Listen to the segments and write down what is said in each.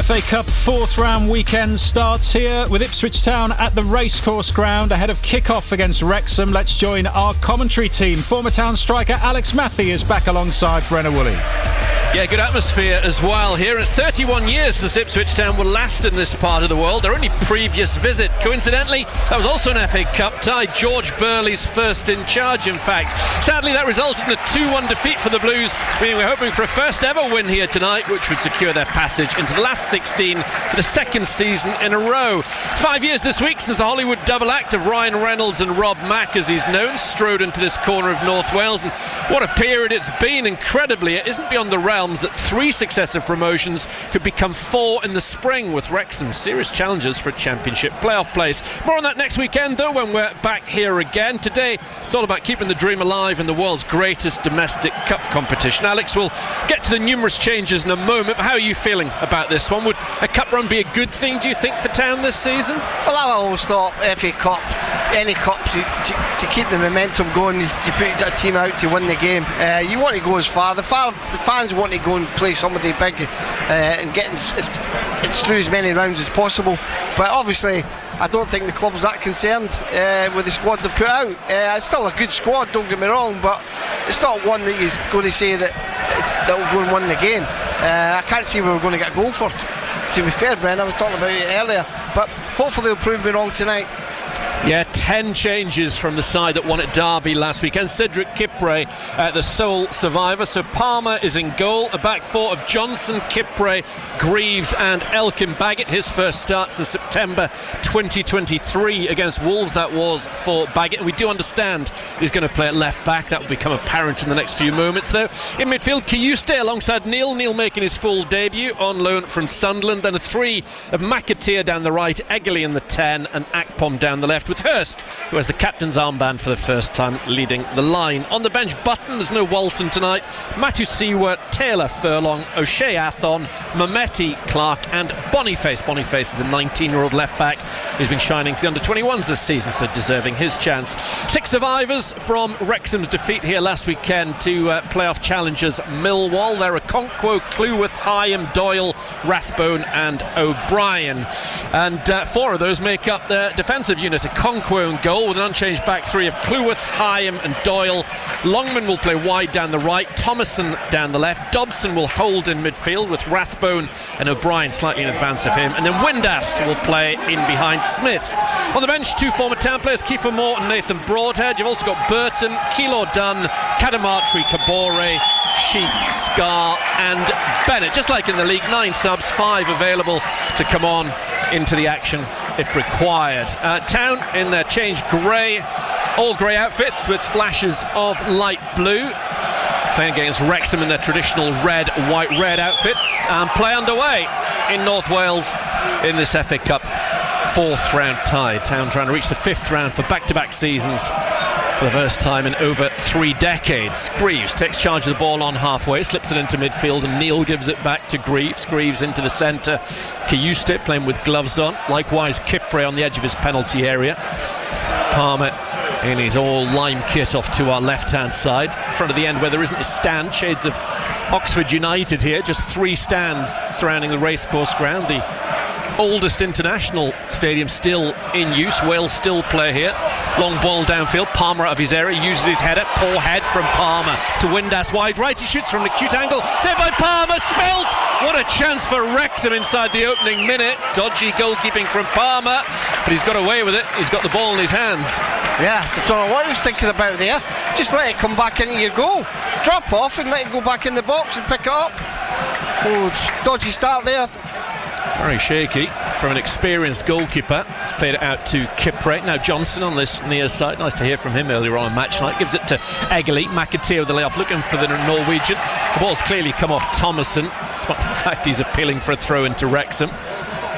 FA Cup fourth round weekend starts here with Ipswich Town at the racecourse ground ahead of kick-off against Wrexham. Let's join our commentary team. Former Town striker Alex Matthey is back alongside Brenna Woolley. Yeah, good atmosphere as well here. It's 31 years since Ipswich Town were last in this part of the world. Their only previous visit, coincidentally, that was also an FA Cup tie. George Burley's first in charge, in fact. Sadly, that resulted in a 2-1 defeat for the Blues, meaning we're hoping for a first ever win here tonight, which would secure their passage into the last 16 for the second season in a row. It's 5 years this week since the Hollywood double act of Ryan Reynolds and Rob Mack, as he's known, strode into this corner of North Wales. And what a period it's been. Incredibly, it isn't beyond the realms that 3 successive promotions could become 4 in the spring, with Wrexham serious challenges for a championship playoff place. More on that next weekend, though, when we're back here again. Today, it's all about keeping the dream alive in the world's greatest domestic cup competition. Alex, we'll get to the numerous changes in a moment, but how are you feeling about this one? Would a cup run be a good thing, do you think, for Town this season? Well, I've always thought FA Cup, any cup, to keep the momentum going, you put a team out to win the game. You want to go as far. The fans want to go and play somebody big and get it through as many rounds as possible. But obviously, I don't think the club's that concerned with the squad they put out. It's still a good squad, don't get me wrong, but it's not one that you're going to say that will go and win the game. I can't see where we're going to get a goal for. To be fair, Bren, I was talking about it earlier, but hopefully they'll prove me wrong tonight. Yeah, 10 changes from the side that won at Derby last weekend. Cedric Kipre, the sole survivor. So Palmer is in goal. A back four of Johnson, Kipre, Greaves and Elkin Baggett. His first start since September 2023 against Wolves, that was for Baggett. We do understand he's going to play at left back. That will become apparent in the next few moments, though. In midfield, Kiyuste alongside Neil. Neil making his full debut on loan from Sunderland. Then a 3 of McAteer down the right, Eggerly in the 10 and Akpom down the left, with Hurst, who has the captain's armband for the first time, leading the line. On the bench, Button, there's no Walton tonight. Matusiwa, Taylor, Furlong, O'Shea Athon, Mameti, Clark and Boniface. Boniface is a 19-year-old left back who's been shining for the under-21s this season, so deserving his chance. 6 survivors from Wrexham's defeat here last weekend to playoff challengers Millwall. They're Okonkwo, Cleworth, Hyam, Doyle, Rathbone and O'Brien. And 4 of those make up the defensive unit. Okonkwo in goal with an unchanged back 3 of Cleworth, Hyam and Doyle. Longman will play wide down the right, Thomason down the left. Dobson will hold in midfield with Rathbone and O'Brien slightly in advance of him. And then Windass will play in behind Smith. On the bench, 2 former Town players, Kiefer Moore and Nathan Broadhead. You've also got Burton, Keylor Dunn, Kadamatri, Kabore, Sheikh, Scar and Bennett. Just like in the league, 9 subs, 5 available to come on into the action if required. Town in their changed grey, all grey outfits with flashes of light blue, playing against Wrexham in their traditional red, white, red outfits. Play underway in North Wales in this FA Cup 4th round tie. Town trying to reach the 5th round for back-to-back seasons for the first time in over 3 decades. Greaves takes charge of the ball on halfway, slips it into midfield, and Neil gives it back to Greaves. Greaves into the centre. Kiyuste playing with gloves on. Likewise, Kipre on the edge of his penalty area. Palmer in his all-lime kit off to our left-hand side, in front of the end where there isn't a stand. Shades of Oxford United here. Just 3 stands surrounding the racecourse ground. The oldest international stadium still in use. Wales still play here. Long ball downfield. Palmer out of his area, uses his header. Poor head from Palmer to Windass wide right. He shoots from an acute angle. Saved by Palmer. Spilt! What a chance for Wrexham inside the opening minute. Dodgy goalkeeping from Palmer, but he's got away with it. He's got the ball in his hands. Yeah, I don't know what he was thinking about there. Just let it come back into your goal. Drop off and let it go back in the box and pick it up. Oh, dodgy start there. Very shaky from an experienced goalkeeper. He's played it out to Kipre. Now Johnson on this near side. Nice to hear from him earlier on in match night. Gives it to Eggerly. McAteer with the layoff, looking for the Norwegian. The ball's clearly come off Thomason, despite the fact he's appealing for a throw into Wrexham.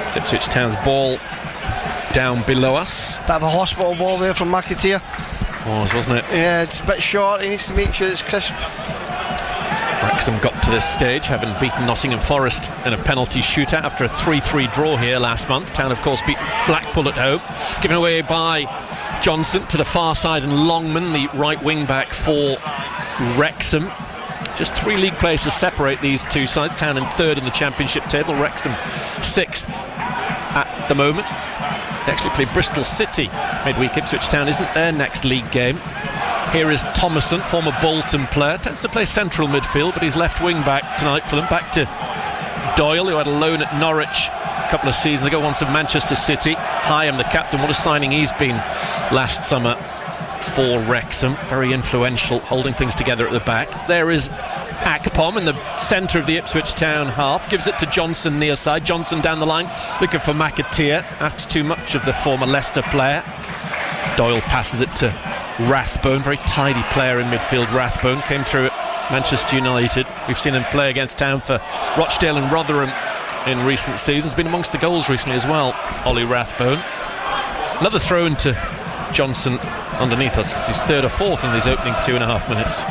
It's Ipswich Town's ball down below us. Bit of a hospital ball there from McAteer. Wasn't it? Yeah, it's a bit short. He needs to make sure it's crisp. Wrexham got to this stage, having beaten Nottingham Forest in a penalty shootout after a 3-3 draw here last month. Town, of course, beat Blackpool at home, given away by Johnson to the far side, and Longman, the right wing back for Wrexham. Just 3 league places separate these two sides. Town in 3rd in the Championship table, Wrexham 6th at the moment. They actually play Bristol City midweek. Ipswich Town isn't their next league game. Here is Thomason, former Bolton player, tends to play central midfield, but he's left wing back tonight for them. Back to Doyle, who had a loan at Norwich a couple of seasons ago, once at Manchester City. Hyam, the captain, what a signing he's been last summer for Wrexham. Very influential, holding things together at the back. There is Akpom in the centre of the Ipswich Town half, gives it to Johnson near side. Johnson down the line, looking for McAteer, asks too much of the former Leicester player. Doyle passes it to Rathbone, very tidy player in midfield. Rathbone came through at Manchester United. We've seen him play against Town for Rochdale and Rotherham in recent seasons. Been amongst the goals recently as well, Ollie Rathbone. Another throw into Johnson underneath us. It's his 3rd or 4th in these opening 2.5 minutes.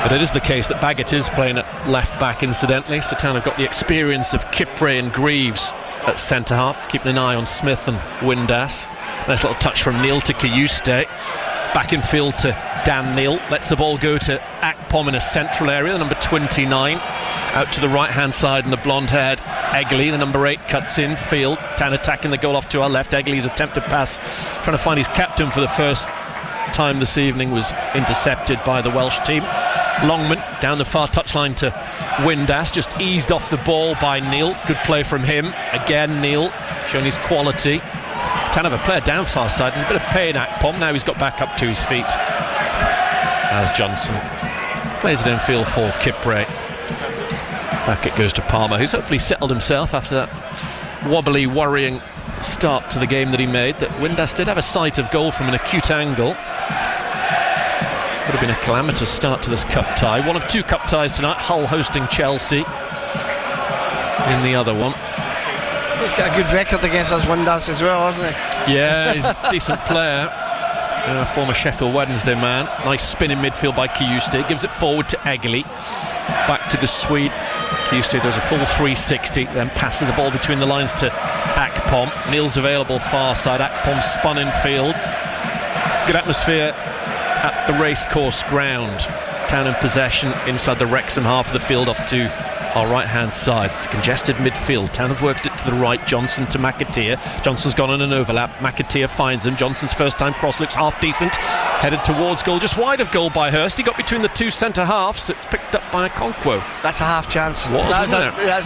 But it is the case that Baggett is playing at left back, incidentally. So Town have got the experience of Kipre and Greaves at centre half, keeping an eye on Smith and Windass. Nice little touch from Neil to Kayuste. Back in field to Dan Neil. Lets the ball go to Akpom in a central area, the number 29. Out to the right hand side, and the blonde-haired Egley, the number 8, cuts in field. Town attacking the goal off to our left. Egley's attempted pass, trying to find his captain for the first time this evening, was intercepted by the Welsh team. Longman down the far touchline to Windass, just eased off the ball by Neil. Good play from him. Again, Neil showing his quality. Town have a player down far side and a bit of pain. Akpom, now he's got back up to his feet as Johnson plays it in field for Kipre. Back it goes to Palmer, who's hopefully settled himself after that wobbly, worrying start to the game that he made. That Windass did have a sight of goal from an acute angle. Would have been a calamitous start to this cup tie. One of 2 cup ties tonight. Hull hosting Chelsea in the other one. He's got a good record against us, Windass, as well, hasn't he? Yeah, he's a decent player. A former Sheffield Wednesday man. Nice spin in midfield by Kayuste. Gives it forward to Egley. Back to the Swede. Kayuste does a full 360, then passes the ball between the lines to Akpom. Neil's available far side. Akpom spun in field. Good atmosphere at the racecourse ground. Town in possession inside the Wrexham half of the field, off to our right hand side. It's a congested midfield. Town have worked it to the right. Johnson to McAteer. Johnson's gone on an overlap. McAteer finds him. Johnson's first time cross looks half decent, headed towards goal, just wide of goal by Hurst. He got between the 2 centre halves. It's picked up by Okonkwo. That's a half chance. That's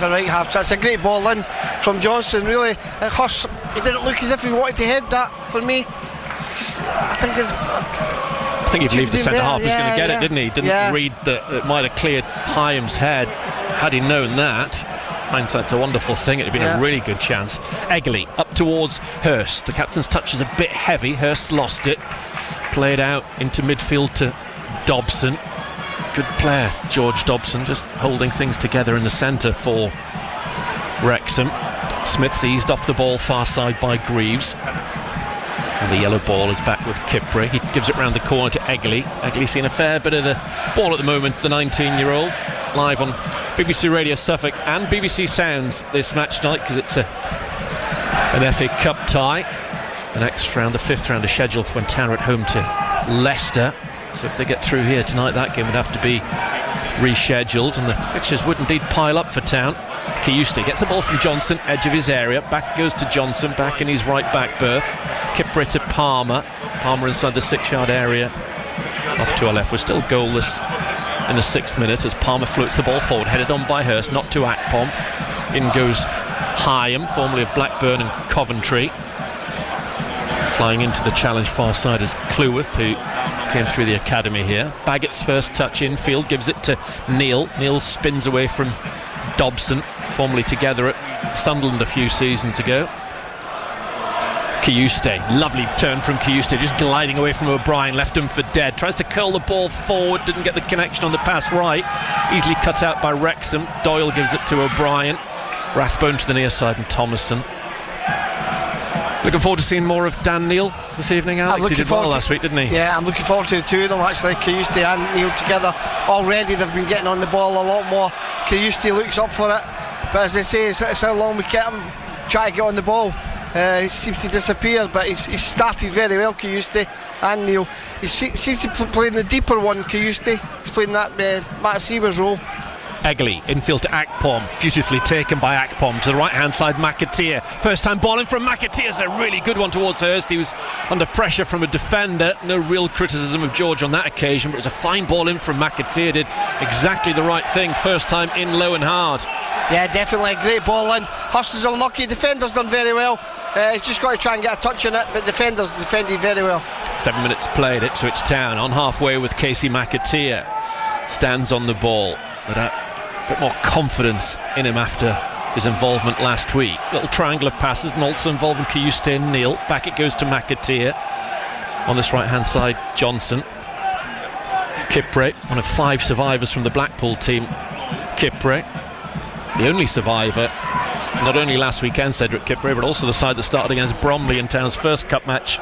a right half chance. A great ball in from Johnson, really. Hurst, he didn't look as if he wanted to head that. For me, I think he believed the centre half was going to get it, didn't he? Didn't read that it might have cleared Hyam's head. Had he known that, hindsight's a wonderful thing. It'd have been a really good chance. Egley up towards Hurst. The captain's touch is a bit heavy. Hurst's lost it. Played out into midfield to Dobson. Good player, George Dobson, just holding things together in the centre for Wrexham. Smith's eased off the ball far side by Greaves. And the yellow ball is back with Kipre. He gives it round the corner to Egley. Egley seeing a fair bit of the ball at the moment, the 19-year-old. Live on BBC Radio Suffolk and BBC Sounds this match tonight, because it's an FA Cup tie. The next round, the 5th round, is scheduled for when Town are at home to Leicester. So if they get through here tonight, that game would have to be rescheduled, and the fixtures would indeed pile up for Town. Kayuste gets the ball from Johnson, edge of his area. Back goes to Johnson, back in his right back berth. Kipre to Palmer. Palmer inside the 6-yard area. Off to our left. We're still goalless in the 6th minute as Palmer floats the ball forward, headed on by Hurst, not to Akpom. In goes Hyam, formerly of Blackburn and Coventry. Flying into the challenge far side is Cleworth, who came through the academy here. Baggett's first touch infield, gives it to Neil. Neil spins away from Dobson, formerly together at Sunderland a few seasons ago. Kayuste, lovely turn from Kayuste, just gliding away from O'Brien, left him for dead. Tries to curl the ball forward, didn't get the connection on the pass right. Easily cut out by Wrexham. Doyle gives it to O'Brien. Rathbone to the near side and Thomason. Looking forward to seeing more of Dan Neil this evening, Alex. He did well last week, didn't he? Yeah, I'm looking forward to the 2 of them, actually. Kayuste and Neil together. Already they've been getting on the ball a lot more. Kayuste looks up for it, but as they say, it's how long we kept him trying to get on the ball. He seems to disappear, but he's started very well, Kayuste and Neil. He seems to be playing the deeper one, Kayuste. He's playing that Matasiwa's role. Egley, infield to Akpom, beautifully taken by Akpom to the right hand side. McAteer, first time ball in from McAteer, is a really good one towards Hurst. He was under pressure from a defender. No real criticism of George on that occasion, but it was a fine ball in from McAteer. Did exactly the right thing, first time in low and hard. Yeah, definitely a great ball in. Hurst is unlucky, defender's done very well. He's just got to try and get a touch on it, but defender's defended very well. 7 minutes played, Ipswich Town on halfway with Casey McAteer. Stands on the ball, but a bit more confidence in him after his involvement last week. Little triangle of passes and also involving Kayuste and Neil. Back it goes to McAteer. On this right hand side, Johnson. Kipre, one of 5 survivors from the Blackpool team. Kipre, the only survivor, not only last weekend, Cedric Kipre, but also the side that started against Bromley in Town's first cup match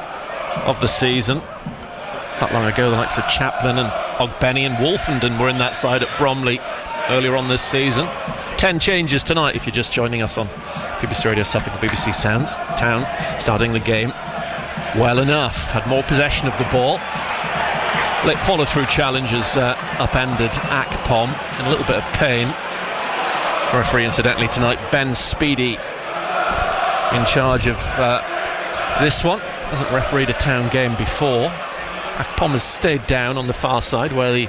of the season. It's not long ago the likes of Chaplin and Ogbenny and Wolfenden were in that side at Bromley earlier on this season. 10 changes tonight if you're just joining us on BBC Radio Suffolk and BBC Sounds. Town starting the game well enough, had more possession of the ball. Late follow through challenges upended Akpom in a little bit of pain. Referee incidentally tonight, Ben Speedy, in charge of this one. Hasn't refereed a Town game before. Akpom has stayed down on the far side where the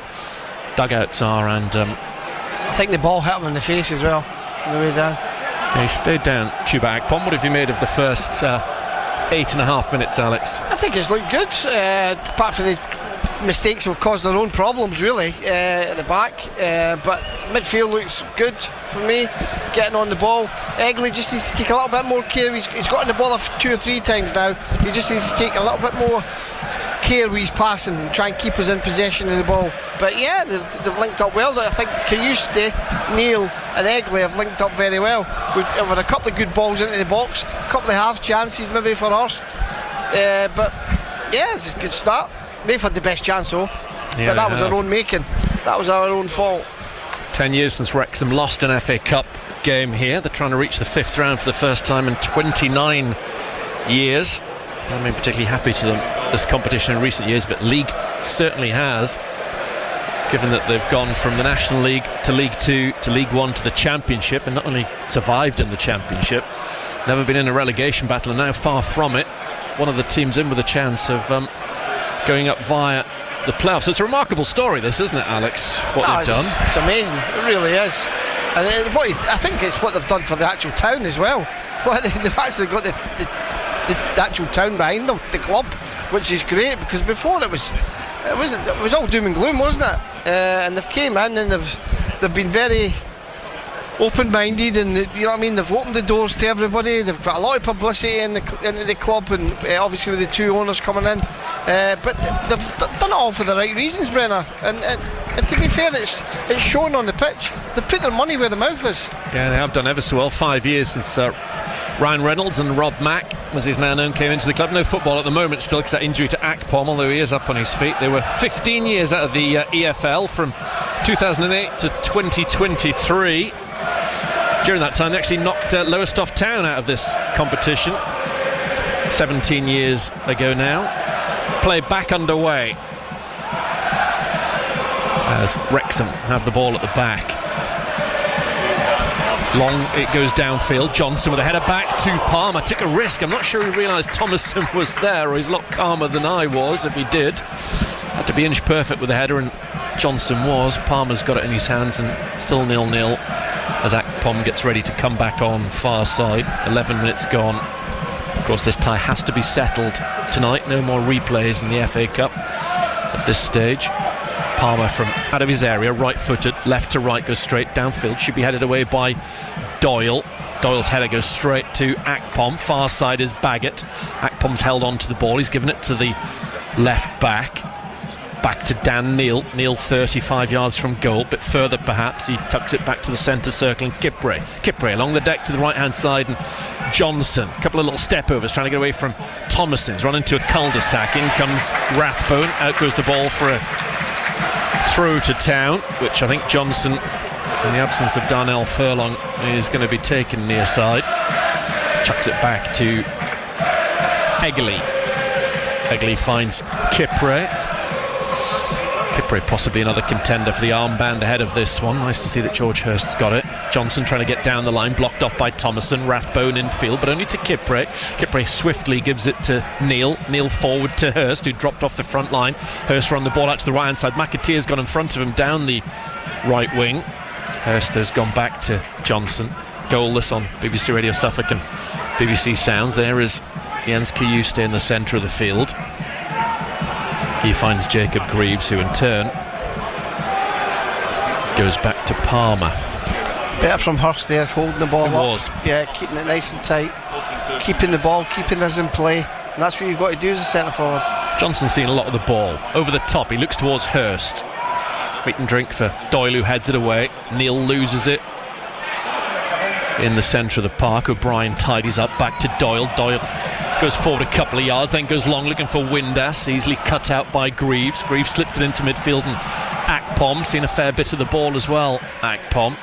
dugouts are, and I think the ball hit him in the face as well on the way down. Yeah, he stayed down, Chuba Akpom. What have you made of the first 8.5 minutes, Alex? I think it's looked good, apart from the mistakes have caused their own problems really at the back, but midfield looks good for me, getting on the ball. Egley just needs to take a little bit more care. He's gotten the ball 2 or 3 times now. He just needs to take a little bit more care with his passing and try and keep us in possession of the ball. But yeah, they've linked up well. I think Kayuste, Neil and Egley have linked up very well. We've had a couple of good balls into the box, a couple of half chances maybe for Hurst, but yeah, it's a good start. They've had the best chance though, yeah, but that was our own making. That was our own fault. 10 years since Wrexham lost an FA Cup game here. They're trying to reach the 5th round for the first time in 29 years. I haven't been particularly happy to them this competition in recent years, but League certainly has, given that they've gone from the National League to League 2 to League 1 to the Championship, and not only survived in the Championship, never been in a relegation battle, and now far from it. One of the teams in with a chance of going up via the playoffs. So it's a remarkable story, this, isn't it, Alex, what they've done? It's amazing, it really is. And I think it's what they've done for the actual town as well. Well, they've actually got the actual town behind them, the club, which is great, because before it was all doom and gloom, wasn't it? And they've came in and they've been very open-minded, and you know what I mean, they've opened the doors to everybody. They've got a lot of publicity into the club, and obviously with the 2 owners coming in, but they've done it all for the right reasons, Brenner, and to be fair, it's shown on the pitch. They've put their money where the mouth is. Yeah, they have done ever so well. 5 years since Ryan Reynolds and Rob Mack, as he's now known, came into the club. No football at the moment still because that injury to Akpom, although he is up on his feet. They were 15 years out of the EFL from 2008 to 2023. During that time they actually knocked Lowestoft Town out of this competition 17 years ago now. Play back underway as Wrexham have the ball at the back. Long it goes downfield. Johnson with a header back to Palmer. Took a risk. I'm not sure he realised Thomason was there, or he's a lot calmer than I was if he did. Had to be inch perfect with the header, and Johnson was. Palmer's got it in his hands, and still 0-0 as Akpom gets ready to come back on far side. 11 minutes gone. Of course, this tie has to be settled tonight. No more replays in the FA Cup at this stage. Palmer from out of his area, right-footed, left to right, goes straight downfield. Should be headed away by Doyle. Doyle's header goes straight to Akpom. Far side is Baggett. Akpom's held on to the ball. He's given it to the left back. Back to Dan Neil. Neil 35 yards from goal, bit further perhaps. He tucks it back to the centre circle, and Kipre along the deck to the right hand side, and Johnson, a couple of little step overs trying to get away from Thomason. He's run into a cul-de-sac. In comes Rathbone. Out goes the ball for a through to Town, which I think Johnson, in the absence of Darnell Furlong, is going to be taken near side. Chucks it back to Egley. Egley finds Kipre. Kipre possibly another contender for the armband ahead of this one. Nice to see that George Hurst's got it. Johnson trying to get down the line, blocked off by Thomason. Rathbone in field, but only to Kipre. Kipre swiftly gives it to Neil. Neil forward to Hurst, who dropped off the front line. Hurst run the ball out to the right hand side. McAteer's gone in front of him down the right wing. Hurst has gone back to Johnson. Goalless on BBC Radio Suffolk and BBC Sounds. There is Jens Kiyuste in the centre of the field. He finds Jacob Greaves, who in turn goes back to Palmer. Better from Hurst there, holding the ball up. Was. Yeah, keeping it nice and tight, keeping the ball, keeping us in play, and that's what you've got to do as a centre forward. Johnson's seen a lot of the ball. Over the top, he looks towards Hurst. Meat and drink for Doyle, who heads it away. Neil loses it in the centre of the park. O'Brien tidies up, back to Doyle. Doyle goes forward a couple of yards, then goes long looking for Windass, easily cut out by Greaves. Greaves slips it into midfield, and Akpom seen a fair bit of the ball as well. Akpom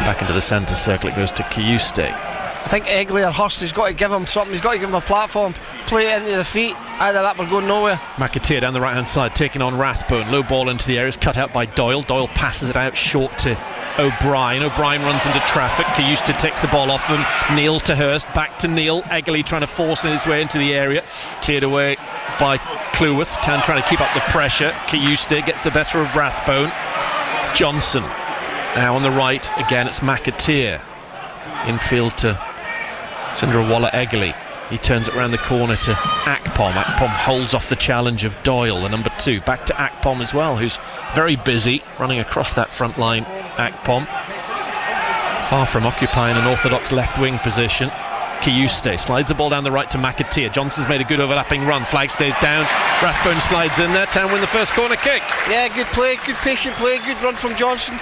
back into the centre circle, it goes to Kiyuste. I think Egley or Hurst has got to give him something. He's got to give him a platform, play it into the feet. Either that or going nowhere. McAteer down the right hand side, taking on Rathbone. Low ball into the area, is cut out by Doyle. Doyle passes it out short to O'Brien. O'Brien runs into traffic. Kiyuste takes the ball off him. Neil to Hurst, back to Neil. Egley trying to force his way into the area, cleared away by Cleworth. Tan trying to keep up the pressure. Kiyuste gets the better of Rathbone. Johnson now on the right again. It's McAteer infield to Sindrawalla Egley. He turns it around the corner to Akpom. Akpom holds off the challenge of Doyle, the number 2. Back to Akpom as well, who's very busy running across that front line. Akpom far from occupying an orthodox left wing position. Kiyuste slides the ball down the right to McAteer. Johnson's made a good overlapping run. Flag stays down. Rathbone slides in there. Town win the first corner kick. Yeah, good play, good patient play, good run from Johnson.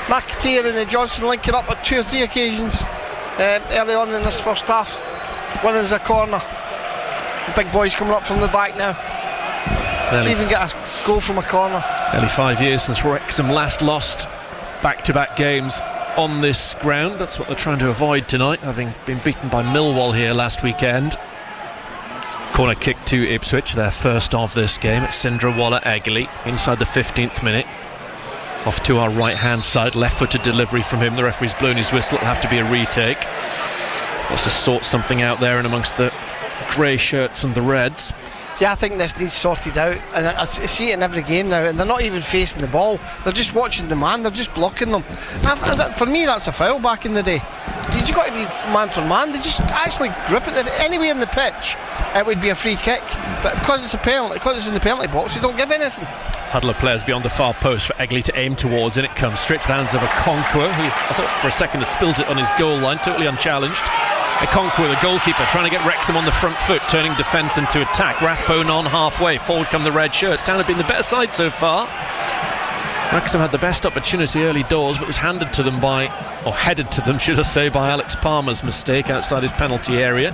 McAteer and Johnson linking up on 2 or 3 occasions early on in this first half. One is a corner. The big boys coming up from the back now. Let's even get a goal from a corner. Nearly 5 years since Wrexham last lost back-to-back games on this ground. That's what they're trying to avoid tonight, having been beaten by Millwall here last weekend. Corner kick to Ipswich, their first of this game. It's Sindrawalla Egley inside the 15th minute. Off to our right-hand side, left-footed delivery from him. The referee's blown his whistle. It'll have to be a retake. Wants to sort something out there in amongst the grey shirts and the reds. Yeah, I think this needs sorted out, and I see it in every game now, and they're not even facing the ball. They're just watching the man, they're just blocking them. For me, that's a foul back in the day. You've got to be man for man. They just actually grip it. If anywhere in the pitch, it would be a free kick. But because it's a penalty, because it's in the penalty box, you don't give anything. Huddle of players beyond the far post for Egley to aim towards, and it comes straight to the hands of Okonkwo, who I thought for a second has spilled it on his goal line, totally unchallenged. Okonkwo, the goalkeeper, trying to get Wrexham on the front foot, turning defence into attack. Rathbone on halfway, forward come the red shirts. Town have been the better side so far. Wrexham had the best opportunity early doors, but was handed to them by, or headed to them, should I say, by Alex Palmer's mistake outside his penalty area.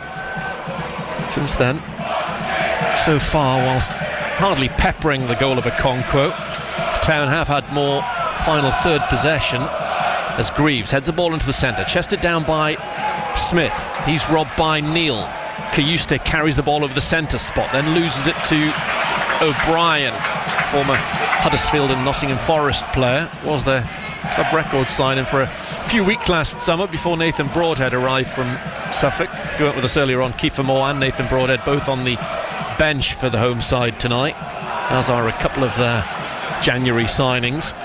Since then, so far, whilst hardly peppering the goal of Okonkwo, Town have had more final third possession as Greaves heads the ball into the centre, chested down by Smith. He's robbed by Neil. Kiyuste carries the ball over the centre spot, then loses it to O'Brien, former Huddersfield and Nottingham Forest player. Was their club record signing for a few weeks last summer before Nathan Broadhead arrived from Suffolk. If you went with us earlier on, Kiefer Moore and Nathan Broadhead both on the bench for the home side tonight, as are a couple of their January signings,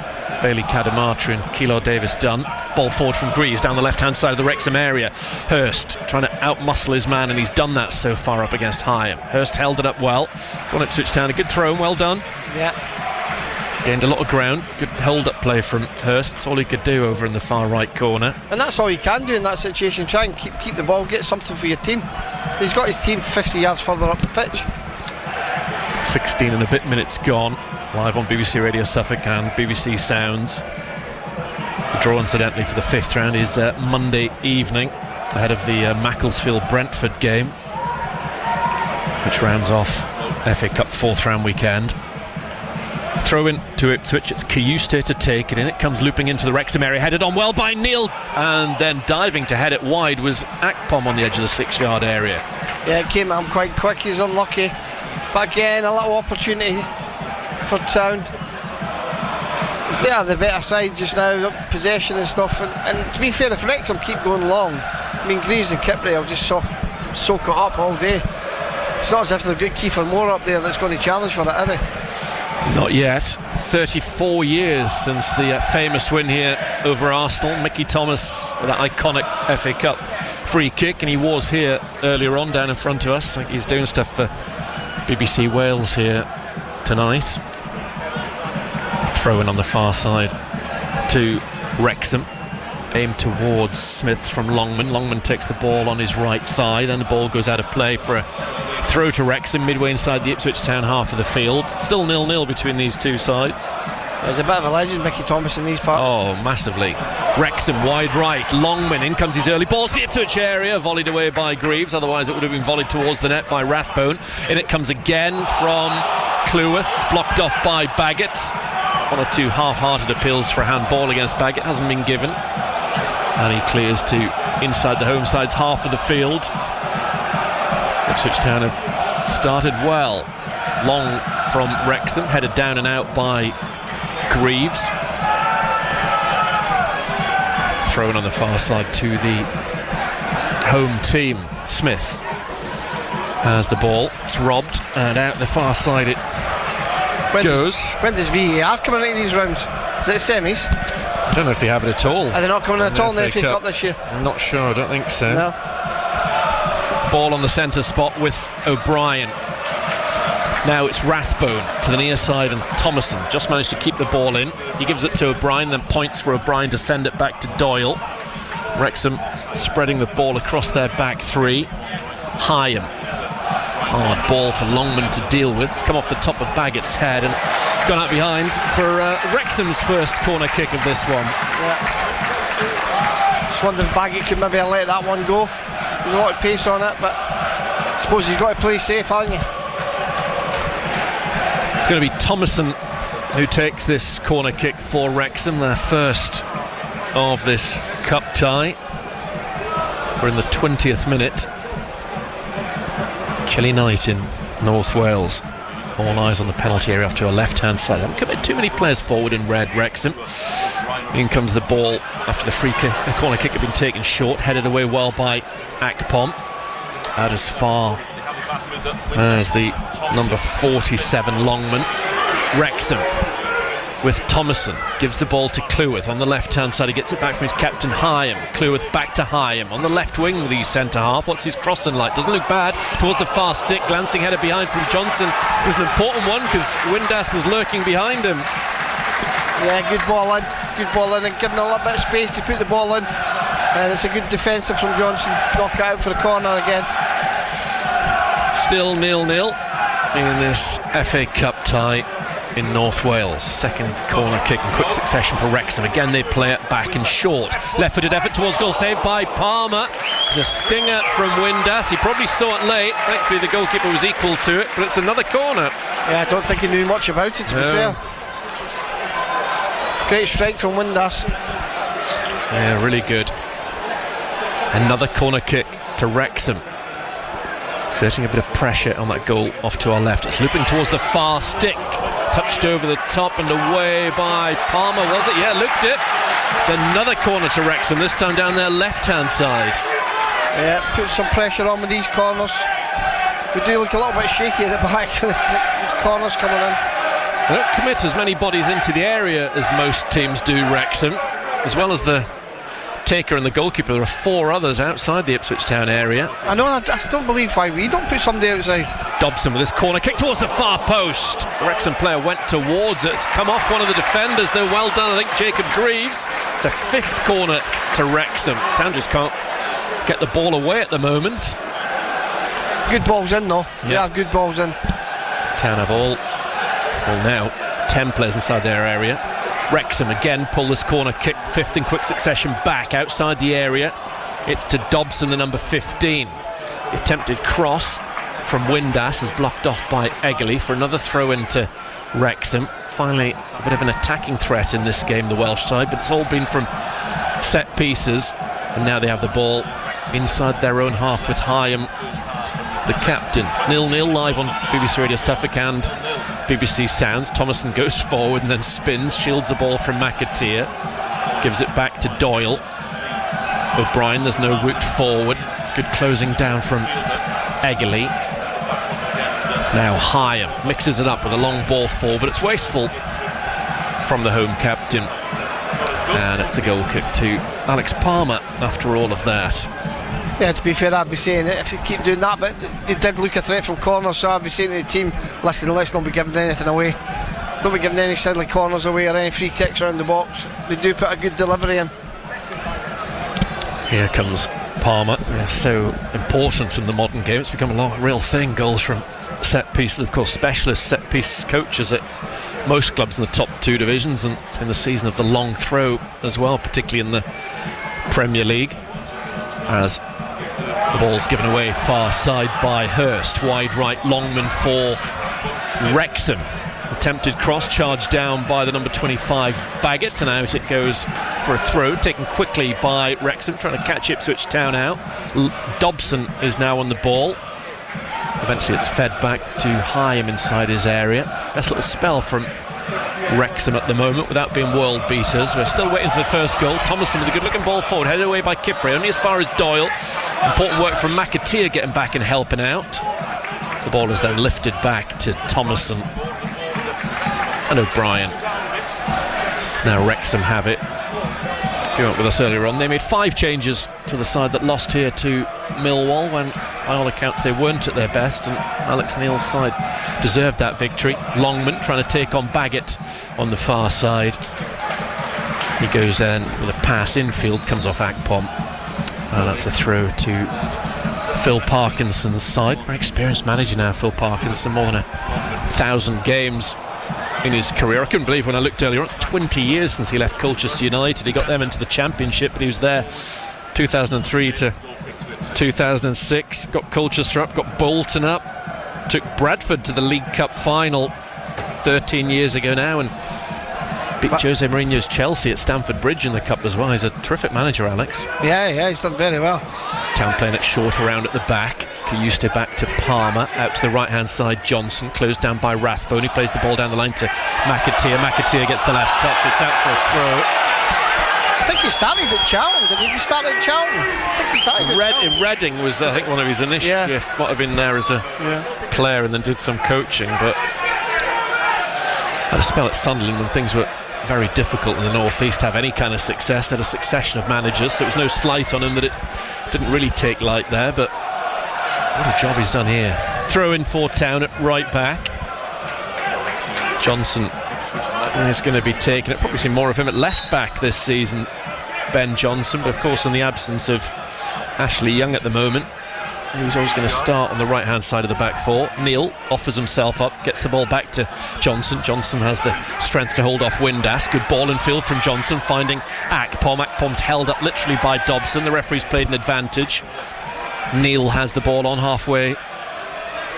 Bailey Kadamatra and Kilo Davis-Dunn. Ball forward from Greaves down the left-hand side of the Wrexham area. Hurst trying to out-muscle his man, and he's done that so far up against Higham. Hurst held it up well. It's on Ipswich Town. A good throw, well done. Yeah. Gained a lot of ground. Good hold-up play from Hurst. That's all he could do over in the far right corner. And that's all you can do in that situation. Try and keep the ball, get something for your team. He's got his team 50 yards further up the pitch. 16 and a bit minutes gone. Live on BBC Radio Suffolk and BBC Sounds. The draw, incidentally, for the 5th round is Monday evening, ahead of the Macclesfield-Brentford game, which rounds off FA Cup 4th round weekend. Throw in to Ipswich. It's Kiyuste to take it in. It comes looping into the Wrexham area, headed on well by Neil, and then diving to head it wide was Akpom on the edge of the 6-yard area. Yeah, it came at him quite quick. He's unlucky. But again, a little opportunity for Town. They are the better side just now, possession and stuff. And to be fair, if Wrexham keep going long, I mean, Greaves and Kipray will just soak it up all day. It's not as if they've got Kiefer Moore up there that's going to challenge for it, are they? Not yet. 34 years since the famous win here over Arsenal. Mickey Thomas with that iconic FA Cup free kick, and he was here earlier on down in front of us. I think he's doing stuff for BBC Wales here tonight. Throw in on the far side to Wrexham, aimed towards Smith from Longman. Longman takes the ball on his right thigh, then the ball goes out of play for a throw to Wrexham midway inside the Ipswich Town half of the field. Still 0-0 between these two sides. There's a bit of a legend, Mickey Thomas, in these parts. Oh, massively. Wrexham wide right, Longman, in comes his early ball to the Ipswich area, volleyed away by Greaves, otherwise it would have been volleyed towards the net by Rathbone. In it comes again from Cleworth, blocked off by Baggett. One or two half-hearted appeals for a handball against Baggett hasn't been given, and he clears to inside the home side's half of the field. Ipswich Town have started well. Long from Wrexham, headed down and out by Greaves. Thrown on the far side to the home team. Smith has the ball. It's robbed, and out the far side it goes. When does VAR come into these rounds? Is it semis? I don't know if they have it at all. Are they not coming at all in the FA Cup this year? I'm not sure, I don't think so. No. Ball on the centre spot with O'Brien. Now it's Rathbone to the near side, and Thomason just managed to keep the ball in. He gives it to O'Brien, then points for O'Brien to send it back to Doyle. Wrexham spreading the ball across their back three. Hyam. Hard ball for Longman to deal with. It's come off the top of Baggett's head and gone out behind for Wrexham's first corner kick of this one. Yeah. Just wonder if Baggett could maybe let that one go. There's a lot of pace on it, but I suppose he's got to play safe, hasn't he? It's going to be Thomason who takes this corner kick for Wrexham, their first of this cup tie. We're in the 20th minute. Chilly night in North Wales. All eyes on the penalty area off to a left-hand side. They haven't committed too many players forward in red, Wrexham. In comes the ball after the free kick. The corner kick had been taken short, headed away well by Akpom. Out as far as the number 47 Longman. Wrexham with Thomason gives the ball to Cleworth on the left-hand side. He gets it back from his captain Hyam. Cleworth back to Hyam on the left wing with his centre half. What's his crossing like? Doesn't look bad towards the far stick. Glancing header behind from Johnson. It was an important one because Windass was lurking behind him. Yeah, good ball in, and giving a little bit of space to put the ball in. And it's a good defensive from Johnson. Knock it out for the corner again. Still 0-0 in this FA Cup tie in North Wales. Second corner kick in quick succession for Wrexham. Again they play it back and short. Left-footed effort towards goal, saved by Palmer. There's a stinger from Windass. He probably saw it late. Thankfully the goalkeeper was equal to it, but it's another corner. Yeah, I don't think he knew much about it, to be fair. Great strike from Windass. Yeah, really good. Another corner kick to Wrexham. Exerting a bit of pressure on that goal off to our left. It's looping towards the far stick. Touched over the top and away by Palmer, was it? Yeah, looked it. It's another corner to Wrexham, this time down their left-hand side. Yeah, put some pressure on with these corners. We do look a little bit shaky at the back with these corners coming in. They don't commit as many bodies into the area as most teams do, Wrexham. As well as the taker and the goalkeeper, there are four others outside the Ipswich Town area. I know, I don't believe why we don't put somebody outside. Dobson with this corner kick towards the far post. The Wrexham player went towards it. It's come off one of the defenders, though well done, I think, Jacob Greaves. It's a fifth corner to Wrexham. Town just can't get the ball away at the moment. Good balls in, though. Yeah, good balls in. Town have all now 10 players inside their area. Wrexham again pull this corner kick, fifth in quick succession, back outside the area. It's to Dobson, the number 15. The attempted cross from Windass is blocked off by Eggerly for another throw into Wrexham. Finally, a bit of an attacking threat in this game, the Welsh side, but it's all been from set pieces. And now they have the ball inside their own half with Hyam the captain. 0-0 live on BBC Radio Suffolk and BBC Sounds. Thomason goes forward and then spins, shields the ball from McAteer, gives it back to Doyle. O'Brien, there's no route forward. Good closing down from Eggerly. Now Hyam mixes it up with a long ball forward, but it's wasteful from the home captain. And it's a goal kick to Alex Palmer after all of that. Yeah, to be fair, I'd be saying that if you keep doing that, but they did look a threat from corners, so I'd be saying to the team, listen, let's not be giving anything away. Don't be giving any silly corners away or any free kicks around the box. They do put a good delivery in. Here comes Palmer. Yeah, so important in the modern game. It's become a real thing, goals from set pieces. Of course, specialist set piece coaches at most clubs in the top 2 divisions, and it's been the season of the long throw as well, particularly in the Premier League, as the ball's given away far side by Hurst. Wide right, Longman for Wrexham. Attempted cross, charged down by the number 25 Baggett, and out it goes for a throw, taken quickly by Wrexham, trying to catch Ipswich Town out. Dobson is now on the ball. Eventually it's fed back to Hyam inside his area. Best little spell from Wrexham at the moment without being world beaters. We're still waiting for the first goal. Thomason with a good looking ball forward, headed away by Kipre, only as far as Doyle. Important work from McAteer getting back and helping out. The ball is then lifted back to Thomason and O'Brien. Now Wrexham have it. If you went with us earlier on, they made 5 changes to the side that lost here to Millwall, when by all accounts they weren't at their best, and Alex Neil's side deserved that victory. Longman trying to take on Baggett on the far side. He goes in with a pass infield, comes off Akpom, and that's a throw to Phil Parkinson's side. Very experienced manager now, Phil Parkinson, more than 1,000 games in his career. I couldn't believe when I looked earlier on, it's 20 years since he left Colchester United. He got them into the Championship, but he was there 2003 to 2006, got Colchester up, got Bolton up, took Bradford to the League Cup final 13 years ago now, and beat Jose Mourinho's Chelsea at Stamford Bridge in the Cup as well. He's a terrific manager, Alex. Yeah, he's done very well. Town playing it short around at the back. Kayuste back to Palmer, out to the right hand side. Johnson closed down by Rathbone. He plays the ball down the line to McAteer. McAteer gets the last touch. It's out for a throw. I think he started at Charlton. Did he start at Charlton? I think he started at Charlton. Reading was, I think, one of his initial. Yeah. Might have been there as a player and then did some coaching, but had a spell at Sunderland when things were very difficult in the North East to have any kind of success. They had a succession of managers, so it was no slight on him that it didn't really take light there, but what a job he's done here. Throw in for Town at right back. Johnson is going to be taking it. Probably seen more of him at left back this season, Ben Johnson, but of course in the absence of Ashley Young at the moment, he was always going to start on the right hand side of the back 4. Neil offers himself up, gets the ball back to Johnson. Johnson has the strength to hold off Windass. Good ball in field from Johnson, finding Akpom. Akpom's held up literally by Dobson. The referee's played an advantage. Neil has the ball on halfway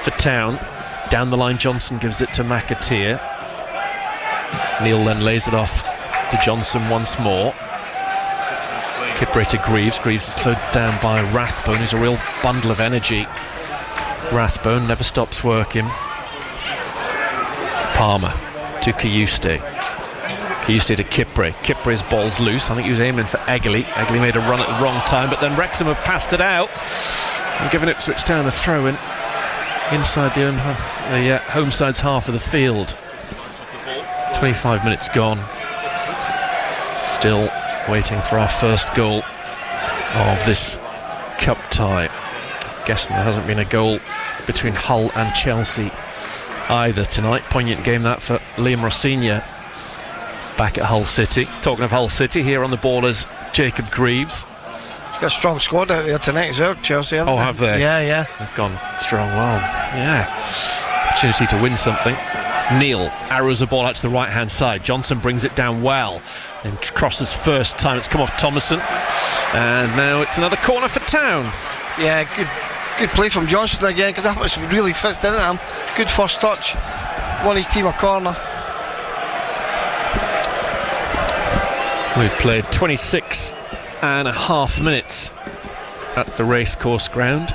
for Town. Down the line, Johnson gives it to McAteer. Neil then lays it off to Johnson once more. Kipre to Greaves. Greaves is slowed down by Rathbone, who's a real bundle of energy. Rathbone never stops working. Palmer to Kayuste. Kayuste to Kipre. Kipre's ball's loose. I think he was aiming for Eggerly. Eggerly made a run at the wrong time, but then Wrexham have passed it out and given Ipswich Town a throw-in inside the home side's half of the field. 25 minutes gone. Still waiting for our first goal of this cup tie. Guessing there hasn't been a goal between Hull and Chelsea either tonight. Poignant game that for Liam Rossigna back at Hull City. Talking of Hull City, here on the ball is Jacob Greaves. Got a strong squad out there tonight as well, Chelsea, haven't they? Have they? Yeah. They've gone strong. Well, yeah. Opportunity to win something. Neil arrows the ball out to the right hand side. Johnson brings it down well and crosses first time. It's come off Thomason, and now it's another corner for Town. Yeah, good play from Johnson again, because that was really fizzed into him. Good first touch, won his team a corner. We've played 26 and a half minutes at the racecourse ground.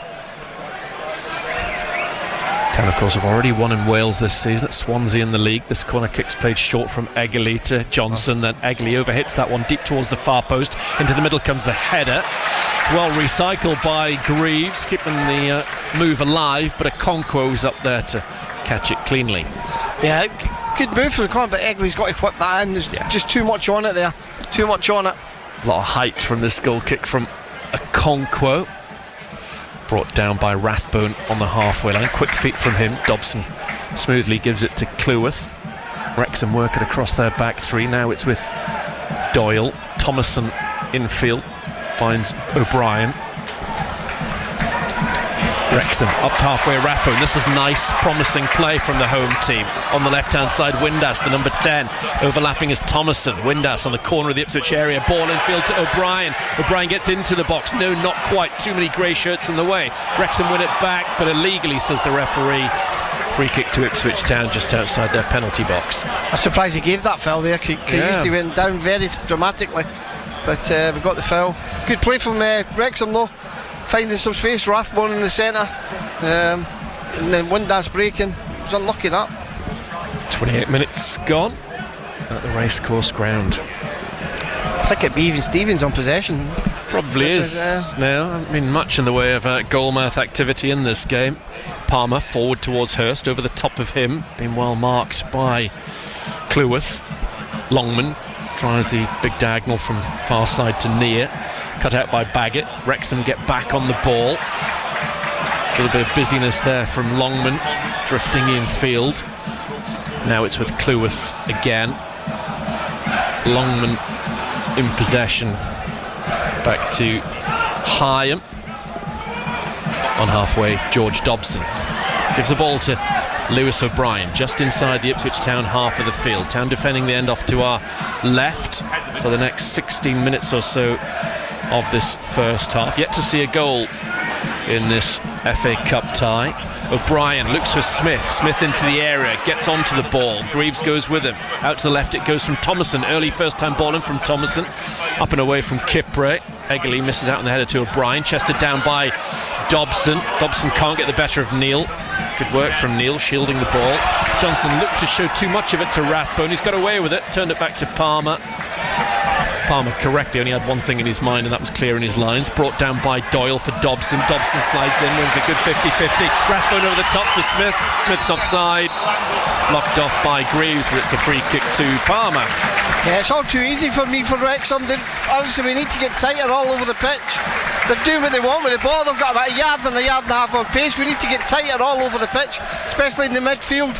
Town, of course, have already won in Wales this season at Swansea in the league. This corner kick's played short from Eggley to Johnson. Then Eggley overhits that one deep towards the far post. Into the middle comes the header. Well recycled by Greaves, keeping the move alive, but Okonkwo's up there to catch it cleanly. Yeah, good move for the corner, but Eggley's got to whip that in. There's just too much on it there. Too much on it. A lot of height from this goal kick from Okonkwo. Brought down by Rathbone on the halfway line. Quick feet from him. Dobson smoothly gives it to Cleworth. Wrexham work it across their back three. Now it's with Doyle. Thomason infield finds O'Brien. Wrexham up to halfway. Rathbone. This is nice, promising play from the home team. On the left-hand side, Windass, the number 10, overlapping is Thomason. Windass on the corner of the Ipswich area. Ball infield to O'Brien. O'Brien gets into the box. No, not quite. Too many grey shirts in the way. Wrexham win it back, but illegally, says the referee. Free kick to Ipswich Town just outside their penalty box. I'm surprised he gave that foul there. He went down very dramatically, but we got the foul. Good play from Wrexham though, finding some space. Rathbone in the centre, and then Windass breaking. It was unlucky that. 28 minutes gone at the racecourse ground. I think it'd be even Stevens on possession. Probably is now. I mean, much in the way of goalmouth activity in this game. Palmer forward towards Hurst, over the top of him, being well marked by Cleworth. Longman tries the big diagonal from far side to near, cut out by Baggett. Wrexham get back on the ball. A little bit of busyness there from Longman, drifting in field. Now it's with Cleworth again. Longman in possession. Back to Hyam. On halfway, George Dobson gives the ball to Lewis O'Brien, just inside the Ipswich Town half of the field. Town defending the end off to our left for the next 16 minutes or so of this first half. Yet to see a goal in this FA Cup tie. O'Brien looks for Smith. Smith into the area, gets onto the ball. Greaves goes with him. Out to the left it goes from Thomason. Early first time ball in from Thomason. Up and away from Kipre. Eggley misses out on the header to O'Brien. Chested down by Dobson. Dobson can't get the better of Neal. Good work from Neal, shielding the ball. Johnson looked to show too much of it to Rathbone. He's got away with it. Turned it back to Palmer. Palmer correctly only had one thing in his mind, and that was clearing his lines. Brought down by Doyle for Dobson. Dobson slides in, wins a good 50-50. Rathbone over the top for Smith. Smith's offside. Blocked off by Greaves, but it's a free kick to Palmer. Yeah, it's all too easy for me for Wrexham. Obviously, we need to get tighter all over the pitch. They're doing what they want with the ball. They've got about a yard and a half on pace. We need to get tighter all over the pitch, especially in the midfield.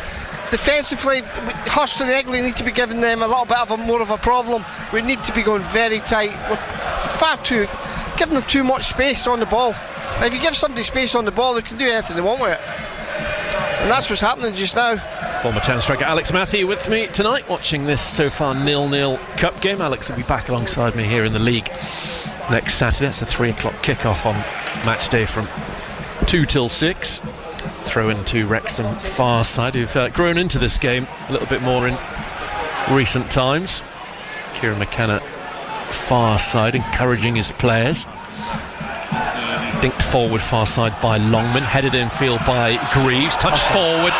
Defensively, Hurst and Eggley need to be giving them a little bit of more of a problem. We need to be going very tight. We're far too giving them too much space on the ball. Now, if you give somebody space on the ball, they can do anything they want with it, and that's what's happening just now. Former Town striker Alex Matthew with me tonight, watching this so far 0-0 cup game. Alex will be back alongside me here in the league next Saturday. It's a 3 o'clock kick-off on match day from 2 till 6. Throw into Wrexham far side, who've grown into this game a little bit more in recent times. Kieran McKenna far side, encouraging his players. Dinked forward far side by Longman, headed in field by Greaves, touched forward,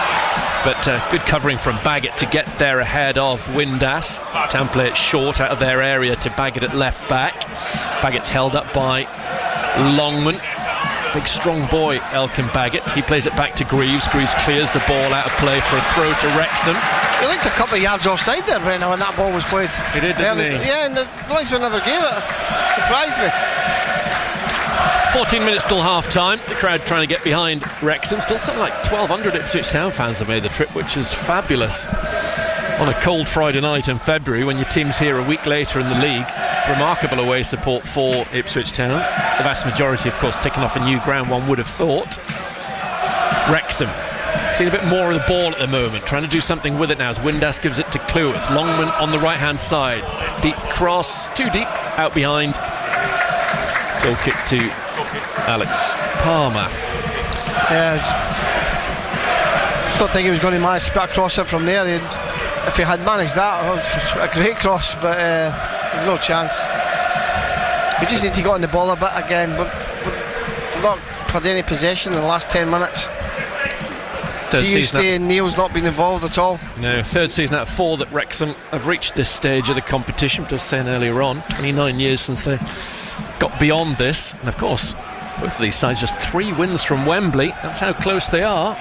but good covering from Baggett to get there ahead of Windass. Town play it short out of their area to Baggett at left back. Baggett's held up by Longman. Big strong boy Elkin Baggett. He plays it back to Greaves. Greaves clears the ball out of play for a throw to Wrexham. He looked a couple of yards offside there, Brenner, when that ball was played. He did, didn't he? Yeah, and the linesman never gave it. Surprised me. 14 minutes till half time. The crowd trying to get behind Wrexham. Still something like 1,200 Ipswich Town fans have made the trip, which is fabulous on a cold Friday night in February when your team's here a week later in the league. Remarkable away support for Ipswich Town. The vast majority, of course, ticking off a new ground, one would have thought. Wrexham seeing a bit more of the ball at the moment, trying to do something with it now as Windass gives it to Cleworth. Longman on the right hand side, deep cross, too deep, out behind. Goal kick to Alex Palmer. Yeah, don't think he was going to manage to put a cross in from there. If he had managed that, it was a great cross, but there's no chance. We just need to get on the ball a bit again. We've not had any possession in the last 10 minutes. Tuesday and Neil's not been involved at all. No, third season out of 4 that Wrexham have reached this stage of the competition. Just saying earlier on, 29 years since they got beyond this. And of course, both of these sides just 3 wins from Wembley. That's how close they are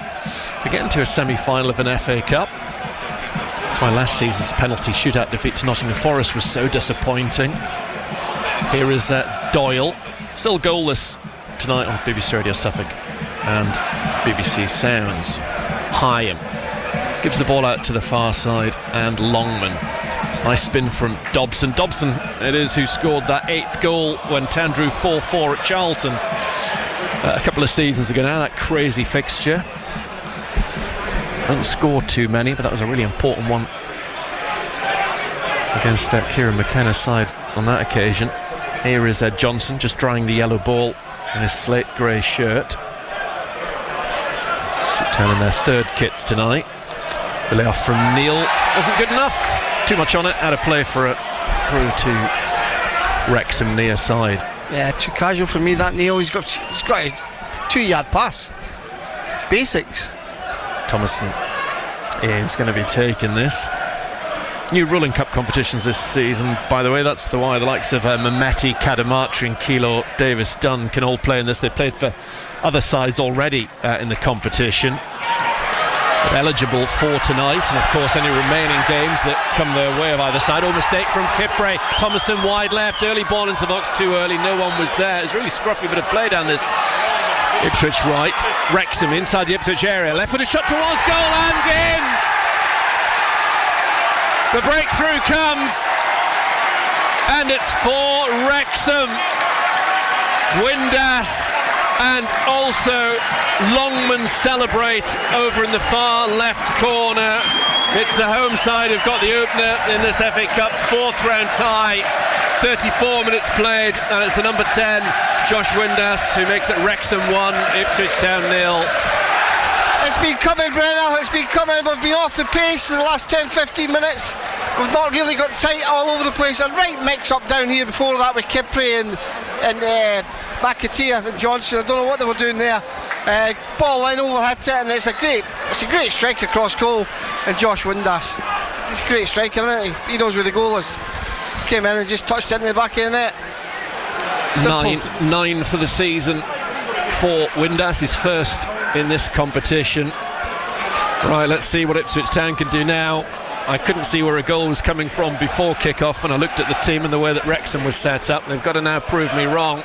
to get into a semi-final of an FA Cup. That's why last season's penalty shootout defeat to Nottingham Forest was so disappointing. Here is Doyle, still goalless tonight on BBC Radio Suffolk and BBC Sounds. Hyam gives the ball out to the far side, and Longman. Nice spin from Dobson. Dobson it is who scored that 8th goal when Town drew 4-4 at Charlton a couple of seasons ago now, that crazy fixture. Hasn't scored too many, but that was a really important one against Kieran McKenna's side on that occasion. Here is Johnson just drying the yellow ball in his slate grey shirt. Town in their 3rd kits tonight. The layoff from Neil wasn't good enough. Too much on it. Out of play for it through to Wrexham near side. Yeah, too casual for me, that Neil. He's got a 2-yard pass. Basics. Thomason is going to be taking this. New rule in cup competitions this season, by the way. That's why the likes of Mehmeti, Kadamatri and Kilo Davis-Dunn can all play in this. They played for other sides already in the competition. But eligible for tonight, and of course any remaining games that come their way of either side. Oh, mistake from Kipre. Thomason wide left, early ball into the box, too early, no one was there. It was really scruffy bit of play down this Ipswich right. Wrexham inside the Ipswich area, left-footed shot towards goal and in! The breakthrough comes, and it's for Wrexham. Windass and also Longman celebrate over in the far left corner. It's the home side who've got the opener in this FA Cup 4th round tie. 34 minutes played, and it's the number 10, Josh Windass, who makes it Wrexham 1, Ipswich Town 0. It's been coming, Brenner, it's been coming. We've been off the pace in the last 10-15 minutes. We've not really got tight all over the place. A right mix up down here before that with Kipre and McAteer and Johnson. I don't know what they were doing there. Ball line overhit it, and it's a great strike across goal. And Josh Windass, he's a great striker, isn't he? He knows where the goal is. Came in and just touched it in the back of the net. Nine for the season for Windass, his first in this competition. Right, let's see what Ipswich Town can do now. I couldn't see where a goal was coming from before kick-off, and I looked at the team and the way that Wrexham was set up. They've got to now prove me wrong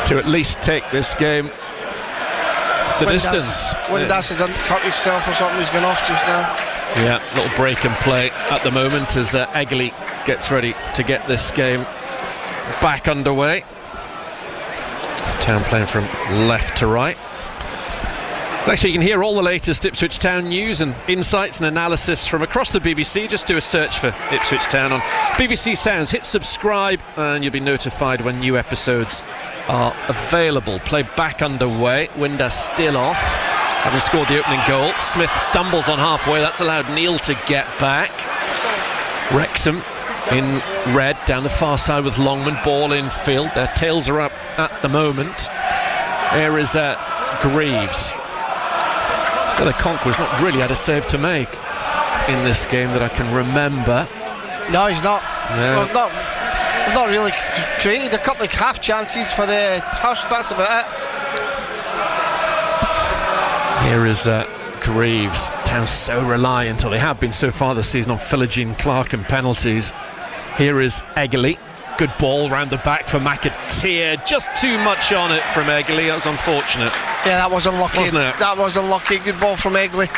to at least take this game the distance. Windass has uncut himself or something. He's gone off just now. Yeah, little break and play at the moment as Egley gets ready to get this game back underway. Town playing from left to right. Actually, you can hear all the latest Ipswich Town news and insights and analysis from across the BBC. Just do a search for Ipswich Town on BBC Sounds. Hit subscribe and you'll be notified when new episodes are available. Play back underway. Windass still off, having scored the opening goal. Smith stumbles on halfway. That's allowed Neil to get back. Wrexham in red down the far side with Longman. Ball in field. Their tails are up at the moment. There is Greaves. Still, Okonkwo's not really had a save to make in this game that I can remember. No, he's not. No. We've not really created a couple of half chances for the Hurst. That's about it. Here is Greaves. Town so reliant, or they have been so far this season, on Philogene Clark and penalties. Here is Egley. Good ball round the back for McAteer. Just too much on it from Egley. That was unfortunate. Yeah, that was unlucky. Wasn't it? That was unlucky. Good ball from Egley.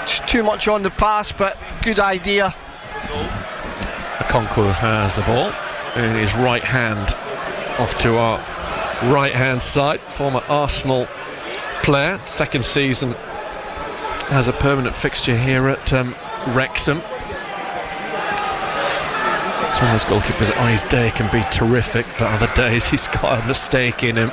Just too much on the pass, but good idea. Okonkwo has the ball in his right hand, off to our right hand side. Former Arsenal player, second season as a permanent fixture here at Wrexham. It's one of those goalkeepers on his day can be terrific, but other days he's got a mistake in him.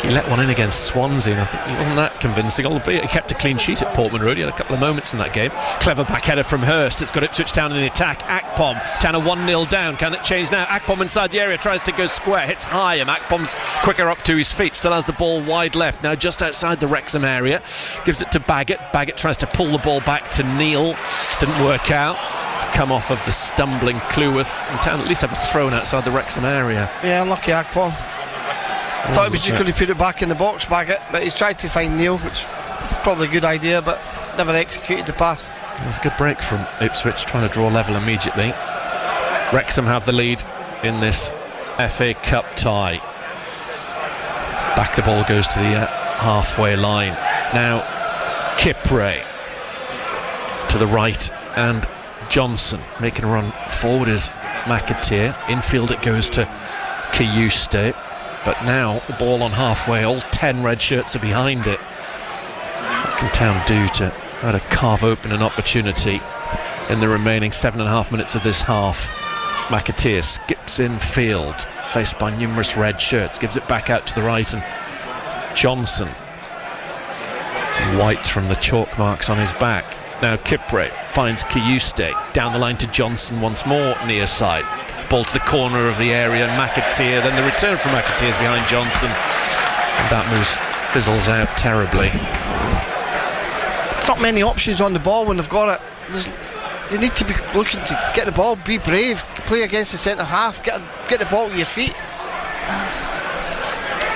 He let one in against Swansea, and I think he wasn't that convincing, albeit he kept a clean sheet at Portman Road. He had a couple of moments in that game. Clever back header from Hurst. It's got Ipswich Town in the attack. Akpom, Town are 1-0 down. Can it change now? Akpom inside the area, tries to go square, hits high, and Akpom's quicker up to his feet. Still has the ball wide left, now just outside the Wrexham area. Gives it to Baggett. Baggett tries to pull the ball back to Neal. Didn't work out. It's come off of the stumbling Cleworth, and Town at least have a thrown outside the Wrexham area. Yeah, unlucky Akpom. I thought he was just going to put it back in the box, Baggett, but he's tried to find Neil, which is probably a good idea, but never executed the pass. It was a good break from Ipswich, trying to draw level immediately. Wrexham have the lead in this FA Cup tie. Back the ball goes to the halfway line. Now Kipre to the right, and Johnson making a run forward is McAteer. Infield it goes to Kiyuste. But now the ball on halfway, all 10 red shirts are behind it. What can Town do to try to carve open an opportunity in the remaining 7.5 minutes of this half? McAteer skips in field, faced by numerous red shirts, gives it back out to the right, and Johnson, white from the chalk marks on his back. Now Kipre finds Kiyuste, down the line to Johnson once more, near side. Ball to the corner of the area, and McAteer, then the return from McAteer is behind Johnson, and that move fizzles out terribly. There's not many options on the ball when they've got it. They need to be looking to get the ball, be brave, play against the centre half, get the ball to your feet.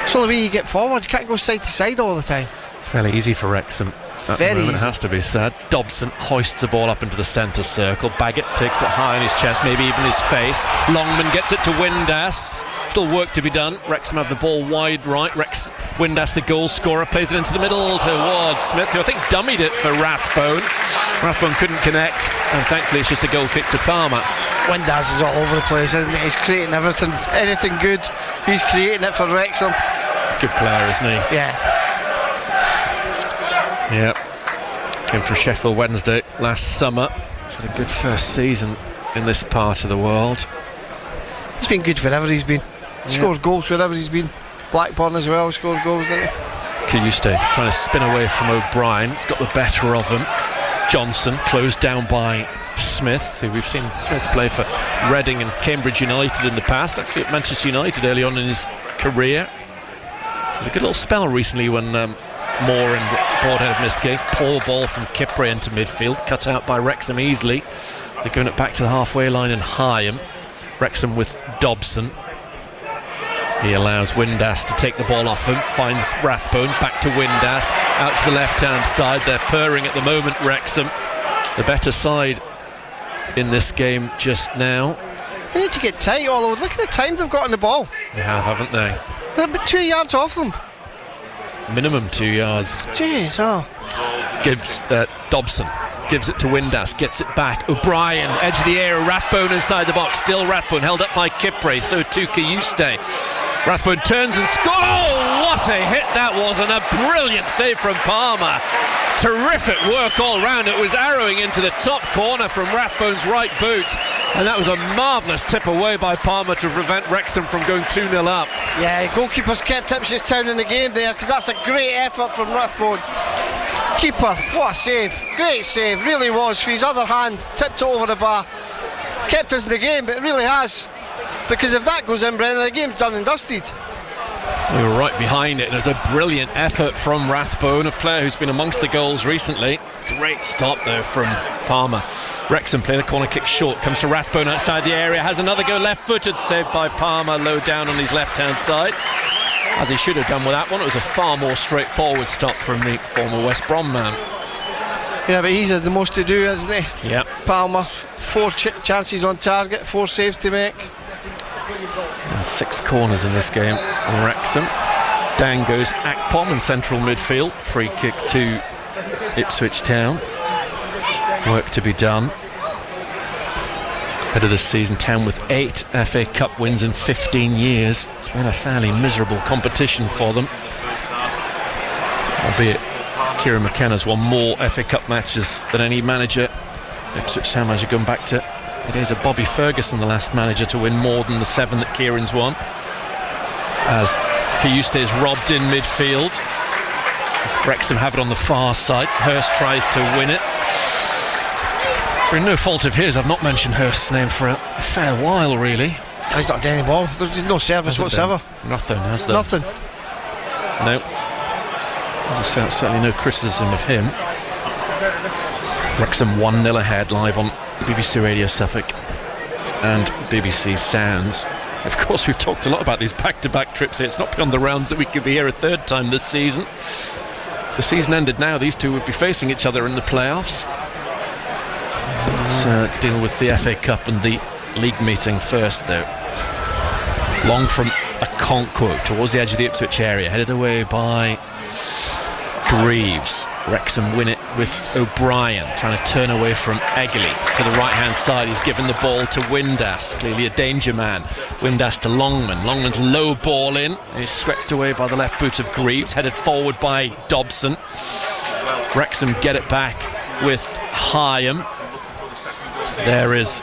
It's the only way you get forward. You can't go side to side all the time. It's fairly easy for Wrexham. At the moment, it has to be said. Dobson hoists the ball up into the centre circle. Baggett takes it high on his chest, maybe even his face. Longman gets it to Windass. Still work to be done. Wrexham have the ball wide right. Windass, the goal scorer, plays it into the middle towards Smith, who I think dummied it for Rathbone. Rathbone couldn't connect, and thankfully it's just a goal kick to Palmer. Windass is all over the place, isn't he? He's creating everything, anything good. He's creating it for Wrexham. Good player, isn't he? Yeah. Yeah, came from Sheffield Wednesday last summer. He's had a good first season in this part of the world. He's been good wherever he's been. Scored goals wherever he's been. Blackburn as well scored goals, didn't he? Kiyuste trying to spin away from O'Brien. He's got the better of him. Johnson closed down by Smith, who we've seen Smith play for Reading and Cambridge United in the past, actually at Manchester United early on in his career. He's had a good little spell recently when Moore and Broadhead have missed games. Poor ball from Kipre into midfield, cut out by Wrexham easily. They're going it back to the halfway line and Hyam. Wrexham with Dobson. He allows Windass to take the ball off him, finds Rathbone, back to Windass, out to the left-hand side. They're purring at the moment, Wrexham. The better side in this game just now. They need to get tight, although look at the time they've got on the ball. They have, haven't they? They're about 2 yards off them. Minimum 2 yards. Jeez, oh. Dobson gives it to Windass, gets it back. O'Brien, edge of the area, Rathbone inside the box. Still Rathbone, held up by Kipre, so too Kiyuste. Rathbone turns and scores. Oh, what a hit that was, and a brilliant save from Palmer. Terrific work all round. It was arrowing into the top corner from Rathbone's right boot, and that was a marvellous tip away by Palmer to prevent Wrexham from going 2-0 up. Yeah, goalkeeper's kept Ipswich Town in the game there, because that's a great effort from Rathbone. Keeper, what a save, great save, really was. For his other hand, tipped it over the bar, kept us in the game, but it really has, because if that goes in, Brennan, the game's done and dusted. We were right behind it, and it's a brilliant effort from Rathbone, a player who's been amongst the goals recently. Great stop there from Palmer. Wrexham playing a corner kick short, comes to Rathbone outside the area, has another go left-footed, saved by Palmer, low down on his left-hand side, as he should have done with that one. It was a far more straightforward stop from the former West Brom man. Yeah, but he's had the most to do, hasn't he? Yeah. Palmer, 4 chances on target, 4 saves to make. Had 6 corners in this game on Wrexham. Down goes Akpom in central midfield. Free kick to Ipswich Town. Work to be done. Ahead of this season, Town with 8 FA Cup wins in 15 years. It's been a fairly miserable competition for them. Albeit Kieran McKenna's won more FA Cup matches than any manager. Ipswich Town manager going back to the days of Bobby Ferguson, the last manager to win more than the 7 that Kieran's won. As Kayuste is robbed in midfield. Wrexham have it on the far side. Hurst tries to win it. Through no fault of his, I've not mentioned Hurst's name for a fair while, really. He's not done any ball. There's no service whatsoever. Nothing, has there? Nothing. No. There's certainly no criticism of him. Wrexham 1-0 ahead, live on BBC Radio Suffolk and BBC Sounds. Of course, we've talked a lot about these back-to-back trips here. It's not beyond the realms that we could be here a third time this season. If the season ended now, these two would be facing each other in the playoffs. Let's deal with the FA Cup and the league meeting first, though. Long from Okonkwo towards the edge of the Ipswich area, headed away by Greaves. Wrexham win it with O'Brien trying to turn away from Egley to the right hand side. He's given the ball to Windass, clearly a danger man. Windass to Longman. Longman's low ball in. He's swept away by the left boot of Greaves, headed forward by Dobson. Wrexham get it back with Hyam. There is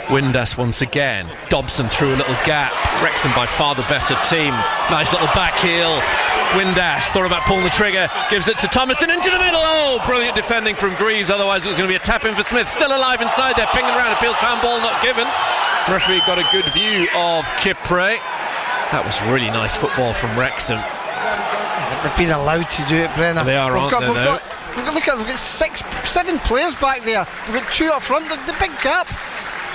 Windass once again. Dobson through a little gap. Wrexham by far the better team. Nice little back heel. Windass thought about pulling the trigger, gives it to Thomason into the middle. Oh, brilliant defending from Greaves, otherwise it was going to be a tap in for Smith. Still alive inside there, pinging around, appeals for handball, not given. Referee got a good view of Kipre. That was really nice football from Wrexham. They've been allowed to do it, Brenner. They are, aren't they? Look at, we've got 7 players back there. We've got 2 up front. The big gap.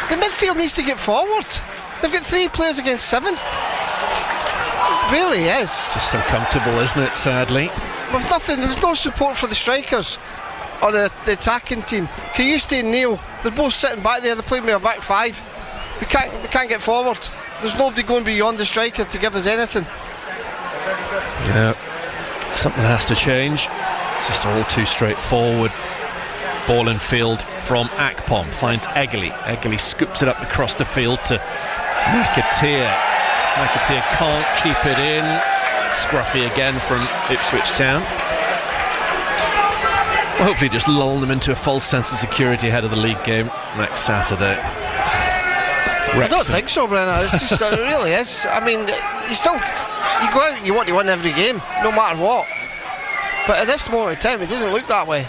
The midfield needs to get forward. They've got 3 players against 7. Really is. Just so comfortable, isn't it, sadly? With nothing, there's no support for the strikers or the attacking team. Kayuste and Neil, they're both sitting back there. They're playing with a back 5. We can't get forward. There's nobody going beyond the striker to give us anything. Yeah, something has to change. It's just all too straightforward. Ball in field from Akpom, finds Egley. Egley scoops it up across the field to McAteer. McAteer can't keep it in. Scruffy again from Ipswich Town. Well, hopefully just lull them into a false sense of security ahead of the league game next Saturday. Wrexham. I don't think so, Brenner. It's just, it really is. I mean, you go out, you want to win every game, no matter what. But at this moment in time, it doesn't look that way.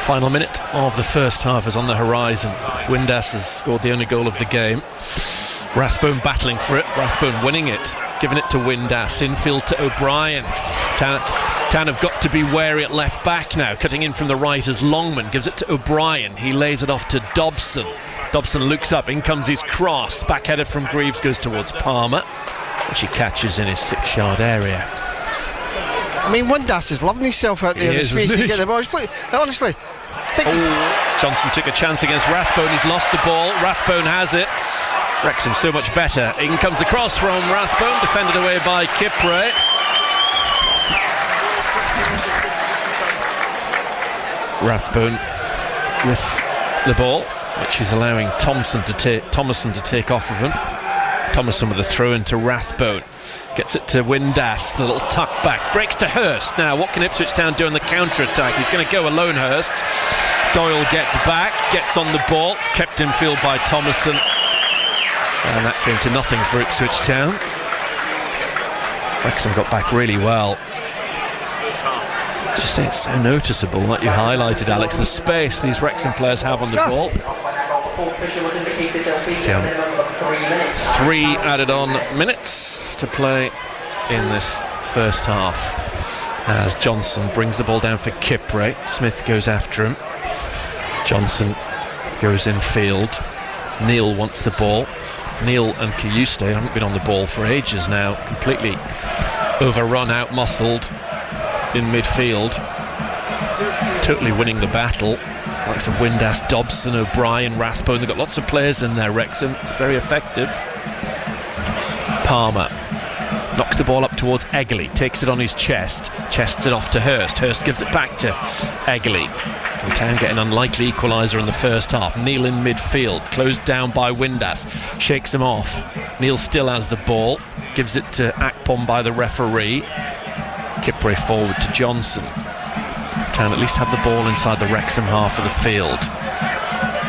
Final minute of the first half is on the horizon. Windass has scored the only goal of the game. Rathbone battling for it. Rathbone winning it, giving it to Windass. Infield to O'Brien. Town have got to be wary at left back now. Cutting in from the right as Longman gives it to O'Brien. He lays it off to Dobson. Dobson looks up. In comes his cross. Back-headed from Greaves goes towards Palmer, which he catches in his 6-yard area. I mean, Windass is loving himself out there in the space to get the ball. Honestly, I think Johnson took a chance against Rathbone. He's lost the ball. Rathbone has it. Wrexham so much better. In comes the cross from Rathbone, defended away by Kipre. Rathbone with the ball, which is allowing Thomason to take off of him. Thomason with a throw into Rathbone. Gets it to Windass, the little tuck back. Breaks to Hurst. Now, what can Ipswich Town do in the counter-attack? He's going to go alone, Hurst. Doyle gets back, gets on the ball. It's kept in field by Thomason. And that came to nothing for Ipswich Town. Wrexham got back really well. Just say it's so noticeable, like you highlighted, Alex, the space these Wrexham players have on the ball. So, 3 added on minutes to play in this first half as Johnson brings the ball down for Kipre. Smith goes after him. Johnson goes in field. Neil wants the ball. Neil and Kayuste haven't been on the ball for ages now, completely overrun, out-muscled in midfield, totally winning the battle. Like some Windass, Dobson, O'Brien, Rathbone. They've got lots of players in there, Wrexham. It's very effective. Palmer knocks the ball up towards Egley, takes it on his chest, chests it off to Hurst. Hurst gives it back to Egley. And Town get an unlikely equaliser in the first half. Neil in midfield, closed down by Windass, shakes him off. Neil still has the ball, gives it to Akpom by the referee. Kipre forward to Johnson. Town at least have the ball inside the Wrexham half of the field.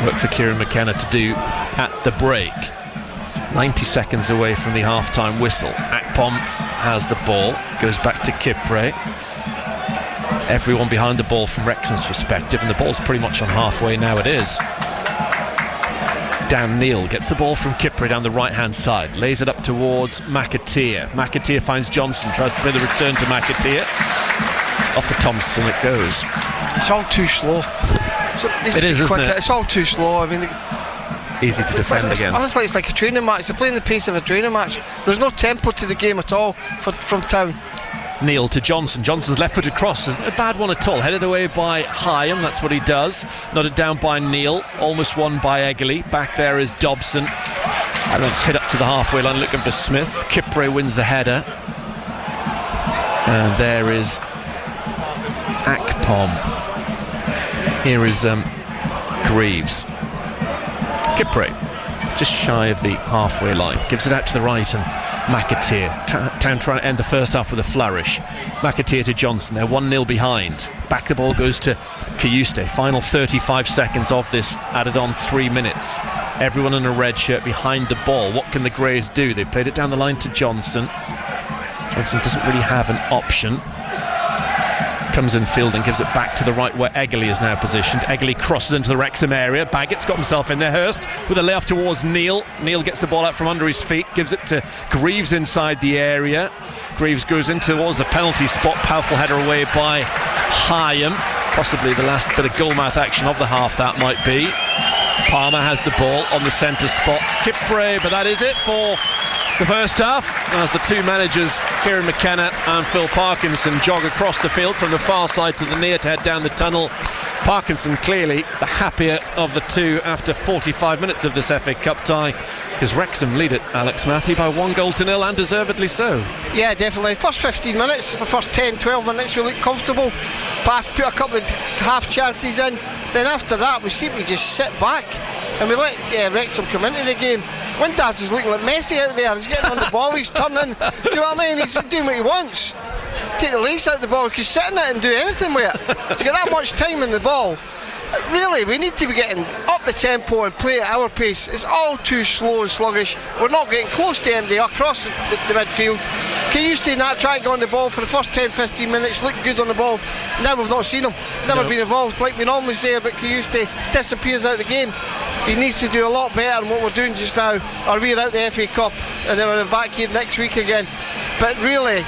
Work for Kieran McKenna to do at the break. 90 seconds away from the half-time whistle. Akpom has the ball, goes back to Kipre. Everyone behind the ball from Wrexham's perspective, and the ball's pretty much on halfway now. It is. Dan Neil gets the ball from Kipre down the right-hand side, lays it up towards McAteer. McAteer finds Johnson, tries to play the return to McAteer. Off for Thompson it goes. It's all too slow. It is, isn't it? It's all too slow. I mean, easy to defend against. Honestly, it's like a training match. They're playing the pace of a training match. There's no tempo to the game at all from Town. Neil to Johnson. Johnson's left-footed cross isn't a bad one at all. Headed away by Hyam, that's what he does. Nodded down by Neil. Almost won by Egley. Back there is Dobson. And it's hit up to the halfway line looking for Smith. Kipre wins the header. And there is Akpom. Here is Greaves. Kipre just shy of the halfway line, gives it out to the right, and McAteer. Town trying to end the first half with a flourish. McAteer to Johnson, they're 1-0 behind. Back the ball goes to Kayuste. Final 35 seconds of this, added on 3 minutes. Everyone in a red shirt behind the ball. What can the Greys do? They played it down the line to Johnson. Johnson doesn't really have an option. Comes in field and gives it back to the right where Egley is now positioned. Egley crosses into the Wrexham area. Baggett's got himself in there. Hurst with a layoff towards Neil. Neil gets the ball out from under his feet, gives it to Greaves inside the area. Greaves goes in towards the penalty spot. Powerful header away by Hyam. Possibly the last bit of goalmouth action of the half, that might be. Palmer has the ball on the centre spot. Kipre, but that is it for the first half, as the two managers, Kieran McKenna and Phil Parkinson, jog across the field from the far side to the near to head down the tunnel. Parkinson clearly the happier of the two after 45 minutes of this FA Cup tie, because Wrexham lead it, Alex Matthew, by 1-0, and deservedly so. Yeah, definitely. First 15 minutes, the first 10-12 minutes we looked comfortable. Put a couple of half chances in. Then after that we seem to just sit back and we let Wrexham come into the game. Windass is looking like Messi out there. He's getting on the ball, he's turning. Do you know what I mean? He's doing what he wants. Take the lace out of the ball, he can sit in it and do anything with it. He's got that much time in the ball. Really, we need to be getting up the tempo and play at our pace. It's all too slow and sluggish. We're not getting close to MD across the midfield. Kayuste and that trying to go on the ball for the first 10-15 minutes, looked good on the ball. Now we've not seen him, never been involved like we normally say, but Kayuste disappears out of the game. He needs to do a lot better than what we're doing just now, or we're out the FA Cup and then we're back here next week again. But really,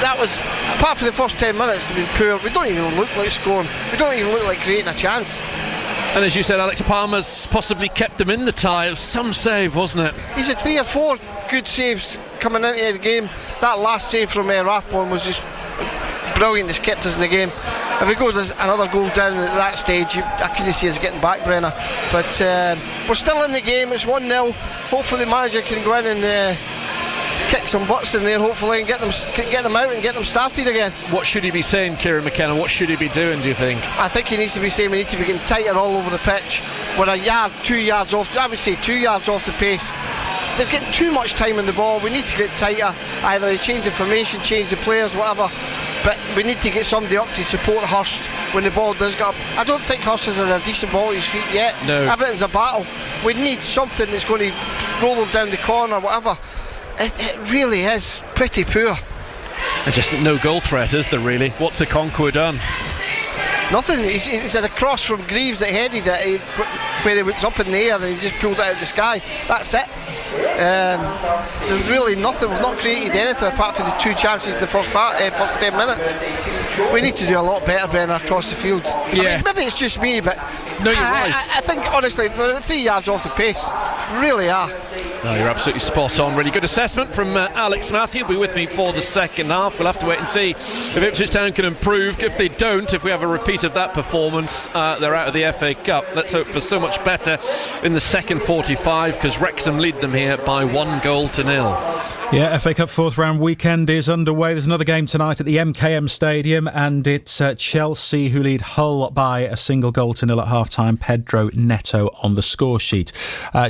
that was, apart from the first 10 minutes, have been poor. We don't even look like scoring. We don't even look like creating a chance. And as you said, Alex, Palmer's possibly kept them in the tie. It was some save, wasn't it? He's had 3 or 4 good saves coming into the game. That last save from Rathbone was just brilliant. It's kept us in the game. If we go another goal down at that stage, I couldn't see us getting back, Brenner. But we're still in the game. It's 1-0. Hopefully the manager can go in and kick some butts in there, hopefully, and get them out and get them started again. What should he be saying, Kieran McKenna? What should he be doing, do you think? I think he needs to be saying we need to be getting tighter all over the pitch. We're a yard, 2 yards off, I would say 2 yards off the pace. They're getting too much time in the ball. We need to get tighter, either change the formation, change the players, whatever. But we need to get somebody up to support Hurst when the ball does go up. I don't think Hurst has a decent ball at his feet yet. No. Everything's a battle. We need something that's going to roll him down the corner, whatever. It really is pretty poor. And just no goal threat, is there really? What's Okonkwo done? Nothing. He's had a cross from Greaves that headed it, where he was up in the air and he just pulled it out of the sky. That's it. There's really nothing. We've not created anything apart from the 2 chances in the first 10 minutes. We need to do a lot better, Brenner, across the field. Yeah. I mean, maybe it's just me, but no, you're right. I think honestly we're 3 yards off the pace. Really are. No, you're absolutely spot on. Really good assessment from Alex Matthew. Will be with me for the second half. We'll have to wait and see if Ipswich Town can improve. If they don't, if we have a repeat of that performance, they're out of the FA Cup. Let's hope for so much better in the second 45, because Wrexham lead them here by 1-0. Yeah, FA Cup 4th round weekend is underway. There's another game tonight at the MKM Stadium, and it's Chelsea who lead Hull by a 1-0 at half-time. Pedro Neto on the score sheet.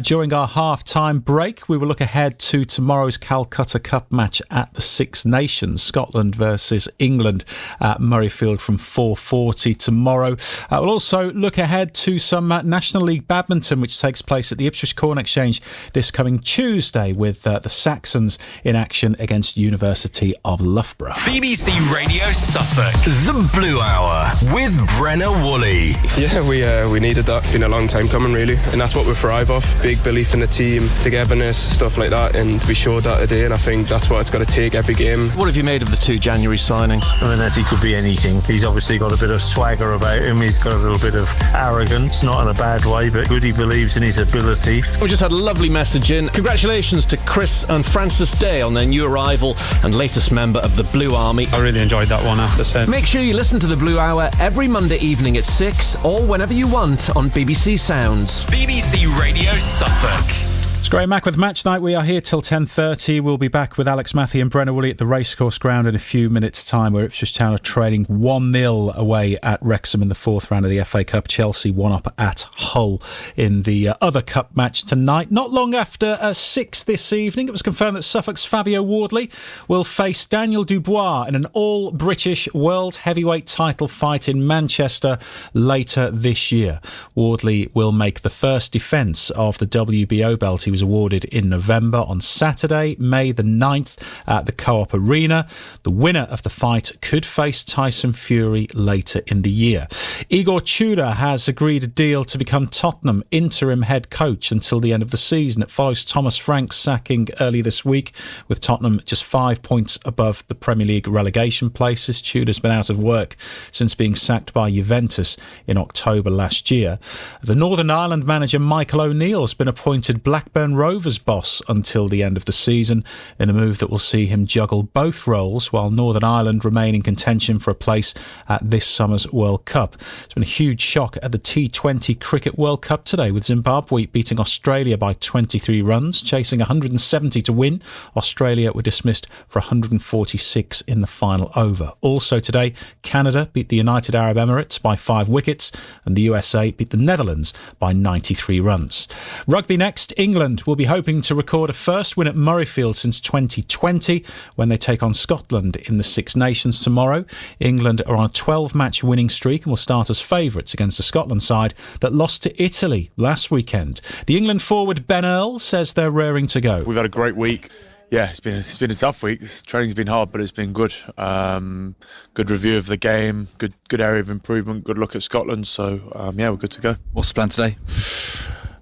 During our half-time break, we will look ahead to tomorrow's Calcutta Cup match at the Six Nations, Scotland versus England at Murrayfield from 4:40 tomorrow. We'll also look ahead to some National League badminton, which takes place at the Ipswich Corn Exchange this coming Tuesday, with the Saxons in action against University of Loughborough. BBC Radio Suffolk, The Blue Hour with Brenna Woolley. Yeah, we needed that. Been a long time coming, really, and that's what we thrive off. Big belief in the team, togetherness, stuff like that, and we showed that today, and I think that's what it's got to take every game. What have you made of the 2 January signings? I mean, that he could be anything. He's obviously got a bit of swagger about him. He's got a little bit of arrogance, not in a bad way, but good. He believes in his ability. We just had a lovely message in. Congratulations to Chris and Francis Day on their new arrival and latest member of the Blue Army. I really enjoyed that one, I have to say. Make sure you listen to the Blue Hour every Monday evening at 6 or whenever you want on BBC Sounds. BBC Radio Suffolk. It's Graham Mack with Match Night. We are here till 10:30. We'll be back with Alex Matthew and Brenna Woolley at the Racecourse Ground in a few minutes' time, where Ipswich Town are trailing 1-0 away at Wrexham in the 4th round of the FA Cup. Chelsea 1-up at Hull in the other cup match tonight. Not long after 6 this evening, it was confirmed that Suffolk's Fabio Wardley will face Daniel Dubois in an all-British world heavyweight title fight in Manchester later this year. Wardley will make the first defence of the WBO belt. He was awarded in November. On Saturday, May the 9th at the Co-op Arena. The winner of the fight could face Tyson Fury later in the year. Igor Tudor has agreed a deal to become Tottenham interim head coach until the end of the season. It follows Thomas Frank's sacking early this week, with Tottenham just 5 points above the Premier League relegation places. Tudor's been out of work since being sacked by Juventus in October last year. The Northern Ireland manager Michael O'Neill has been appointed Blackburn Rovers boss until the end of the season, in a move that will see him juggle both roles while Northern Ireland remain in contention for a place at this summer's World Cup. It's been a huge shock at the T20 Cricket World Cup today, with Zimbabwe beating Australia by 23 runs, chasing 170 to win. Australia were dismissed for 146 in the final over. Also today, Canada beat the United Arab Emirates by 5 wickets, and the USA beat the Netherlands by 93 runs. Rugby next. England will be hoping to record a first win at Murrayfield since 2020 when they take on Scotland in the Six Nations tomorrow. England are on a 12-match winning streak and will start as favourites against the Scotland side that lost to Italy last weekend. The England forward Ben Earl says they're raring to go. We've had a great week. Yeah, it's been a tough week. Training's been hard, but it's been good. Good review of the game, good area of improvement, good look at Scotland. So we're good to go. What's the plan today?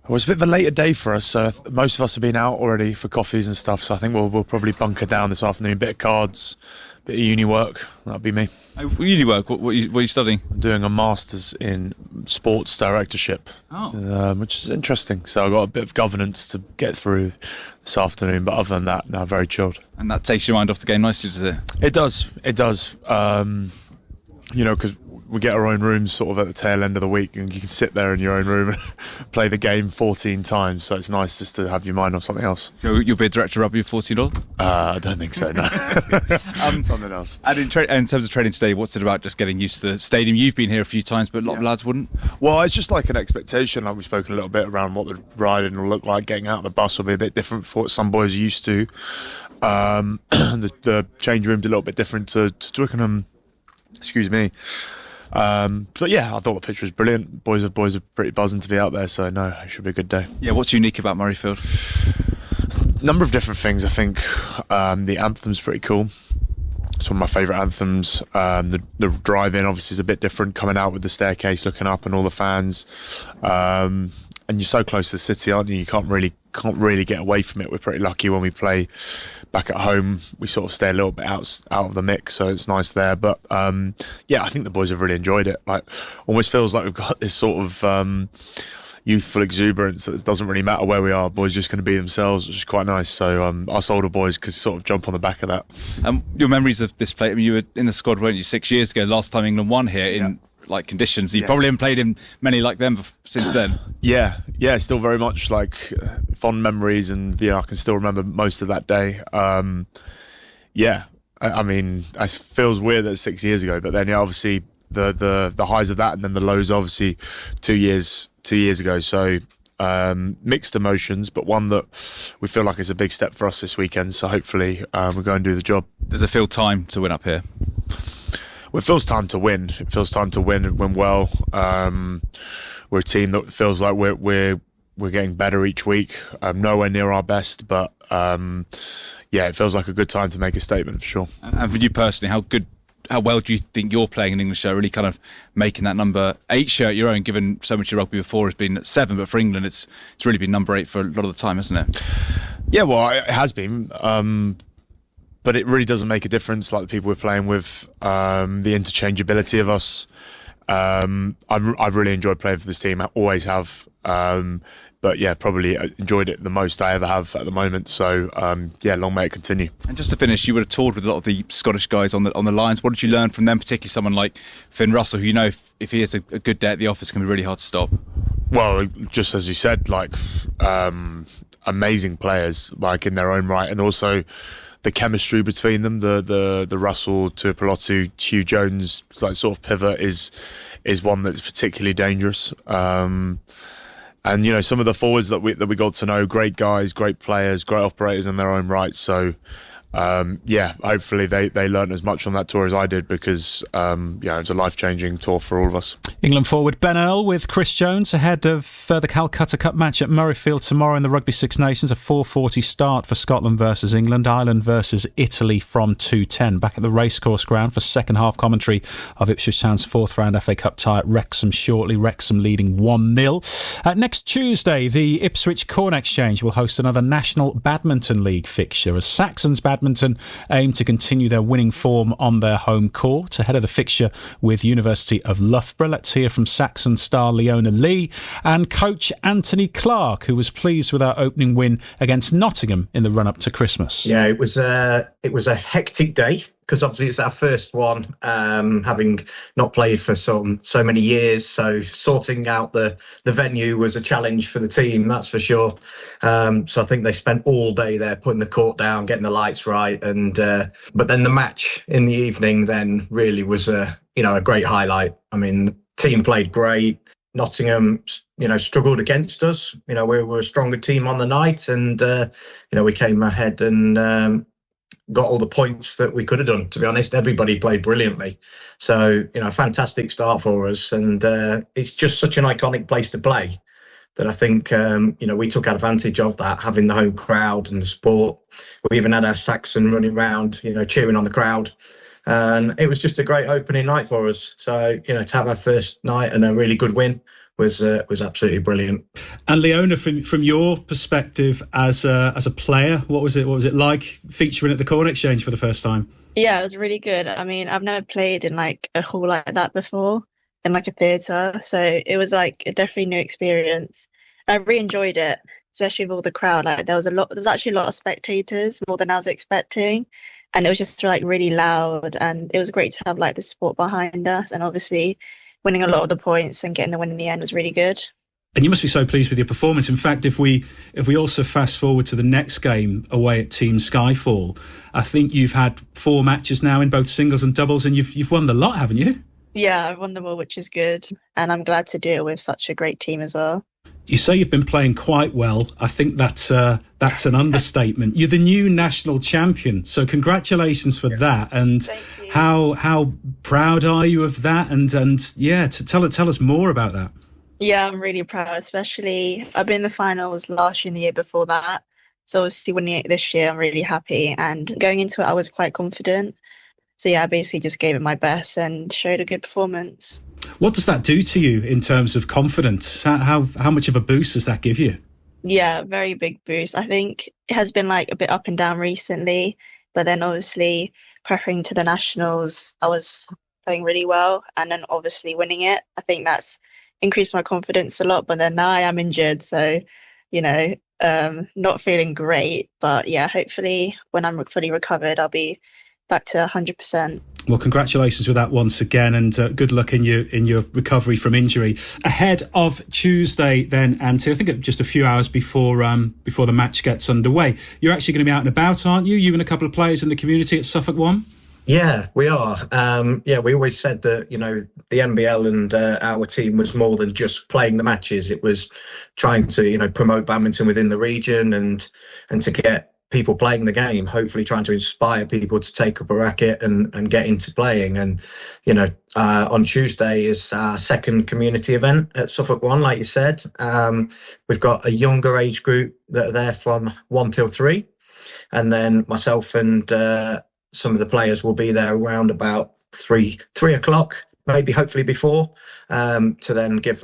Well, it's a bit of a later day for us, so most of us have been out already for coffees and stuff, so I think we'll probably bunker down this afternoon. Bit of cards, bit of uni work. That'll be me. Uni work? What are you studying? I'm doing a master's in sports directorship, which is interesting. So I've got a bit of governance to get through this afternoon, but other than that, no, very chilled. And that takes your mind off the game nicely, does it? It does. Because we get our own rooms sort of at the tail end of the week, and you can sit there in your own room and play the game 14 times, so it's nice just to have your mind on something else. So you'll be a director of rugby for 14 all? I don't think so, no. Something else. And in terms of training today, what's it about just getting used to the stadium? You've been here a few times, but a lot of lads wouldn't. Well, it's just like an expectation, like we've spoken a little bit around what the riding will look like. Getting out of the bus will be a bit different for what some boys are used to. The change room's a little bit different to Twickenham. Excuse me. But yeah, I thought the pitch was brilliant. Boys are pretty buzzing to be out there, so no, it should be a good day. Yeah, what's unique about Murrayfield? A number of different things. I think the anthem's pretty cool. It's one of my favourite anthems. The drive-in obviously is a bit different, coming out with the staircase, looking up, and all the fans. And you're so close to the city, aren't you? You can't really get away from it. We're pretty lucky when we play back at home. We sort of stay a little bit out of the mix, so it's nice there. But I think the boys have really enjoyed it. Like, almost feels like we've got this sort of youthful exuberance that it doesn't really matter where we are. Boys just going to be themselves, which is quite nice. So us older boys could sort of jump on the back of that. Your memories of this play? I mean, you were in the squad, weren't you, 6 years ago? Last time England won here in like conditions. You probably haven't played in many like them since then. Yeah, still very much like fond memories, and I can still remember most of that day. I mean, it feels weird that it's 6 years ago, but then obviously the highs of that, and then the lows obviously 2 years ago. So mixed emotions, but one that we feel like is a big step for us this weekend. So hopefully we'll go and do the job. Does it feel time to win up here? Well, it feels time to win. It feels time to win and win well. We're a team that feels like we're getting better each week. Nowhere near our best, but it feels like a good time to make a statement for sure. And for you personally, how well do you think you're playing in English shirt, really kind of making that number 8 shirt your own, given so much of rugby before has been 7, but for England it's really been number 8 for a lot of the time, hasn't it? Yeah, well, it has been. But it really doesn't make a difference, like the people we're playing with, the interchangeability of us. I've really enjoyed playing for this team. I always have. But yeah, probably enjoyed it the most I ever have at the moment. So long may it continue. And just to finish, you would have toured with a lot of the Scottish guys on the lines. What did you learn from them, particularly someone like Finn Russell, who if he has a good day at the office, can be really hard to stop? Well, just as you said, amazing players, in their own right, and also the chemistry between them, the Russell to Pelotu, Hugh Jones sort of pivot is one that's particularly dangerous. And some of the forwards that we got to know, great guys, great players, great operators in their own right. So hopefully they learned as much on that tour as I did, because it's a life-changing tour for all of us. England forward Ben Earl with Chris Jones ahead of the Calcutta Cup match at Murrayfield tomorrow in the Rugby Six Nations. A 4:40 start for Scotland versus England, Ireland versus Italy from 2:10. Back at the racecourse ground for second half commentary of Ipswich Town's 4th round FA Cup tie at Wrexham shortly. Wrexham leading 1-0. Next Tuesday, the Ipswich Corn Exchange will host another National Badminton League fixture as Saxons Badminton aim to continue their winning form on their home court ahead of the fixture with University of Loughborough. Let's hear from Saxon star Leona Lee and coach Anthony Clark, who was pleased with our opening win against Nottingham in the run-up to Christmas. Yeah, it was a hectic day, because obviously it's our first one, having not played for so many years. So sorting out the venue was a challenge for the team, that's for sure. So I think they spent all day there putting the court down, getting the lights right, and but then the match in the evening then really was a great highlight. I mean, the team played great. Nottingham, struggled against us. We were a stronger team on the night, and we came ahead and got all the points that we could have done. To be honest, everybody played brilliantly. So, fantastic start for us, and it's just such an iconic place to play that I think we took advantage of that, having the home crowd and the support. We even had our Saxon running around, cheering on the crowd. And it was just a great opening night for us. So, to have our first night and a really good win was absolutely brilliant. And Leona, from your perspective as a player, what was it like featuring at the Corn Exchange for the first time? Yeah, it was really good. I mean, I've never played in a hall like that before, in a theatre. So it was a definitely new experience. I really enjoyed it, especially with all the crowd. There was actually a lot of spectators, more than I was expecting. And it was just really loud, and it was great to have the support behind us, and obviously winning a lot of the points and getting the win in the end was really good. And you must be so pleased with your performance. In fact, if we also fast forward to the next game away at Team Skyfall, I think you've had 4 matches now in both singles and doubles, and you've won the lot, haven't you? Yeah, I've won them all, which is good, and I'm glad to do it with such a great team as well. You say you've been playing quite well. I think that's an understatement. You're the new national champion, so congratulations for that. And how proud are you of that? And tell us more about that. Yeah, I'm really proud. Especially, I've been in the finals last year and the year before that. So obviously winning it this year, I'm really happy. And going into it, I was quite confident. So yeah, I basically just gave it my best and showed a good performance. What does that do to you in terms of confidence? How much of a boost does that give you? Yeah, very big boost. I think it has been a bit up and down recently, but then obviously preparing to the nationals, I was playing really well, and then obviously winning it, I think that's increased my confidence a lot. But then now I am injured, so not feeling great. But yeah, hopefully when I'm fully recovered, I'll be back to 100%. Well, congratulations with that once again, and good luck in your recovery from injury. Ahead of Tuesday then, Anthony, I think just a few hours before the match gets underway, you're actually going to be out and about, aren't you? You and a couple of players in the community at Suffolk 1? Yeah, we are. We always said that, the NBL and our team was more than just playing the matches. It was trying to, promote badminton within the region and to get people playing the game, hopefully trying to inspire people to take up a racket and get into playing. And, on Tuesday is our second community event at Suffolk 1, like you said. We've got a younger age group that are there from 1 till 3. And then myself and some of the players will be there around about 3 o'clock, maybe hopefully before, to then give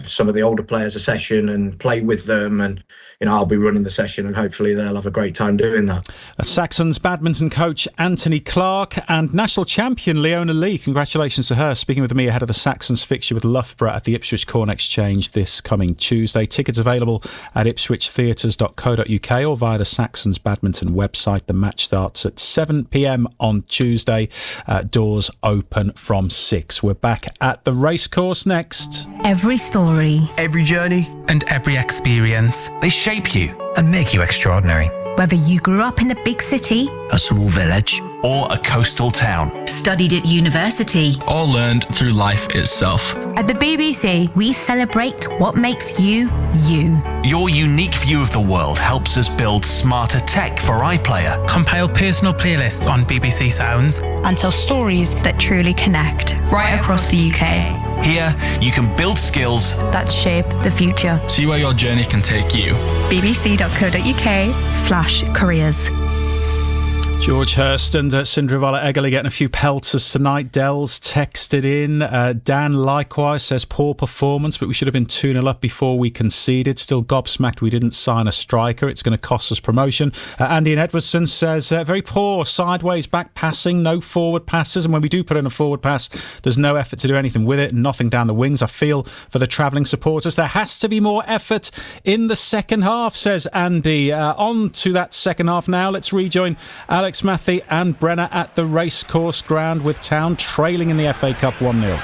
some of the older players a session and play with them. And I'll be running the session, and hopefully they'll have a great time doing that. Saxon's badminton coach Anthony Clark and national champion Leona Lee. Congratulations to her. Speaking with me ahead of the Saxons fixture with Loughborough at the Ipswich Corn Exchange this coming Tuesday. Tickets available at ipswichtheatres.co.uk or via the Saxons badminton website. The match starts at 7 p.m. on Tuesday. Doors open from 6. We're back at the racecourse next. Every story, Every journey, and every experience, they shape you and make you extraordinary. whether you grew up in a big city, A small village, or a coastal town, studied at university, or learned through life itself. at the BBC, we celebrate what makes you, you. your unique view of the world helps us build smarter tech for iPlayer. Compile personal playlists on BBC Sounds and tell stories that truly connect. Right across the UK. Here, you can build skills That shape the future. See where your journey can take you. bbc.co.uk/careers. George Hurst and Cinderella Eggerly getting a few pelters tonight. Dell's texted in. Dan likewise says poor performance, but we should have been 2-0 up before we conceded. Still gobsmacked we didn't sign a striker. It's going to cost us promotion. Andy in Edwardson says very poor sideways back passing, no forward passes, and when we do put in a forward pass, there's no effort to do anything with it, nothing down the wings. I feel for the travelling supporters. There has to be more effort in the second half, says Andy. On to that second half now. Let's rejoin Alex Matthew and Brenner at the racecourse ground with Town trailing in the FA Cup 1-0.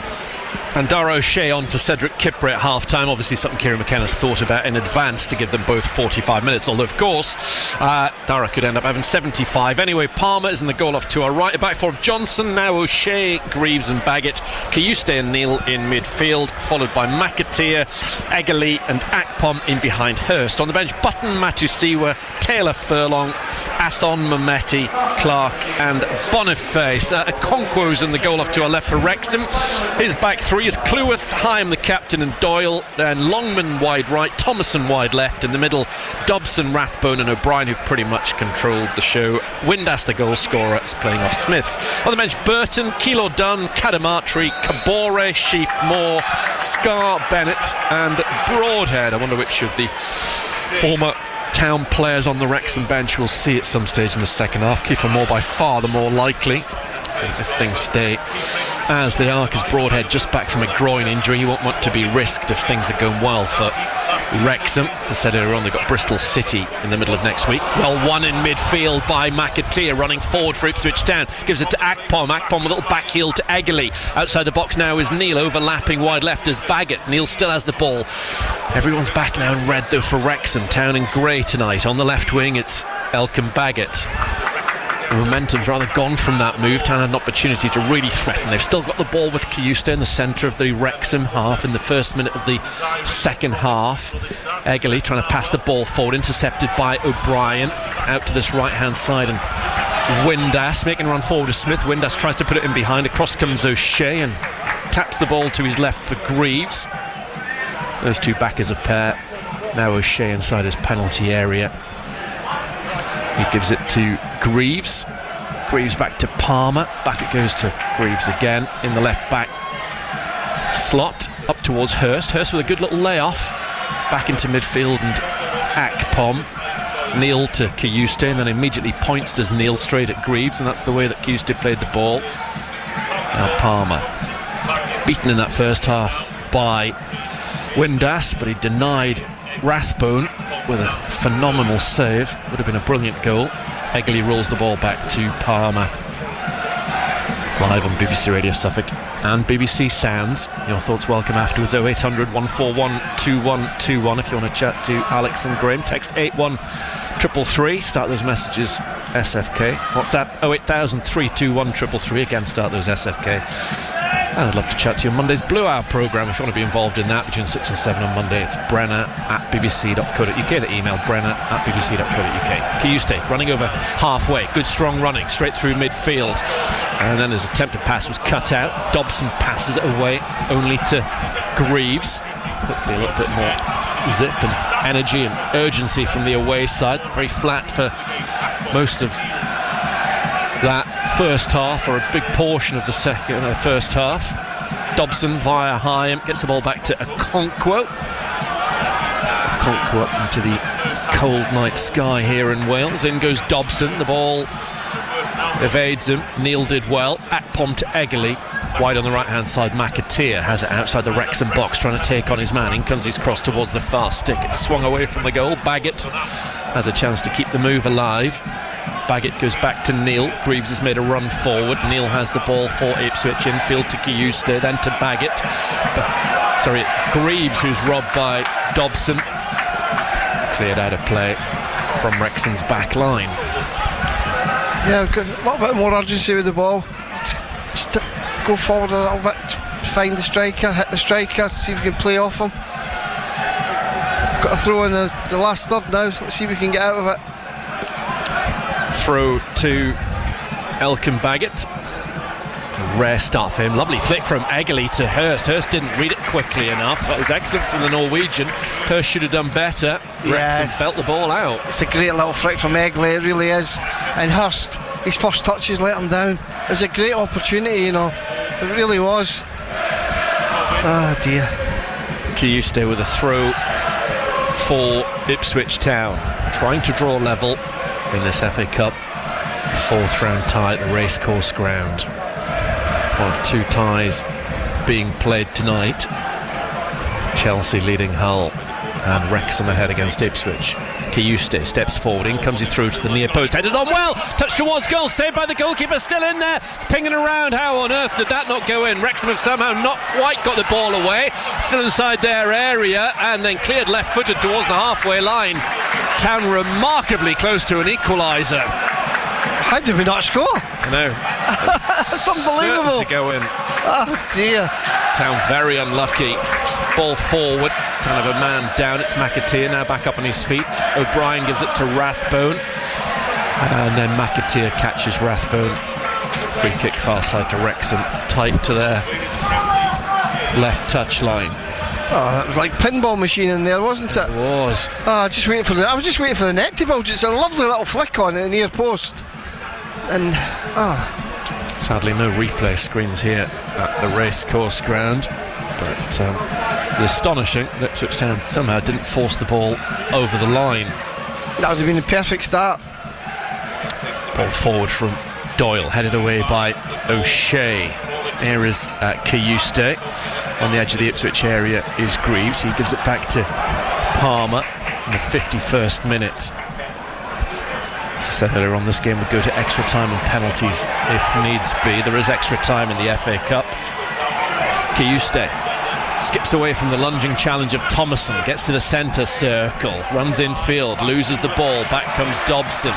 And Dara O'Shea on for Cedric Kipre at half-time. Obviously something Kieran McKenna's thought about in advance to give them both 45 minutes, although of course Dara could end up having 75. Anyway, Palmer is in the goal off to our right. A back four of Johnson, now O'Shea, Greaves and Baggett, Kayuste and Neil in midfield, followed by McAteer, Eggerly and Akpom in behind Hurst. On the bench, Button, Matusiwa, Taylor Furlong, Athon, Mameti, Clark and Boniface. Okonkwo's in the goal off to our left for Wrexham. His back three is Cleworth, Hyam the captain and Doyle, then Longman wide right, Thomason wide left, in the middle Dobson, Rathbone and O'Brien, who pretty much controlled the show. Windass, the goal scorer, is playing off Smith. On the bench, Burton, Kilo Dunn, Kadamatri, Kabore, Sheaf Moore, Scar, Bennett and Broadhead. I wonder which of the former Town players on the Wrexham bench will see at some stage in the second half. Kiefer Moore by far the more likely, if things stay as they are, because Broadhead just back from a groin injury. You won't want to be risked if things are going well for Wrexham. As I said earlier on, they've got Bristol City in the middle of next week. Well won in midfield by McAteer, running forward for Ipswich Town. Gives it to Akpom. Akpom with a little back heel to Eggerly. Outside the box now is Neil, overlapping wide left as Baggett. Neil still has the ball. Everyone's back now in red though for Wrexham. Town in grey tonight. On the left wing it's Elkin Baggett. The momentum's rather gone from that move. Town had an opportunity to really threaten. They've still got the ball with Kayuste in the centre of the Wrexham half in the first minute of the second half. Eggerly trying to pass the ball forward, intercepted by O'Brien out to this right hand side, and Windass making a run forward to Smith. Windass tries to put it in behind. Across comes O'Shea and taps the ball to his left for Greaves. Those two back as a pair. Now O'Shea inside his penalty area. He gives it to Greaves. Greaves back to Palmer. Back it goes to Greaves again in the left back slot. Up towards Hurst. Hurst with a good little layoff. Back into midfield and Akpom. Neil to Kayuste, and then immediately points does Neil straight at Greaves, and that's the way that Kayuste played the ball. Now Palmer. Beaten in that first half by Windass, but he denied Rathbone with a phenomenal save. Would have been a brilliant goal. Eggerly rolls the ball back to Palmer. Live on BBC Radio Suffolk and BBC Sounds. Your thoughts welcome afterwards. 0800 141 2121 if you want to chat to Alex and Graham. Text 81333. Start those messages SFK. WhatsApp 08000 321 333. Again, start those SFK. And I'd love to chat to you on Monday's Blue Hour programme if you want to be involved in that between 6 and 7 on Monday. It's brenner@bbc.co.uk to email brenner@bbc.co.uk. Kiyuste running over halfway, good strong running straight through midfield, and then his attempted pass was cut out. Dobson passes it away only to Greaves. Hopefully a little bit more zip and energy and urgency from the away side. Very flat for most of that first half, or a big portion of the first half. Dobson via Hyam gets the ball back to Okonkwo. Okonkwo up into the cold night sky here in Wales. In goes Dobson. The ball evades him. Neil did well. Akpom to Egerly. Wide on the right hand side. McAteer has it outside the Wrexham box, trying to take on his man. In comes his cross towards the far stick. It's swung away from the goal. Baggett has a chance to keep the move alive. Baggett goes back to Neil. Greaves has made a run forward. Neil has the ball for Ipswich. Infield to Kiyuste, then to Baggett. It's Greaves who's robbed by Dobson. Cleared out of play from Wrexham's back line. Yeah, a little bit more urgency with the ball. Just to go forward a little bit, find the striker, hit the striker, see if we can play off him. Got to throw in the last third now. Let's see if we can get out of it. Throw to Elkin Baggett. Rare start for him. Lovely flick from Egerly to Hurst. Hurst didn't read it quickly enough. That was excellent from the Norwegian. Hurst should have done better. Wrexham felt the ball out. It's a great little flick from Egerly, it really is. And Hurst, his first touches let him down. It was a great opportunity, you know. It really was. Oh dear. Kiyuste with a throw for Ipswich Town. Trying to draw level in this FA Cup 4th round tie at the Racecourse Ground. One of 2 ties being played tonight. Chelsea leading Hull and Wrexham ahead against Ipswich. Kiyuste steps forward, in comes he through to the near post, headed on well, touch towards goal, saved by the goalkeeper, still in there, it's pinging around. How on earth did that not go in? Wrexham have somehow not quite got the ball away, still inside their area, and then cleared left-footed towards the halfway line. Town remarkably close to an equaliser. How did we not score? I know. It's unbelievable. To go in. Oh dear. Town very unlucky. Ball forward, kind of a man down. It's McAteer now back up on his feet. O'Brien gives it to Rathbone, and then McAteer catches Rathbone. Free kick far side to Wrexham, tight to their left touch line. Oh, that was like pinball machine in there, wasn't it? It was. Oh, I was just waiting for the net to bulge. It's a lovely little flick on it, the near post. And sadly no replay screens here at the Racecourse Ground, but it's astonishing that Ipswich Town somehow didn't force the ball over the line. That would have been a perfect start. Ball forward from Doyle, headed away by O'Shea. There is Kiyuste. On the edge of the Ipswich area is Greaves. He gives it back to Palmer in the 51st minute. As I said earlier on, this game would go to extra time and penalties if needs be. There is extra time in the FA Cup. Kiyuste skips away from the lunging challenge of Thomason, gets to the centre circle, runs infield, loses the ball, back comes Dobson.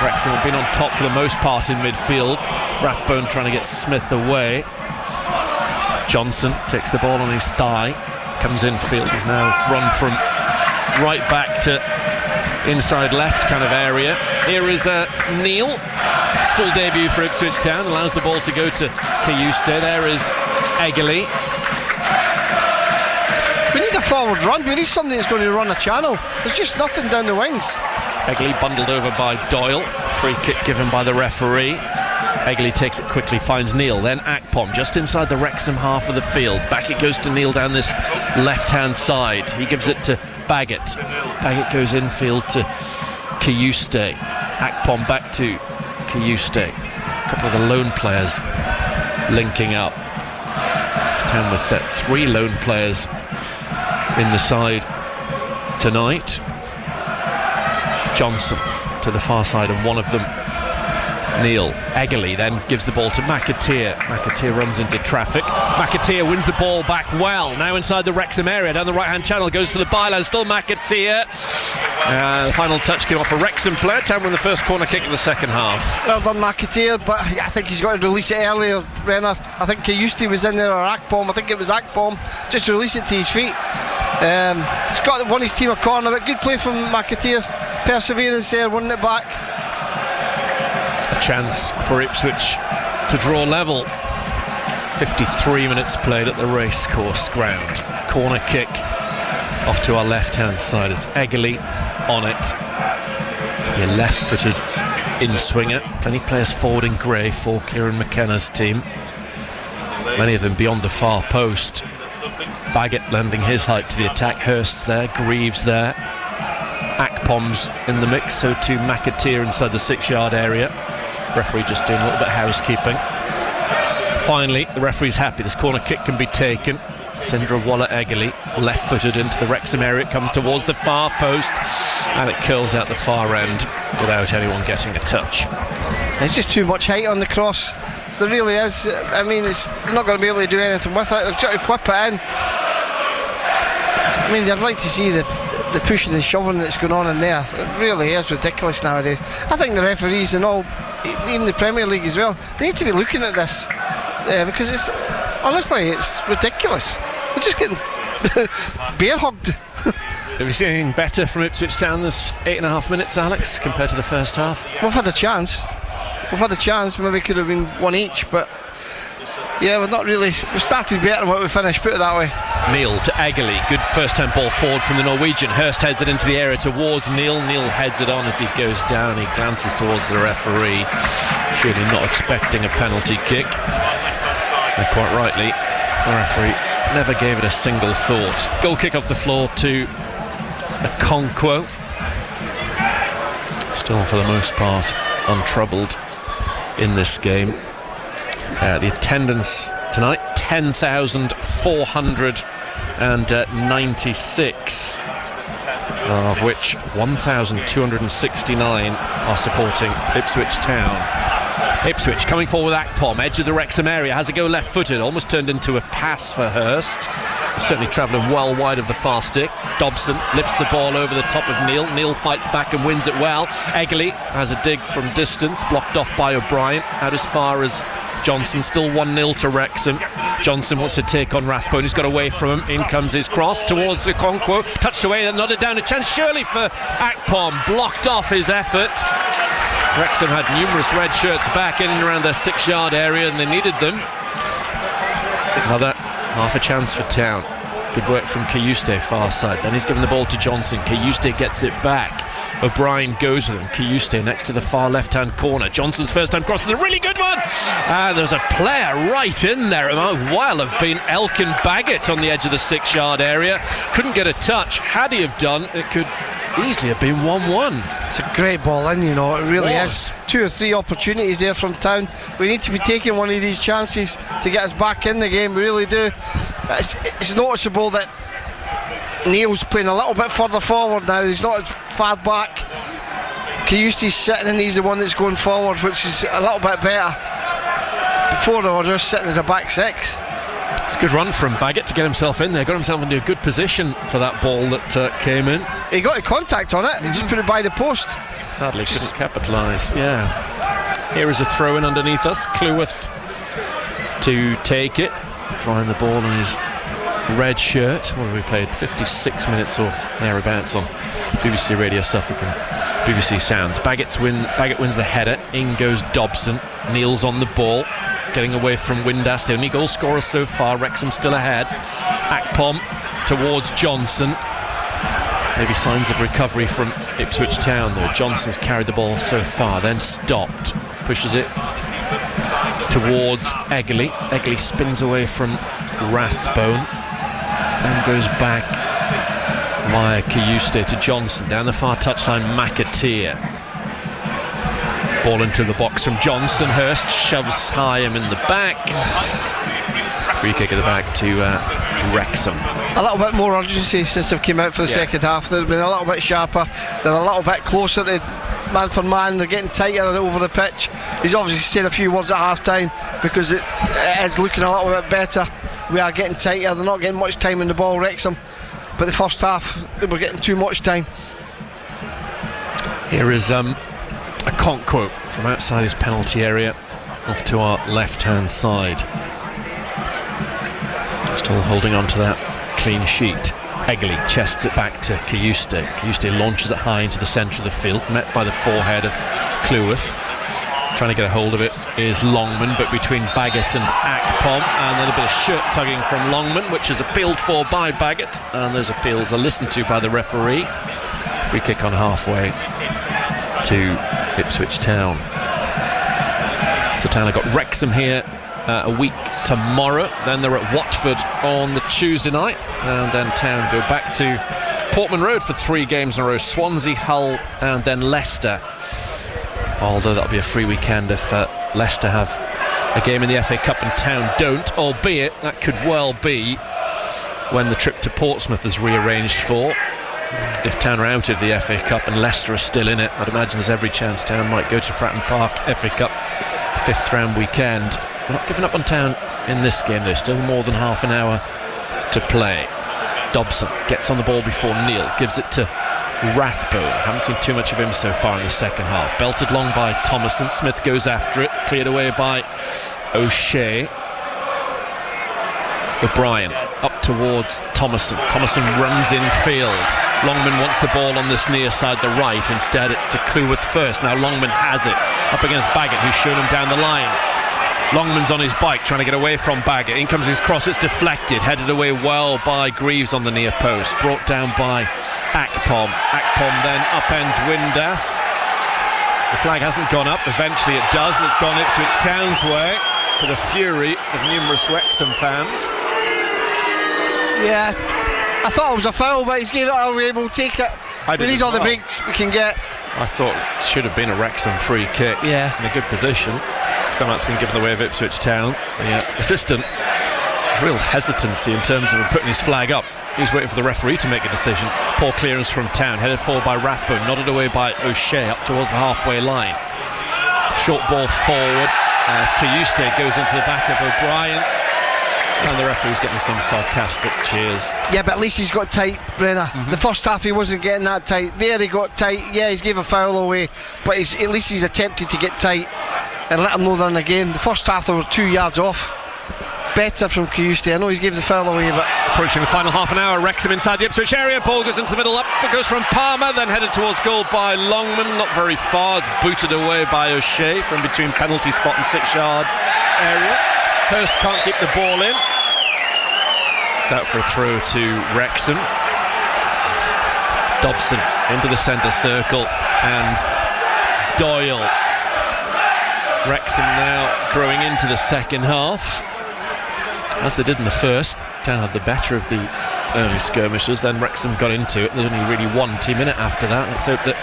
Wrexham have been on top for the most part in midfield. Rathbone trying to get Smith away. Johnson takes the ball on his thigh, comes infield. He's now run from right back to inside left kind of area. Here is Neil, full debut for Ipswich Town, allows the ball to go to Kiyuste. There is Egerly. We need a forward run. We need somebody that's going to run a channel. There's just nothing down the wings. Egerly bundled over by Doyle. Free kick given by the referee. Egerly takes it quickly, finds Neil, then Akpom just inside the Wrexham half of the field. Back it goes to Neil down this left-hand side. He gives it to Baggett. Baggett goes infield to Kiyuste. Akpom back to Kiyuste. A couple of the lone players linking up. It's Town with 3 lone players in the side tonight. Johnson to the far side, and one of them Neil. Eggerly then gives the ball to McAteer. McAteer runs into traffic. McAteer wins the ball back well. Now inside the Wrexham area, down the right-hand channel, goes to the byline. Still McAteer. The final touch came off a Wrexham player. Town won the first corner kick of the second half. Well done, McAteer, but I think he's got to release it earlier, Renner. I think Kayusti was in there, or Akpom. I think it was Akpom. Just release it to his feet. He's got won his team a corner, but good play from McAteer. Perseverance there, winning it back. A chance for Ipswich to draw level. 53 minutes played at the racecourse ground. Corner kick off to our left-hand side. It's Eggerly on it. Your left-footed in-swinger. Plenty of players forward in grey for Kieran McKenna's team. Many of them beyond the far post. Baggett lending his height to the attack. Hurst's there, Greaves there. Akpom's in the mix, so too McAteer inside the 6-yard area. Referee just doing a little bit of housekeeping. Finally, the referee's happy. This corner kick can be taken. Sindra Waller-Eggerly, left-footed into the Wrexham area. It comes towards the far post, and it curls out the far end without anyone getting a touch. There's just too much height on the cross. There really is. I mean, they're not going to be able to do anything with it. They've tried to whip it in. I mean, I'd like to see the pushing and shoving that's going on in there. It really is ridiculous nowadays. I think the referees and all, even the Premier League as well, they need to be looking at this because it's honestly, it's ridiculous. They're just getting bear hugged. Have you seen anything better from Ipswich Town this 8.5 minutes, Alex, compared to the first half? We've had a chance. Maybe could have been one each, but yeah, we're not really. We started better than what we finished, put it that way. Neil to Eggerly. Good first time ball forward from the Norwegian. Hurst heads it into the area towards Neil. Neil heads it on as he goes down. He glances towards the referee, surely not expecting a penalty kick. And quite rightly, the referee never gave it a single thought. Goal kick off the floor to Okonkwo. Still, for the most part, untroubled in this game. The attendance tonight, 10,496, of which 1,269 are supporting Ipswich Town. Ipswich coming forward with Akpom, edge of the Wrexham area, has a go left-footed, almost turned into a pass for Hurst. He's certainly travelling well wide of the far stick. Dobson lifts the ball over the top of Neil. Neil fights back and wins it well. Eggerly has a dig from distance, blocked off by O'Brien, out as far as Johnson. Still 1-0 to Wrexham. Johnson wants to take on Rathbone. He's got away from him. In comes his cross towards Okonkwo. Touched away and nodded down. A chance surely for Akpom. Blocked off his effort. Wrexham had numerous red shirts back in and around their 6-yard area, and they needed them. Another half a chance for Town. Good work from Kayuste, far side. Then he's given the ball to Johnson. Kayuste gets it back. O'Brien goes with him. Kayuste next to the far left-hand corner. Johnson's first time cross is a really good one. And there's a player right in there. It might well have been Elkin Baggett on the edge of the 6-yard area. Couldn't get a touch. Had he have done, it could easily have been 1-1. It's a great ball in, you know, it really is. 2 or 3 opportunities there from Town. We need to be taking one of these chances to get us back in the game, we really do. It's noticeable that Neil's playing a little bit further forward now. He's not as far back. Kayusti's sitting and he's the one that's going forward, which is a little bit better. Before they were just sitting as a back 6. It's a good run from Baggett to get himself in there. Got himself into a good position for that ball that came in. He got a contact on it. He just put it by the post. Sadly couldn't capitalise. Yeah. Here is a throw in underneath us. Cleworth to take it. Drawing the ball in his red shirt. What have we played? 56 minutes or thereabouts on BBC Radio Suffolk and BBC Sounds. Baggett wins the header. In goes Dobson. Neil's on the ball, getting away from Windass, the only goal scorer so far. Wrexham still ahead. Akpom towards Johnson. Maybe signs of recovery from Ipswich Town though. Johnson's carried the ball so far, then stopped. Pushes it towards Eggerly. Eggerly spins away from Rathbone and goes back via Kayuste to Johnson. Down the far touchline, McAteer. Ball into the box from Johnson. Hurst shoves Hyam in the back. Free kick at the back to Wrexham. A little bit more urgency since they've came out for the second half. They've been a little bit sharper. They're a little bit closer to man for man. They're getting tighter over the pitch. He's obviously said a few words at half time because it is looking a little bit better. We are getting tighter. They're not getting much time in the ball, Wrexham, but the first half they were getting too much time. Here is a Conk quote from outside his penalty area off to our left hand side. Still holding on to that clean sheet. Egley chests it back to Kayuste. Kayuste launches it high into the centre of the field, met by the forehead of Cleworth. Trying to get a hold of it is Longman, but between Baggett and Akpom, and then a bit of shirt tugging from Longman, which is appealed for by Baggett, and those appeals are listened to by the referee. Free kick on halfway to Ipswich Town. So Town have got Wrexham here a week tomorrow, then they're at Watford on the Tuesday night, and then Town go back to Portman Road for 3 games in a row: Swansea, Hull, and then Leicester. Although that'll be a free weekend if Leicester have a game in the FA Cup and Town don't, albeit that could well be when the trip to Portsmouth is rearranged for. If Town are out of the FA Cup and Leicester are still in it, I'd imagine there's every chance Town might go to Fratton Park FA Cup 5th round weekend. We're not giving up on Town in this game, though. Still more than half an hour to play. Dobson gets on the ball before Neil, gives it to Rathbone. Haven't seen too much of him so far in the second half. Belted long by Thomason. Smith goes after it, cleared away by O'Shea. O'Brien up towards Thomason. Thomason runs in field. Longman wants the ball on this near side, the right. Instead it's to Cleworth first. Now Longman has it up against Baggett, who's shown him down the line. Longman's on his bike trying to get away from Baggett. In comes his cross, it's deflected, headed away well by Greaves on the near post, brought down by Akpom. Akpom then upends Windass. The flag hasn't gone up, eventually it does, and it's gone Ipswich Town's way, to the fury of numerous Wrexham fans. Yeah, I thought it was a foul, but he's gave it. Are we able to take it? We need all the breaks we can get. I thought it should have been a Wrexham free kick. Yeah, in a good position. Some that's been given the way of Ipswich Town. The assistant, real hesitancy in terms of putting his flag up. He's waiting for the referee to make a decision. Poor clearance from Town, headed forward by Rathbone, nodded away by O'Shea up towards the halfway line. Short ball forward as Kayuste goes into the back of O'Brien, and the referee's getting some sarcastic cheers. Yeah, but at least he's got tight, Brenner. The first half he wasn't getting that tight. There he got tight. Yeah, he's gave a foul away, but at least he's attempted to get tight and let him know they're in the game. The first half they were 2 yards off. Better from Kayuste. I know he's gave the foul away, but approaching the final half an hour, Wrexham inside the Ipswich area. Ball goes into the middle, up it goes from Palmer, then headed towards goal by Longman. Not very far, it's booted away by O'Shea from between penalty spot and 6-yard area. Hurst can't keep the ball in. It's out for a throw to Wrexham. Dobson into the centre circle and Doyle. Wrexham now growing into the second half, as they did in the first. Town had the better of the early skirmishes, then Wrexham got into it. There's only really one team in it after that. Let's hope that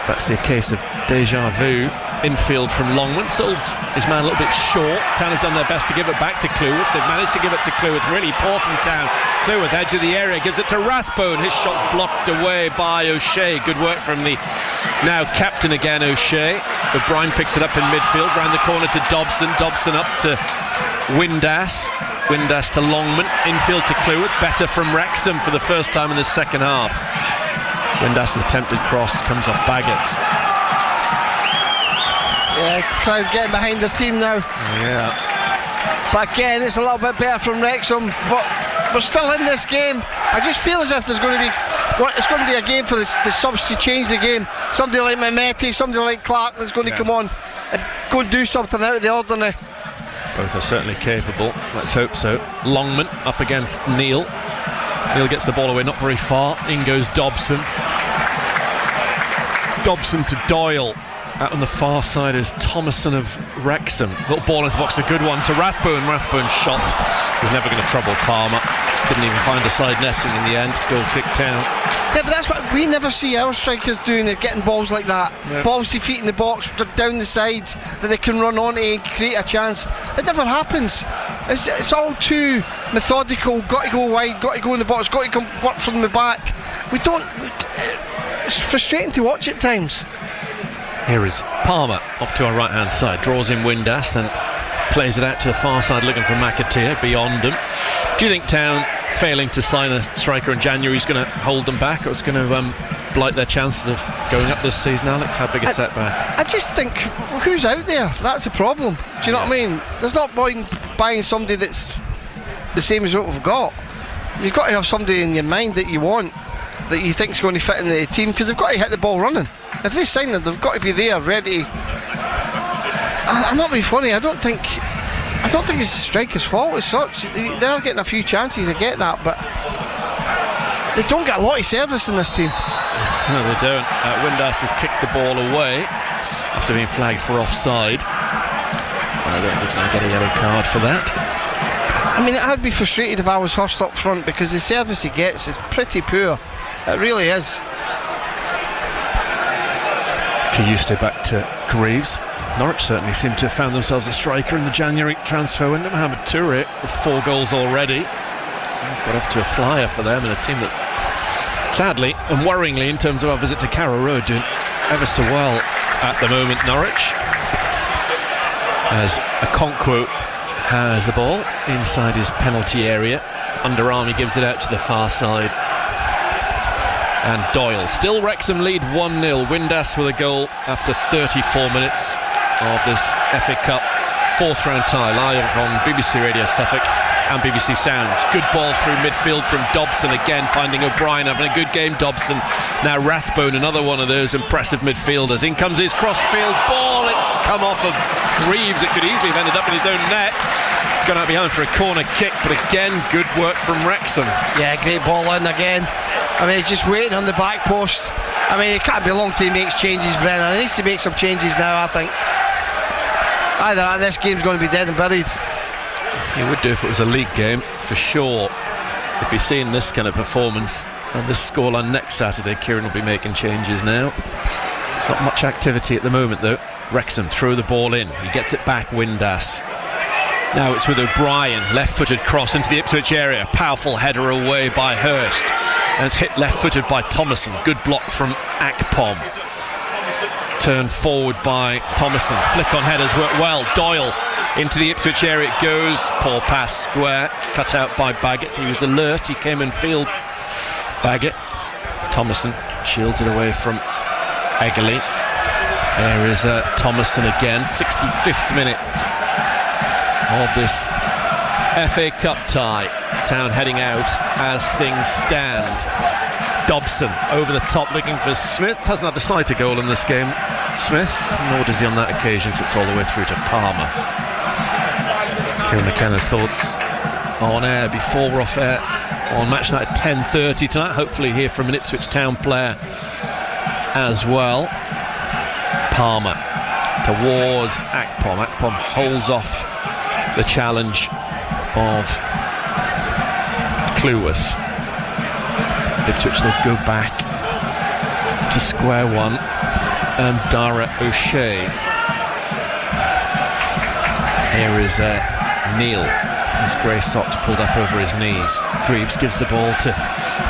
that's a case of deja vu. Infield from Longman, sold his man a little bit short. Town have done their best to give it back to Cleworth. They've managed to give it to Cleworth, really poor from Town. Cleworth, edge of the area, gives it to Rathbone. His shot's blocked away by O'Shea. Good work from the now captain again, O'Shea. O'Brien picks it up in midfield, round the corner to Dobson. Dobson up to Windass. Windass to Longman. Infield to Cleworth. Better from Wrexham for the first time in the second half. Windass's attempted cross comes off Baggett. Yeah, crowd getting behind the team now. Yeah. But again, it's a little bit better from Wrexham, but we're still in this game. I just feel as if it's going to be a game for the subs to change the game. Somebody like Mehmeti, somebody like Clark that's going to come on and go and do something out of the ordinary. Both are certainly capable. Let's hope so. Longman up against Neil. Neil gets the ball away, not very far. In goes Dobson. Dobson to Doyle. Out on the far side is Thomason of Wrexham. Little ball into the box, a good one to Rathbone. Rathbone's shot was never going to trouble Palmer. Didn't even find the side netting in the end. Goal kick Town. Yeah, but that's what we never see our strikers doing, getting balls like that. Yep. Balls to feet in the box, down the sides, that they can run onto and create a chance. It never happens. It's all too methodical. Got to go wide, got to go in the box, got to come work from the back. it's frustrating to watch at times. Here is Palmer off to our right hand side, draws in Windass, then plays it out to the far side looking for McAteer beyond him. Do you think Town failing to sign a striker in January is going to hold them back, or it's going to blight their chances of going up this season, Alex? How big a setback? I just think, who's out there? That's the problem. Do you know what I mean? There's not point buying somebody that's the same as what we've got. You've got to have somebody in your mind that you want, that you think is going to fit in the team, because they've got to hit the ball running. If they sign them, they've got to be there, ready. I'm not being funny. I don't think it's the striker's fault as such. They're getting a few chances, I get that, but they don't get a lot of service in this team. No, they don't. Windass has kicked the ball away after being flagged for offside. I don't think he's going to get a yellow card for that. I mean, I'd be frustrated if I was Hurst up front, because the service he gets is pretty poor. It really is. Kayuste back to Greaves. Norwich certainly seem to have found themselves a striker in the January transfer window. Mohamed Touré with 4 goals already. He's got off to a flyer for them in a team that's sadly and worryingly, in terms of our visit to Carrow Road, doing ever so well at the moment, Norwich. As Okonkwo has the ball inside his penalty area. Underarm, he gives it out to the far side. And Doyle. Still Wrexham lead 1-0. Windass with a goal after 34 minutes of this FA Cup 4th round tie, live on BBC Radio Suffolk and BBC Sounds. Good ball through midfield from Dobson again, finding O'Brien having a good game. Dobson, now Rathbone, another one of those impressive midfielders. In comes his crossfield ball. It's come off of Greaves. It could easily have ended up in his own net. It's gone out behind for a corner kick, but again, good work from Wrexham. Yeah, great ball in again. I mean, he's just waiting on the back post. I mean, it can't be long till he makes changes, Brennan. He needs to make some changes now, I think. Either that, this game's going to be dead and buried. He would do if it was a league game, for sure. If he's seeing this kind of performance and this scoreline next Saturday, Kieran will be making changes now. Not much activity at the moment, though. Wrexham throw the ball in. He gets it back, Windass. Now it's with O'Brien, left-footed cross into the Ipswich area. Powerful header away by Hurst. And it's hit left-footed by Thomason. Good block from Akpom. Turned forward by Thomason. Flick on headers work well. Doyle into the Ipswich area it goes. Poor pass square. Cut out by Baggett. He was alert. He came in field. Baggett. Thomason shields it away from Eggerly. There is Thomason again. 65th minute of this FA Cup tie. Town heading out as things stand. Dobson over the top looking for Smith. Hasn't had a sight a goal in this game, Smith, nor does he on that occasion, so it's all the way through to Palmer. Kieran McKenna's thoughts on air before we're off air on match night at 10:30 tonight. Hopefully hear from an Ipswich Town player as well. Palmer towards Akpom. Akpom holds off the challenge of Cleworth. Ipswich, they'll go back to square one, and Dara O'Shea. Here is Neil. His grey socks pulled up over his knees. Greaves gives the ball to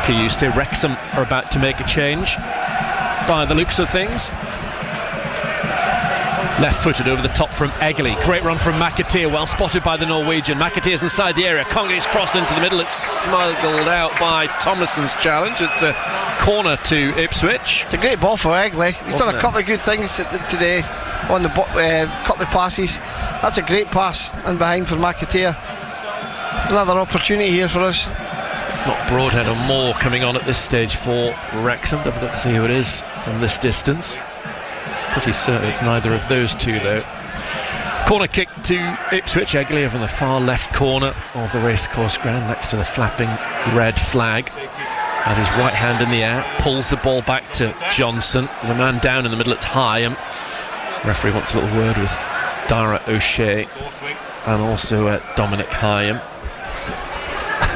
Kayuste. Wrexham are about to make a change by the looks of things. Left-footed over the top from Eggerly. Great run from McAteer, well spotted by the Norwegian. McAteer's inside the area. Congress cross into the middle. It's smuggled out by Thomason's challenge. It's a corner to Ipswich. It's a great ball for Eggerly. He's done a couple of good things today on the couple of passes. That's a great pass and behind for McAteer. Another opportunity here for us. It's not Broadhead or Moore coming on at this stage for Wrexham. Difficult to see who it is from this distance. Pretty certain it's neither of those two, though. Corner kick to Ipswich. Eggerly over in the far left corner of the racecourse ground next to the flapping red flag. Has his right hand in the air, pulls the ball back to Johnson. There's a man down in the middle, it's Hyam. Referee wants a little word with Dara O'Shea and also Dominic Hyam.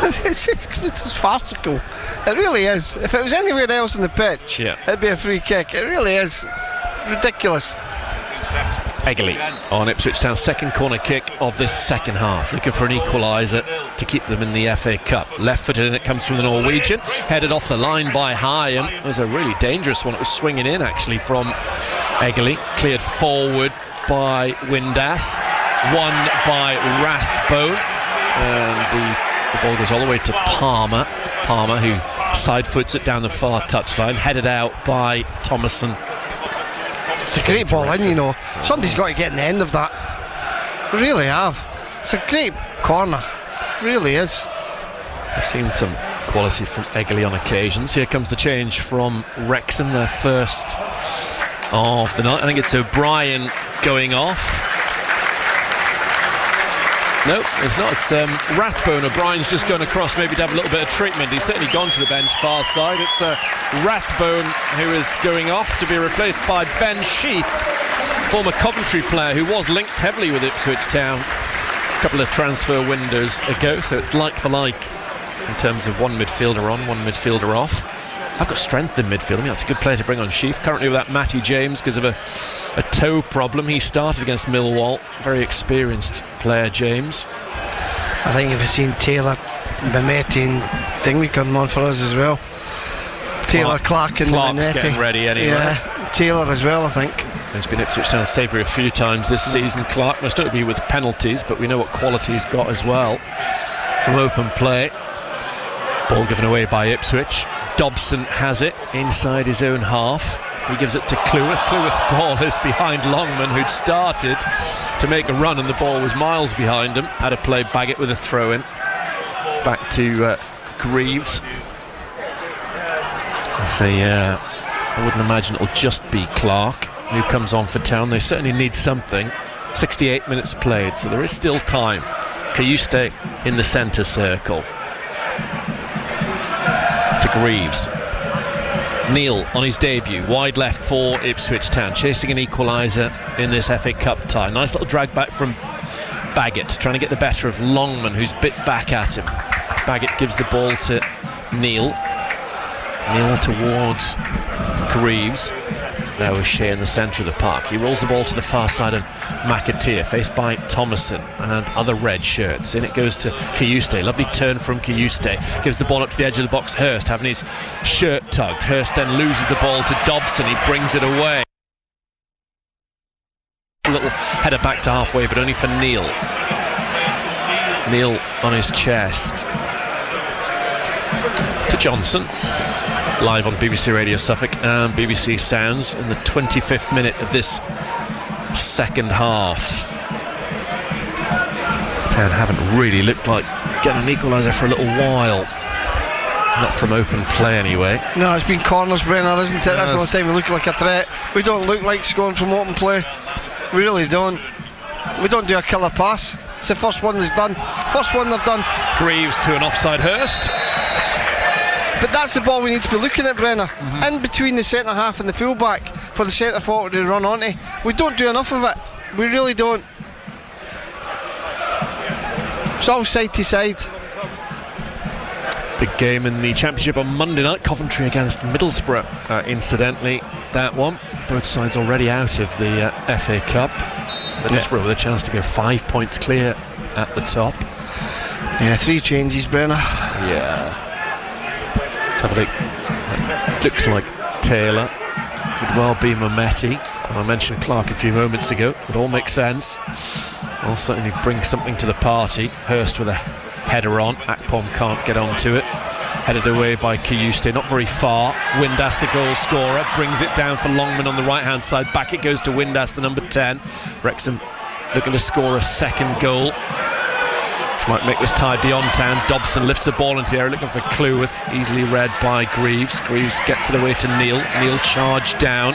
It's farcical. It really is. If it was anywhere else in the pitch, it'd be a free kick. It really is. It's ridiculous. Eggerly on Ipswich Town's second corner kick of this second half, looking for an equaliser. to keep them in the FA Cup. Left-footed, and it comes from the Norwegian, headed off the line by Hyam. It was a really dangerous one. It was swinging in actually from Eggley, cleared forward by Windass, won by Rathbone, and the ball goes all the way to Palmer, who side foots it down the far touchline, headed out by Thomason. It's a great ball in, you know. Somebody's got to get in the end of that. We really have. It's a great corner. It really is. I've seen some quality from Eggley on occasions. Here comes the change from Wrexham, their first of the night. I think it's O'Brien going off. No, it's not. It's Rathbone. O'Brien's just gone across maybe to have a little bit of treatment. He's certainly gone to the bench far side. It's Rathbone who is going off to be replaced by Ben Sheath, former Coventry player who was linked heavily with Ipswich Town a couple of transfer windows ago. So it's like for like in terms of one midfielder on, one midfielder off. I've got strength in midfield. I mean, that's a good player to bring on. Sheath currently without Matty James because of a toe problem. He started against Millwall. Very experienced player, James. I think you've seen Taylor, Mehmeti and Thingy coming on for us as well. Taylor, Clark and Clark's Mehmeti getting ready anyway. Yeah, Taylor as well, I think. He's been Ipswich Town savoury a few times this season. Clark must only be with penalties, but we know what quality he's got as well from open play. Ball given away by Ipswich. Dobson has it inside his own half. He gives it to Cleworth. Cleworth's ball is behind Longman, who'd started to make a run, and the ball was miles behind him. Had to play Baggett with a throw-in. Back to Greaves. I wouldn't imagine it'll just be Clark who comes on for Town. They certainly need something. 68 minutes played, so there is still time. Cayuste in the centre circle. To Greaves. Neil on his debut, wide left for Ipswich Town, chasing an equaliser in this FA Cup tie. Nice little drag back from Baggett, trying to get the better of Longman, who's bit back at him. Baggett gives the ball to Neil. Neil towards Greaves. Now O'Shea in the centre of the park. He rolls the ball to the far side, and McAteer faced by Thomason and other red shirts. In it goes to Cayuste. Lovely turn from Cayuste. Gives the ball up to the edge of the box. Hurst having his shirt tugged. Hurst then loses the ball to Dobson. He brings it away. A little header back to halfway, but only for Neil. Neil on his chest. To Johnson. Live on BBC Radio Suffolk and BBC Sounds in the 25th minute of this second half. Town haven't really looked like getting an equaliser for a little while. Not from open play anyway. No, it's been corners, Brenner, isn't it? That's the only time we look like a threat. We don't look like scoring from open play. We really don't. We don't do a killer pass. It's the first one that's done. First one they've done. Greaves to an offside Hurst. But that's the ball we need to be looking at, Brenner. In between the centre half and the full back for the centre forward to run onto. We don't do enough of it. We really don't. It's all side to side. Big game in the Championship on Monday night. Coventry against Middlesbrough. Incidentally, that one. Both sides already out of the FA Cup. Middlesbrough with a chance to go 5 points clear at the top. Yeah, 3 changes, Brenner. Yeah. Let's have a look. That looks like Taylor. Could well be Mehmeti. And I mentioned Clark a few moments ago. It all makes sense. I'll certainly bring something to the party. Hurst with a header on. Akpom can't get onto it. Headed away by Cayuste, not very far. Windass, the goal scorer, brings it down for Longman on the right hand side. Back it goes to Windass, the number 10. Wrexham looking to score a second goal, which might make this tie beyond Town. Dobson lifts the ball into the area looking for Cleworth, easily read by Greaves. Greaves gets it away to Neil. Neil charged down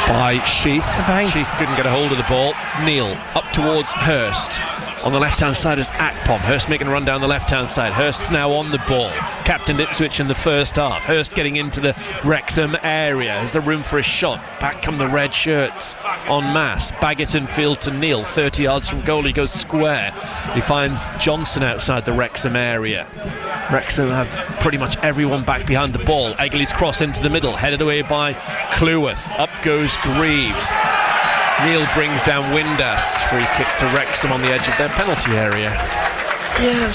by Sheath. Sheath couldn't get a hold of the ball. Neil up towards Hurst. On the left-hand side is Akpom. Hurst making a run down the left-hand side. Hurst's now on the ball. Captained Ipswich in the first half. Hurst getting into the Wrexham area. Is there room for a shot? Back come the red shirts en masse. Baggett in field to Neil. 30 yards from goal. He goes square. He finds Johnson outside the Wrexham area. Wrexham have pretty much everyone back behind the ball. Eggley's cross into the middle. Headed away by Cleworth. Up goes Greaves. Neil brings down Windass. Free kick to Wrexham on the edge of their penalty area. Yeah,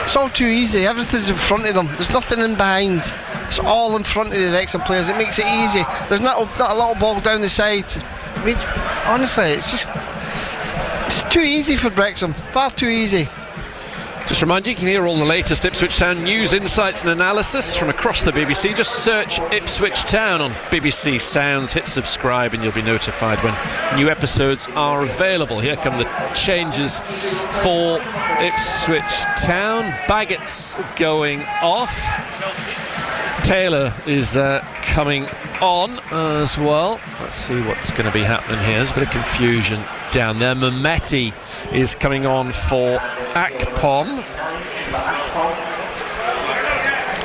it's all too easy. Everything's in front of them. There's nothing in behind. It's all in front of the Wrexham players. It makes it easy. There's not a little ball down the side. I mean, honestly, it's too easy for Wrexham. Far too easy. Just remind you can hear all the latest Ipswich Town news, insights and analysis from across the BBC. Just search Ipswich Town on BBC Sounds, hit subscribe and you'll be notified when new episodes are available. Here come the changes for Ipswich Town. Baggett's going off. Taylor is coming on as well. Let's see what's going to be happening here. There's a bit of confusion down there. Mehmeti is coming on for Akpom.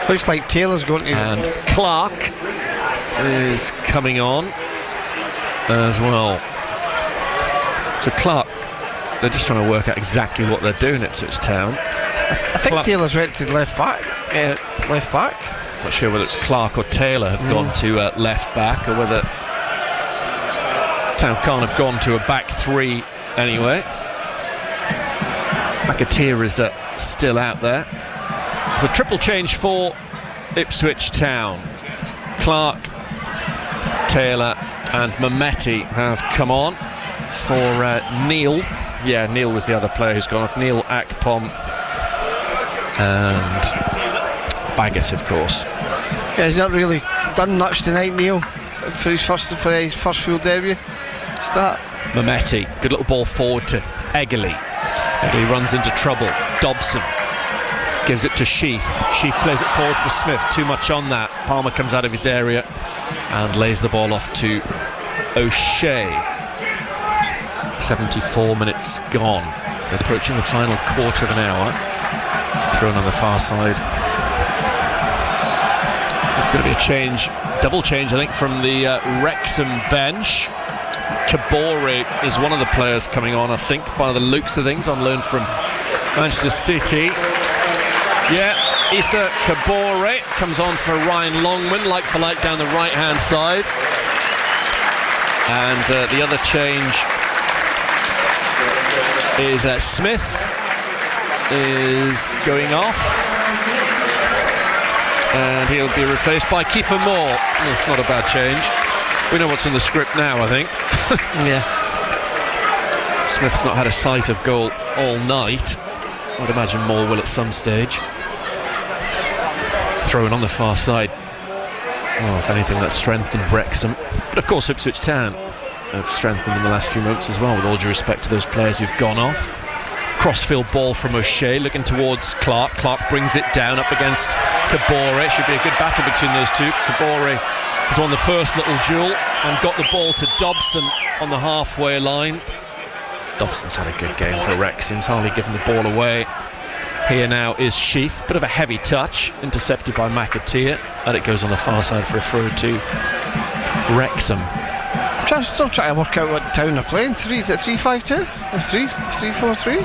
Looks like Taylor's going to... And Clark is coming on as well. So Clark, they're just trying to work out exactly what they're doing at Ipswich Town. I think Taylor's went to left back. Not sure whether it's Clark or Taylor have gone to left back, or whether Town can't have gone to a back three anyway. McAteer is still out there. The triple change for Ipswich Town. Clark, Taylor and Mehmeti have come on for Neil. Yeah, Neil was the other player who's gone off. Neil, Akpom and Baggett, of course. Yeah, he's not really done much tonight, Neil, for his first full debut. It's that. Mehmeti, good little ball forward to Eggerly. Eggerly runs into trouble. Dobson gives it to Sheaf. Sheaf plays it forward for Smith. Too much on that. Palmer comes out of his area and lays the ball off to O'Shea. 74 minutes gone. So approaching the final quarter of an hour. Thrown on the far side. It's going to be a change, double change, I think, from the Wrexham bench. Kabore is one of the players coming on, I think, by the looks of things, on loan from Manchester City. Yeah, Issa Kabore comes on for Ryan Longman, like for like down the right-hand side. And the other change is Smith is going off. And he'll be replaced by Kiefer Moore. It's not a bad change. We know what's in the script now, I think. Yeah. Smith's not had a sight of goal all night. I'd imagine Moore will at some stage. Thrown on the far side. Oh, if anything, that's strengthened Wrexham. But of course, Ipswich Town have strengthened in the last few months as well, with all due respect to those players who've gone off. Crossfield ball from O'Shea, looking towards Clark. Clark brings it down up against Kabore. Should be a good battle between those two. Kabore has won the first little duel and got the ball to Dobson on the halfway line. Dobson's had a good game for Wrexham. He's hardly given the ball away. Here now is Sheaf. Bit of a heavy touch, intercepted by McAteer, and it goes on the far side for a throw to Wrexham. I'm still trying to work out what Town are playing. Is it 3-5-2? Or 3-4-3?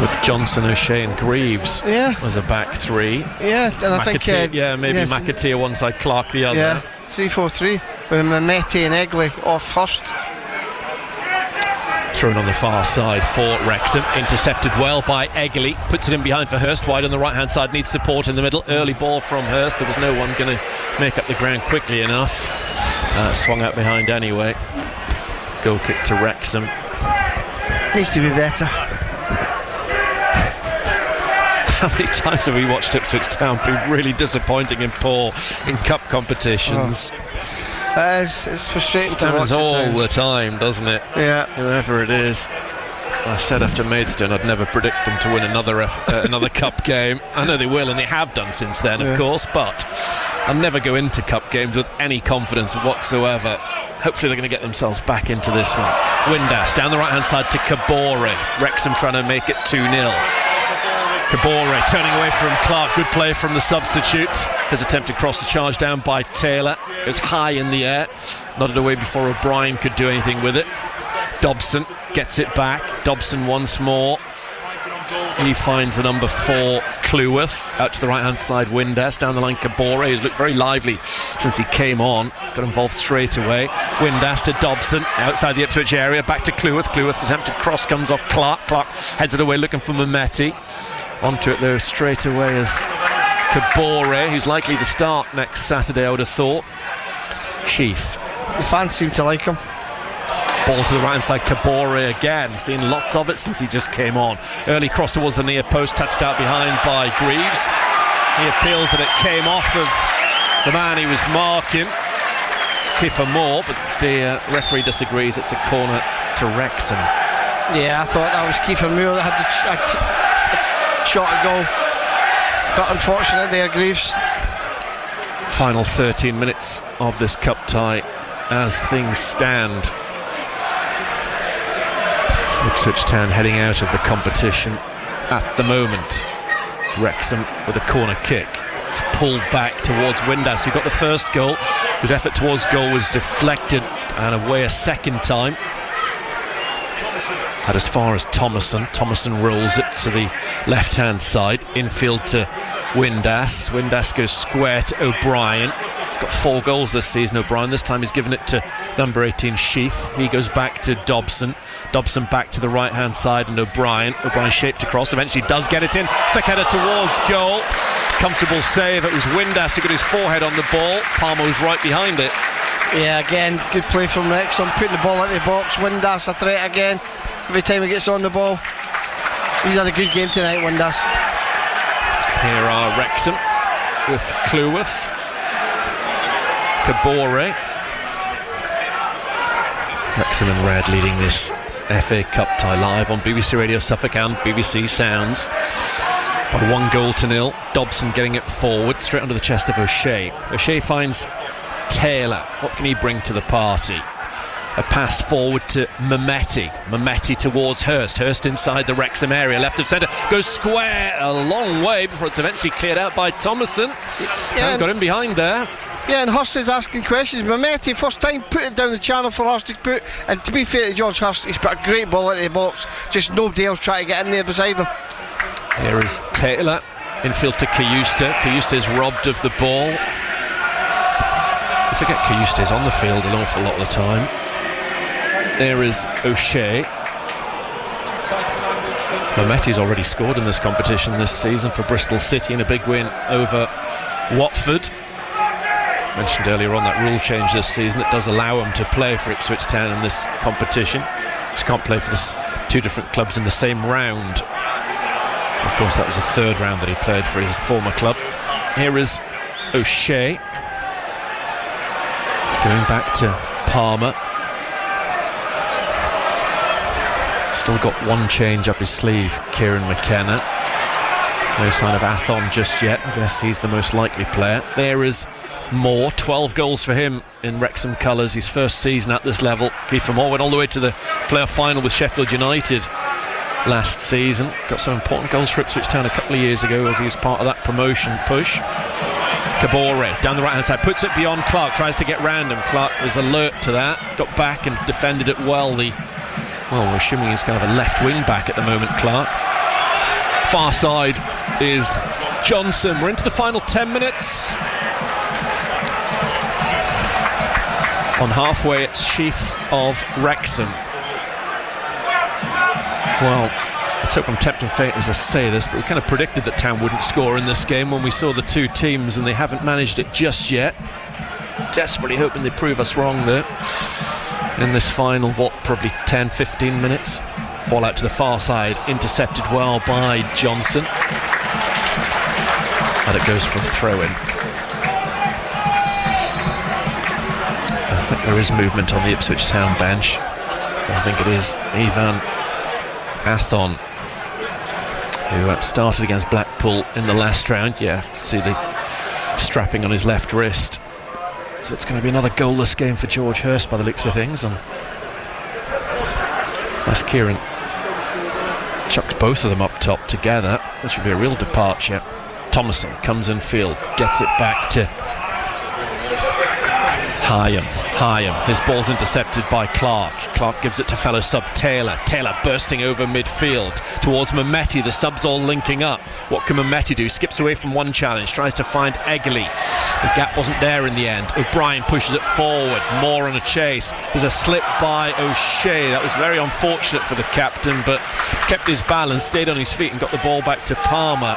With Johnson, O'Shea and Greaves as a back three. Yeah, and I think... McAteer one side, Clark the other. Yeah, 3-4-3 with Mehmeti and Eggley off first. Thrown on the far side for Wrexham, intercepted well by Eggley, puts it in behind for Hurst, wide on the right hand side, needs support in the middle. Early ball from Hurst, there was no one going to make up the ground quickly enough. Swung out behind anyway. Goal kick to Wrexham. Needs to be better. How many times have we watched Ipswich Town be really disappointing and poor in cup competitions? It's frustrating to watch all the time, doesn't it? Yeah. Whoever it is. I said after Maidstone I'd never predict them to win another cup game. I know they will, and they have done since then, of course, but I'll never go into cup games with any confidence whatsoever. Hopefully they're going to get themselves back into this one. Windass down the right hand side to Kabore. Wrexham trying to make it 2-0. Kabore turning away from Clark. Good play from the substitute. His attempt to cross the charge down by Taylor. Goes high in the air. Nodded away before O'Brien could do anything with it. Dobson gets it back. Dobson once more. He finds the number 4, Cleworth. Out to the right-hand side, Windass. Down the line, Kabore, who's looked very lively since he came on. He's got involved straight away. Windass to Dobson, outside the Ipswich area. Back to Cleworth. Cleworth's attempted cross comes off Clark. Clark heads it away looking for Mehmeti. Onto it, though, straight away is Kabore, who's likely to start next Saturday, I would have thought. Sheaf. The fans seem to like him. Ball to the right hand side, Kabore again, seen lots of it since he just came on. Early cross towards the near post, touched out behind by Greaves. He appeals that it came off of the man he was marking, Kiefer Moore, but the referee disagrees. It's a corner to Wrexham. Yeah, I thought that was Kiefer Moore that had the shot at goal, but unfortunately there, Greaves. Final 13 minutes of this cup tie as things stand. Ipswich Town heading out of the competition at the moment. Wrexham with a corner kick. It's pulled back towards Windass, who got the first goal. His effort towards goal was deflected and away a second time. Had as far as Thomason. Thomason rolls it to the left-hand side. Infield to Windass. Windass goes square to O'Brien. He's got 4 goals this season, O'Brien. This time he's given it to number 18, Sheaf. He goes back to Dobson. Dobson back to the right-hand side, and O'Brien. O'Brien shaped across. Eventually does get it in. Thick header towards goal. Comfortable save. It was Windass who got his forehead on the ball. Palmer was right behind it. Yeah, again, good play from Wrexham. Putting the ball into the box. Windass a threat again. Every time he gets on the ball. He's had a good game tonight, Windass. Here are Wrexham with Cleworth, Kabore. Wrexham in red leading this FA Cup tie live on BBC Radio Suffolk and BBC Sounds by 1-0. Dobson getting it forward straight under the chest of O'Shea. O'Shea finds Taylor. What can he bring to the party? A pass forward to Mehmeti. Mehmeti towards Hurst. Hurst inside the Wrexham area, left of centre, goes square a long way before it's eventually cleared out by Thomason. Yeah, got him behind there. Yeah, and Hurst is asking questions. Mehmeti, first time, put it down the channel for Hurst to put. And to be fair to George Hurst, he's put a great ball into the box. Just nobody else trying to get in there beside him. Here is Taylor. Infield to Cayusta. Cayusta is robbed of the ball. I forget Cayusta is on the field an awful lot of the time. There is O'Shea. Mehmeti's already scored in this competition this season for Bristol City in a big win over Watford. Mentioned earlier on that rule change this season that does allow him to play for Ipswich Town in this competition. Just can't play for the 2 different clubs in the same round. Of course, that was the 3rd round that he played for his former club. Here is O'Shea. Going back to Palmer. Still got 1 change up his sleeve, Kieran McKenna. No sign of Athon just yet. I guess he's the most likely player. There is Moore, 12 goals for him in Wrexham colours, his first season at this level. Kiefer Moore went all the way to the playoff final with Sheffield United last season. Got some important goals for Ipswich Town a couple of years ago as he was part of that promotion push. Kabore down the right hand side, puts it beyond Clark, tries to get round him. Clark was alert to that, got back and defended it well. We're assuming he's kind of a left wing back at the moment, Clark. Far side is Johnson. We're into the final 10 minutes. On halfway, it's Sheaf of Wrexham. Well, let's hope I'm tempting fate as I say this, but we kind of predicted that Town wouldn't score in this game when we saw the 2 teams, and they haven't managed it just yet. Desperately hoping they prove us wrong there in this final, probably 10-15 minutes. Ball out to the far side, intercepted well by Johnson, and it goes for a throw-in. I think there is movement on the Ipswich Town bench. I think it is Ivan Athon, who started against Blackpool in the last round. Yeah, see the strapping on his left wrist. So it's going to be another goalless game for George Hurst by the looks of things. And as Kieran chucks both of them up top together, that should be a real departure. Thomason comes in field, gets it back to Hyam. Hyam, his ball's intercepted by Clark. Clark gives it to fellow sub Taylor. Taylor bursting over midfield towards Mehmeti. The subs all linking up. What can Mehmeti do? Skips away from one challenge, tries to find Egley. The gap wasn't there in the end. O'Brien pushes it forward. Moore on a chase. There's a slip by O'Shea. That was very unfortunate for the captain, but kept his balance, stayed on his feet and got the ball back to Palmer.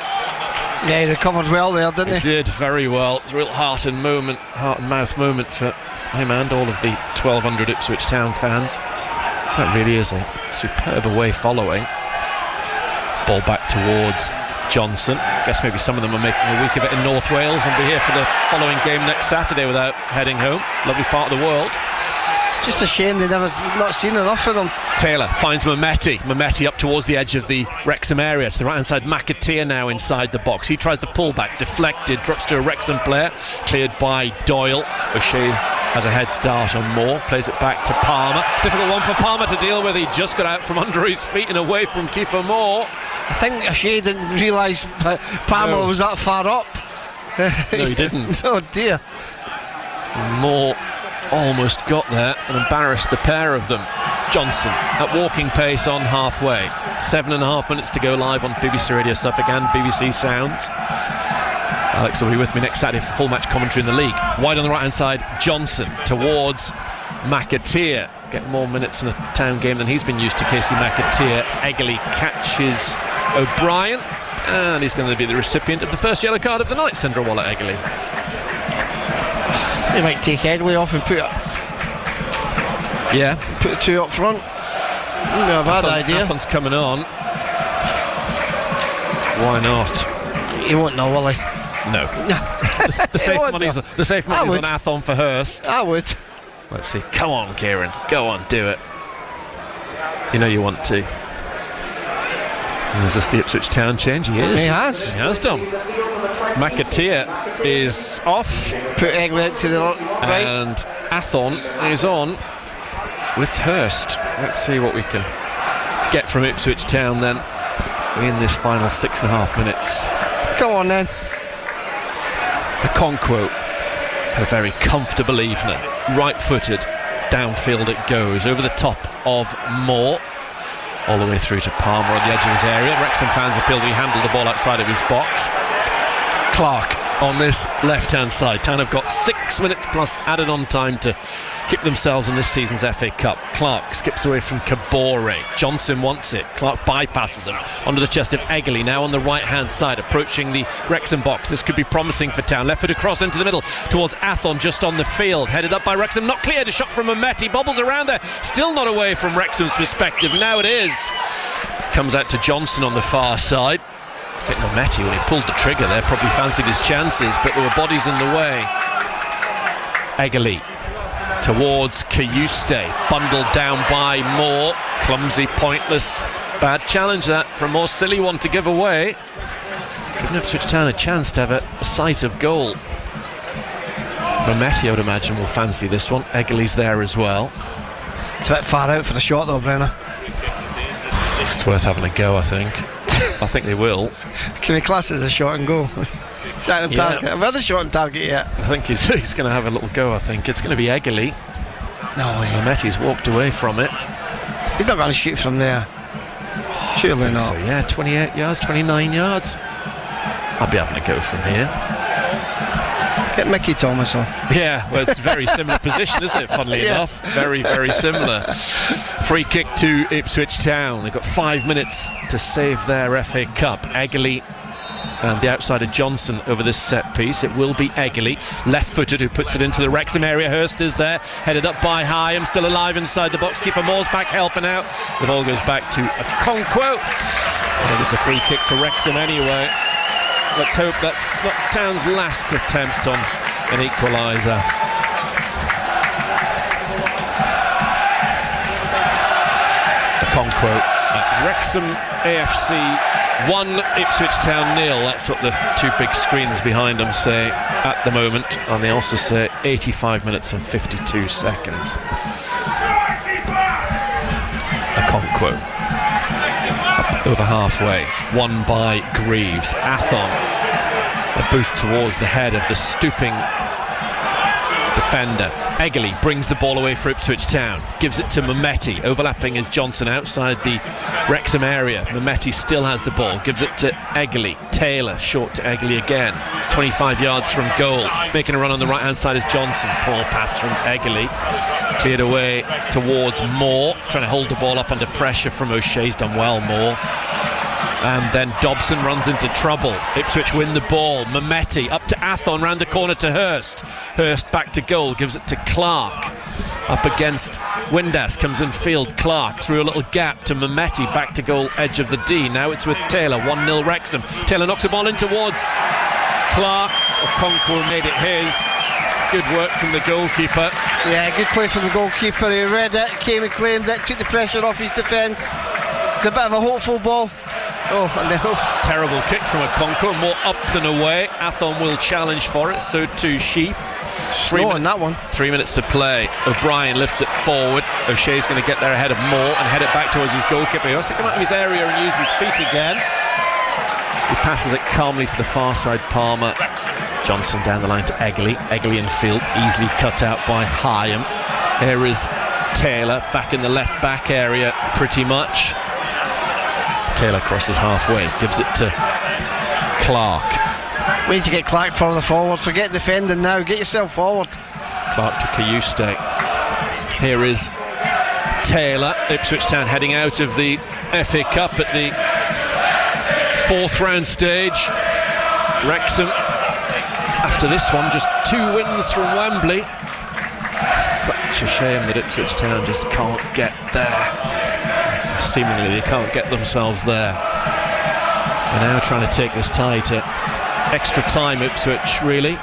Yeah, he recovered well there, didn't he? He did very well. It's a real heart and mouth moment for him and all of the 1,200 Ipswich Town fans. That really is a superb away following. Ball back towards Johnson. Guess maybe some of them are making a week of it in North Wales and be here for the following game next Saturday without heading home. Lovely part of the world. Just a shame they've not seen enough of them. Taylor finds Mehmeti up towards the edge of the Wrexham area to the right hand side. McAteer now inside the box. He tries the pullback, deflected, drops to a Wrexham player, cleared by Doyle. O'Shea has a head start on Moore, plays it back to Palmer. Difficult one for Palmer to deal with. He just got out from under his feet and away from Kiefer Moore. I think O'Shea didn't realise Palmer was that far up. No, he didn't. Oh dear. Moore almost got there and embarrassed the pair of them. Johnson at walking pace on halfway. 7.5 minutes to go live on BBC Radio Suffolk and BBC Sounds. Alex will be with me next Saturday for full match commentary in the league. Wide on the right hand side, Johnson towards McAteer. Get more minutes in a Town game than he's been used to, Casey McAteer. Egley catches O'Brien and he's going to be the recipient of the first yellow card of the night, Sindra Waller-Egley. They might take Egley off and put two up front. Wouldn't be a bad idea. Athon's coming on. Why not? He won't know, will he? No. The safe money's on Athon for Hurst. I would. Let's see. Come on, Kieran. Go on, do it. You know you want to. And is this the Ipswich Town change? He is. He has done. McAteer is off. Put Egley out to the right. And Athon is on with Hurst. Let's see what we can get from Ipswich Town then in this final 6.5 minutes. Go on then. Okonkwo, a very comfortable evening. Right-footed, downfield it goes, over the top of Moore, all the way through to Palmer on the edge of his area. Wrexham fans appeal that he handled the ball outside of his box. Clark on this left-hand side. Town have got 6 minutes plus added on time to keep themselves in this season's FA Cup. Clark skips away from Kabore. Johnson wants it. Clark bypasses him onto the chest of Egley, now on the right-hand side, approaching the Wrexham box. This could be promising for Town. Left foot across into the middle towards Athon, just on the field. Headed up by Wrexham, not cleared. A shot from Mehmeti, bobbles around there. Still not away from Wrexham's perspective. Now it is. Comes out to Johnson on the far side. I think Mehmeti, when he pulled the trigger there, probably fancied his chances, but there were bodies in the way. Egley towards Kayuste, bundled down by Moore. Clumsy, pointless, bad challenge that for a more silly one to give away. Giving Ipswich Town a chance to have a sight of goal. Mehmeti, I would imagine, will fancy this one. Egley's there as well. It's a bit far out for the shot though, Brenner. It's worth having a go, I think. I think they will. Can we class it as a shot and goal? Shot and target. I've had a shot and target yet. I think he's going to have a little go. I think it's going to be Egley. No way. Mehmeti's walked away from it. He's not going to shoot from there. Surely not. So, yeah, 28 yards, 29 yards. I'll be having a go from here. Get Mickey Thomas on. Yeah, well, it's a very similar position, isn't it, funnily enough? Very, very similar. Free kick to Ipswich Town. They've got 5 minutes to save their FA Cup. Egley and the outsider Johnson over this set piece. It will be Egley, left-footed, who puts it into the Wrexham area. Hurst is there, headed up by Hyam, still alive inside the box. Kiefer Moore's back helping out. The ball goes back to Okonkwo. I think it's a free kick to Wrexham anyway. Let's hope that's not Town's last attempt on an equaliser. Okonkwo at Wrexham AFC 1, Ipswich Town 0. That's what the two big screens behind them say at the moment, and they also say 85 minutes and 52 seconds. Okonkwo over halfway, won by Greaves. Athon, a boost towards the head of the stooping defender. Eggley brings the ball away for Ipswich Town, gives it to Mehmeti, overlapping is Johnson outside the Wrexham area. Mehmeti still has the ball, gives it to Eggley. Taylor short to Eggley again, 25 yards from goal. Making a run on the right hand side is Johnson. Poor pass from Eggley, cleared away towards Moore, trying to hold the ball up under pressure from O'Shea's done well, Moore. And then Dobson runs into trouble. Ipswich win the ball. Mehmeti up to Athon, round the corner to Hurst. Hurst back to goal, gives it to Clark. Up against Windass, comes in field. Clark through a little gap to Mehmeti, back to goal, edge of the D. Now it's with Taylor, 1-0 Wrexham. Taylor knocks the ball in towards Clark. Okonkwo made it his. Good work from the goalkeeper. Yeah, good play from the goalkeeper. He read it, came and claimed it, took the pressure off his defence. It's a bit of a hopeful ball. Oh, no. Terrible kick from Okonkwo, more up than away. Athon will challenge for it, so too Sheaf. On that one. 3 minutes to play. O'Brien lifts it forward. O'Shea's going to get there ahead of Moore and head it back towards his goalkeeper. He has to come out of his area and use his feet again. He passes it calmly to the far side, Palmer. Johnson down the line to Eggley. Eggley in field, easily cut out by Hyam. Here is Taylor back in the left back area pretty much. Taylor crosses halfway, gives it to Clark. We need to get Clark further forward. Forget defending now, get yourself forward. Clark to Kayuste. Here is Taylor. Ipswich Town heading out of the FA Cup at the 4th round stage. Wrexham, after this one, just 2 wins from Wembley. Such a shame that Ipswich Town just can't get there. Seemingly they can't get themselves there. They're now trying to take this tie to extra time, Ipswich, really.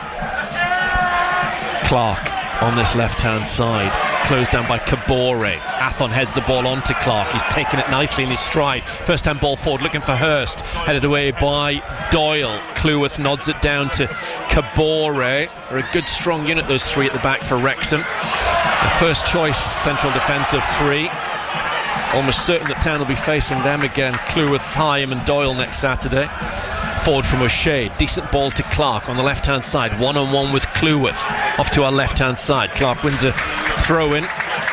Clark on this left hand side, closed down by Kabore. Athon heads the ball on to Clark. He's taken it nicely in his stride. First time ball forward, looking for Hurst, headed away by Doyle. Cleworth nods it down to Kabore. They're a good strong unit, those three at the back for Wrexham. The first choice central defensive three. Almost certain that Town will be facing them again. Cleworth, Hyam and Doyle next Saturday. Forward from O'Shea, decent ball to Clark on the left hand side, 1-on-1 with Cleworth. Off to our left hand side, Clark wins a throw in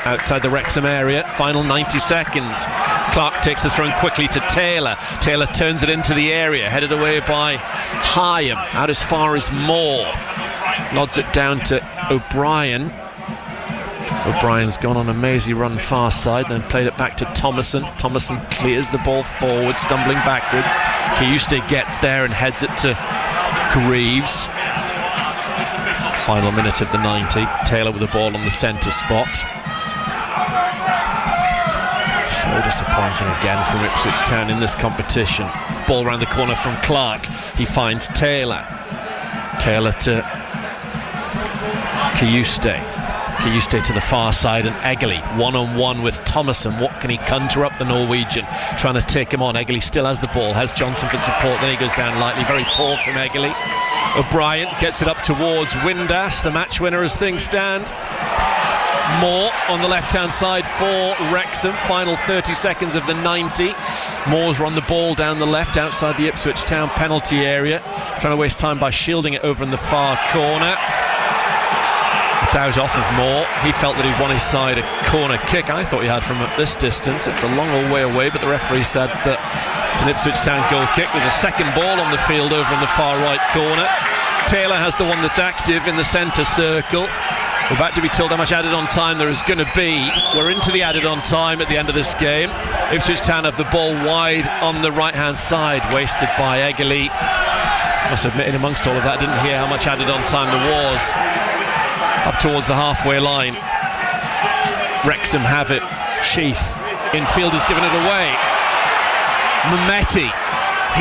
outside the Wrexham area. Final 90 seconds. Clark takes the throw in quickly to Taylor. Taylor turns it into the area, headed away by Hyam, out as far as Moore. Nods it down to O'Brien. O'Brien's gone on a mazy run far side, then played it back to Thomason. Thomason clears the ball forward, stumbling backwards. Kayuste gets there and heads it to Greaves. Final minute of the 90. Taylor with the ball on the centre spot. So disappointing again from Ipswich Town in this competition. Ball round the corner from Clark. He finds Taylor. Taylor to Kayuste. Kayuste to the far side and Eggley 1-on-1 with Thomason. What can he conjure up, the Norwegian? Trying to take him on. Eggley still has the ball, has Johnson for support, then he goes down lightly. Very poor from Eggley. O'Brien gets it up towards Windass, the match winner as things stand. Moore on the left hand side for Wrexham. Final 30 seconds of the 90. Moore's run the ball down the left outside the Ipswich Town penalty area, trying to waste time by shielding it over in the far corner. It's out off of Moore. He felt that he'd won his side a corner kick. I thought he had from this distance. It's a long old way away, but the referee said that it's an Ipswich Town goal kick. There's a second ball on the field over in the far right corner. Taylor has the one that's active in the centre circle. We're about to be told how much added on time there is going to be. We're into the added on time at the end of this game. Ipswich Town have the ball wide on the right hand side, wasted by Eggley. Must admit, in amongst all of that, didn't hear how much added on time there was. Up towards the halfway line. Wrexham have it. Sheaf infield has given it away. Mehmeti,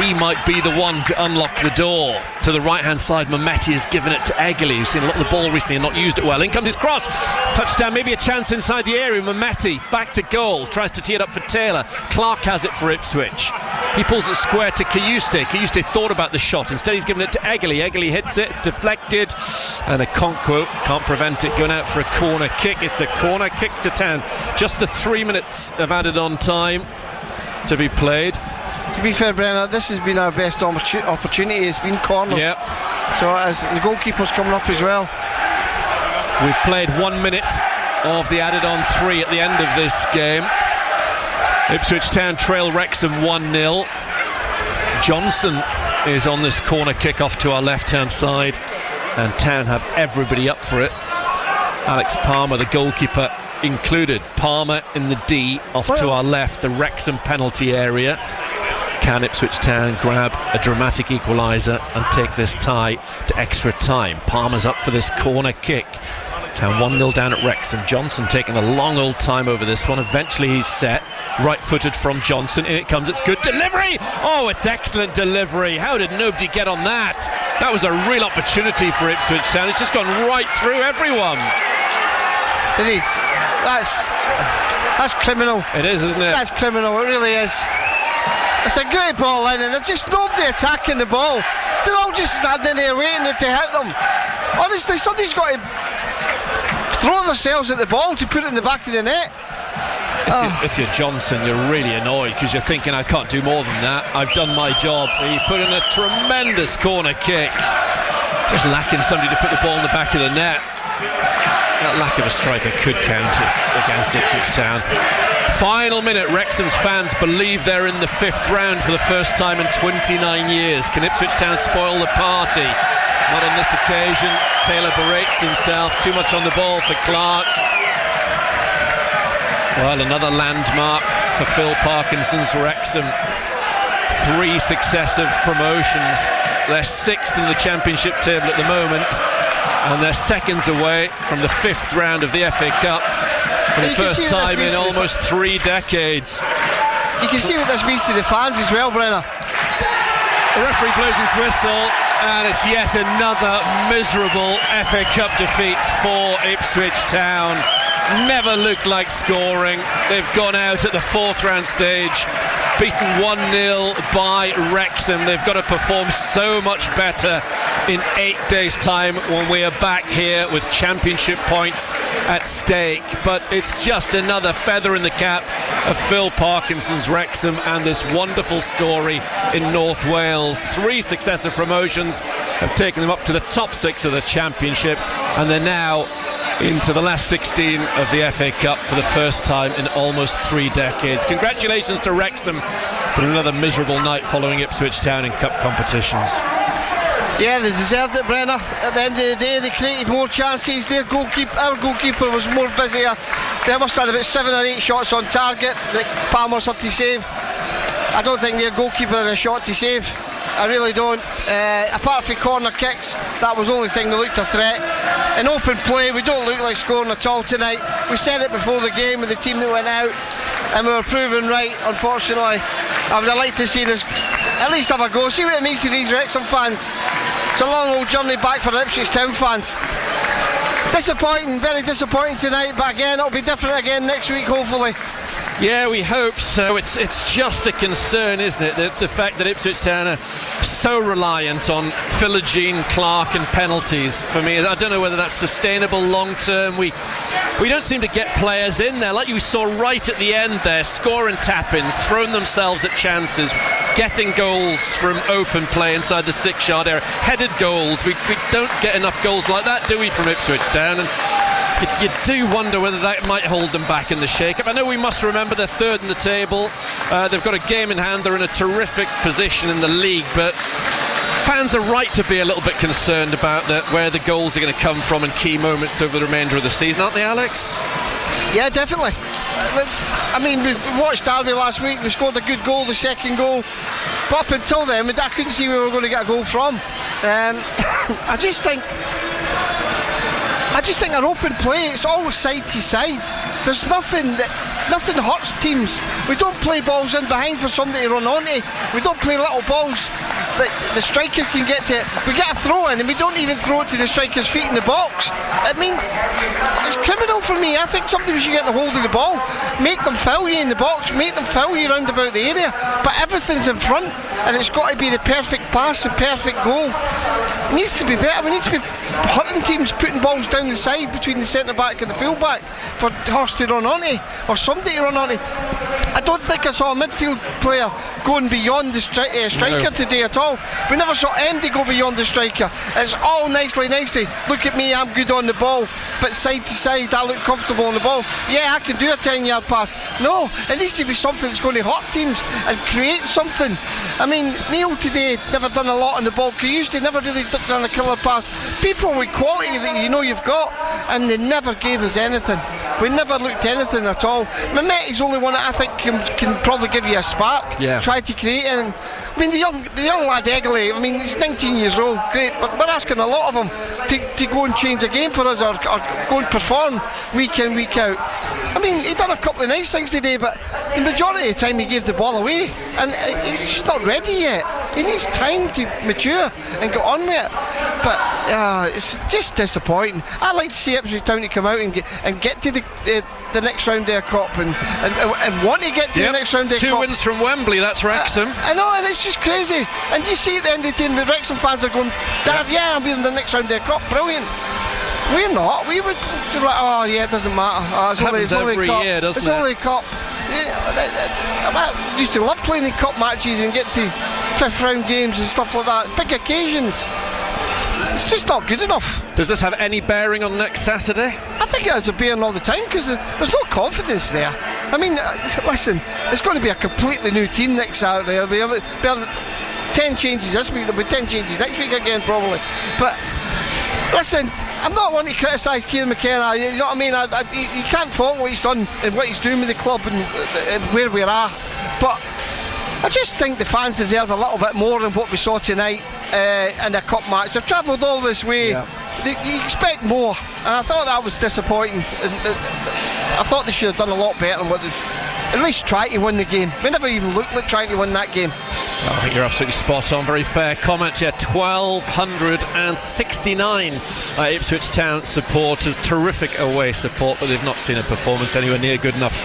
he might be the one to unlock the door. To the right hand side, Mehmeti has given it to Eggley, who's seen a lot of the ball recently and not used it well. In comes his cross, touchdown, maybe a chance inside the area. Mehmeti back to goal, tries to tee it up for Taylor. Clark has it for Ipswich. He pulls it square to Kayuste. Kayuste thought about the shot, instead he's given it to Eggley. Eggley hits it, it's deflected, and Okonkwo can't prevent it going out for a corner kick. It's a corner kick to Town. Just the 3 minutes of added on time to be played. To be fair, Brenner, this has been our best opportunity. It's been corners. Yep. So as the goalkeeper's coming up as well. We've played 1 minute of the added on 3 at the end of this game. Ipswich Town trail Wrexham 1-0. Johnson is on this corner kick off to our left-hand side, and Town have everybody up for it. Alex Palmer, the goalkeeper, included. Palmer in the D off to our left, the Wrexham penalty area. Can Ipswich Town grab a dramatic equaliser and take this tie to extra time? Palmer's up for this corner kick. Town 1-0 down at Wrexham. Johnson taking a long old time over this one. Eventually he's set. Right-footed from Johnson. In it comes. It's good delivery. Oh, it's excellent delivery. How did nobody get on that? That was a real opportunity for Ipswich Town. It's just gone right through everyone. Indeed. That's criminal. It is, isn't it? That's criminal. It really is. It's a great ball in, and there's just nobody attacking the ball. They're all just standing there waiting to hit them. Honestly, somebody's got to throw themselves at the ball to put it in the back of the net. If you're Johnson, you're really annoyed because you're thinking, I can't do more than that. I've done my job. He put in a tremendous corner kick. Just lacking somebody to put the ball in the back of the net. That lack of a striker could count it against Ipswich Town. Final minute. Wrexham's fans believe they're in the 5th round for the first time in 29 years. Can Ipswich Town spoil the party? Not on this occasion. Taylor berates himself. Too much on the ball for Clark. Well, another landmark for Phil Parkinson's Wrexham. 3 successive promotions. They're 6th in the championship table at the moment, and they're seconds away from the 5th round of the FA Cup for the first time in almost 3 decades. You can see what this means to the fans as well, Brenner. The referee blows his whistle, and it's yet another miserable FA Cup defeat for Ipswich Town. Never looked like scoring. They've gone out at the 4th round stage, beaten 1-0 by Wrexham. They've got to perform so much better in 8 days' time when we are back here with championship points at stake. But it's just another feather in the cap of Phil Parkinson's Wrexham and this wonderful story in North Wales. 3 successive promotions have taken them up to the top 6 of the championship, and they're now into the last 16 of the FA Cup for the first time in almost 3 decades. Congratulations to Wrexham, but another miserable night following Ipswich Town in cup competitions. Yeah, they deserved it, Brenner. At the end of the day, they created more chances. Our goalkeeper was more busier. They must have had about 7 or 8 shots on target that Palmer's had to save. I don't think their goalkeeper had a shot to save. I really don't. Apart from corner kicks, that was the only thing that looked a threat. In open play, we don't look like scoring at all tonight. We said it before the game with the team that went out, and we were proven right, unfortunately. I would have liked to see us at least have a go. See what it means to these Wrexham fans. It's a long old journey back for the Ipswich Town fans. Disappointing, very disappointing tonight, but again, it'll be different again next week, hopefully. Yeah, we hope so. It's just a concern, isn't it? The fact that Ipswich Town are so reliant on Philogene, Clark and penalties. For me, I don't know whether that's sustainable long term. We don't seem to get players in there, like you saw right at the end there, scoring tap-ins, throwing themselves at chances, getting goals from open play inside the 6-yard area, headed goals. We don't get enough goals like that, do we, from Ipswich Town? And you do wonder whether that might hold them back in the shake-up. I know we must remember they're 3rd in the table. They've got a game in hand. They're in a terrific position in the league, but fans are right to be a little bit concerned about where the goals are going to come from in key moments over the remainder of the season, aren't they, Alex? Yeah, definitely. I mean, we watched Derby last week. We scored a good goal, the second goal. But up until then, I couldn't see where we were going to get a goal from. I just think our open play, it's all side to side. There's nothing hurts teams. We don't play balls in behind for somebody to run onto. We don't play little balls that the striker can get to. We get a throw in and we don't even throw it to the striker's feet in the box. I mean, it's criminal for me. I think somebody should get a hold of the ball, make them foul you in the box, make them foul you round about the area, but everything's in front and it's got to be the perfect pass, the perfect goal. It needs to be better. We need to be hurting teams, putting balls down the side between the centre back and the full back for Hurst to run onto or somebody to run onto. I don't think I saw a midfield player going beyond the striker today at all. all. We never saw anybody go beyond the striker. It's all nicely. Look at me, I'm good on the ball, but side to side I look comfortable on the ball. Yeah, I can do a 10-yard pass. No, it needs to be something that's going to hurt teams and create something. I mean, Neil today never done a lot on the ball. Kariuste never really done a killer pass. People with quality that you know you've got, and they never gave us anything. We never looked anything at all. Mehmeti's only one that I think can probably give you a spark. Yeah. Try to create anything. I mean, the young lad Egley, I mean, he's 19 years old, great, but we're asking a lot of him to go and change a game for us, or go and perform week in, week out. I mean, he done a couple of nice things today, but the majority of the time he gave the ball away, and he's just not ready yet. He needs time to mature and get on with it. But it's just disappointing. I'd like to see Ipswich Town to come out and get to the next round of a cup and want to get to the next round of a cup. 2 wins from Wembley, that's Wrexham. I know, and it's just crazy. And you see at the end of the day, the Wrexham fans are going, I'm being the next round of a cup, brilliant. We're not. We would like, oh yeah, it doesn't matter. It's only a cup. Year, it's only a cup. I used to love playing in cup matches and get to fifth round games and stuff like that. Big occasions. It's just not good enough. Does this have any bearing on next Saturday? I think it has a bearing all the time, because there's no confidence there. I mean, listen, it's going to be a completely new team next Saturday. There'll be 10 changes this week, there'll be 10 changes next week again probably. But listen, I'm not wanting to criticise Kieran McKenna, you know what I mean? He can't fault what he's done and what he's doing with the club and where we are. But I just think the fans deserve a little bit more than what we saw tonight in a cup match. They've travelled all this way. Yeah. You expect more, and I thought that was disappointing. I thought they should have done a lot better and at least try to win the game. We never even looked like trying to win that game. I think you're absolutely spot on. Very fair comment here. 1,269 Ipswich Town supporters. Terrific away support, but they've not seen a performance anywhere near good enough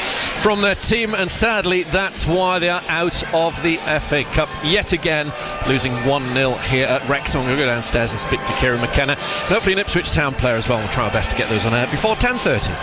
from their team, and sadly that's why they are out of the FA Cup yet again, losing 1-0 here at Wrexham. We'll go downstairs and speak to Kieran McKenna, and hopefully an Ipswich Town player as well. We'll try our best to get those on air before 10:30.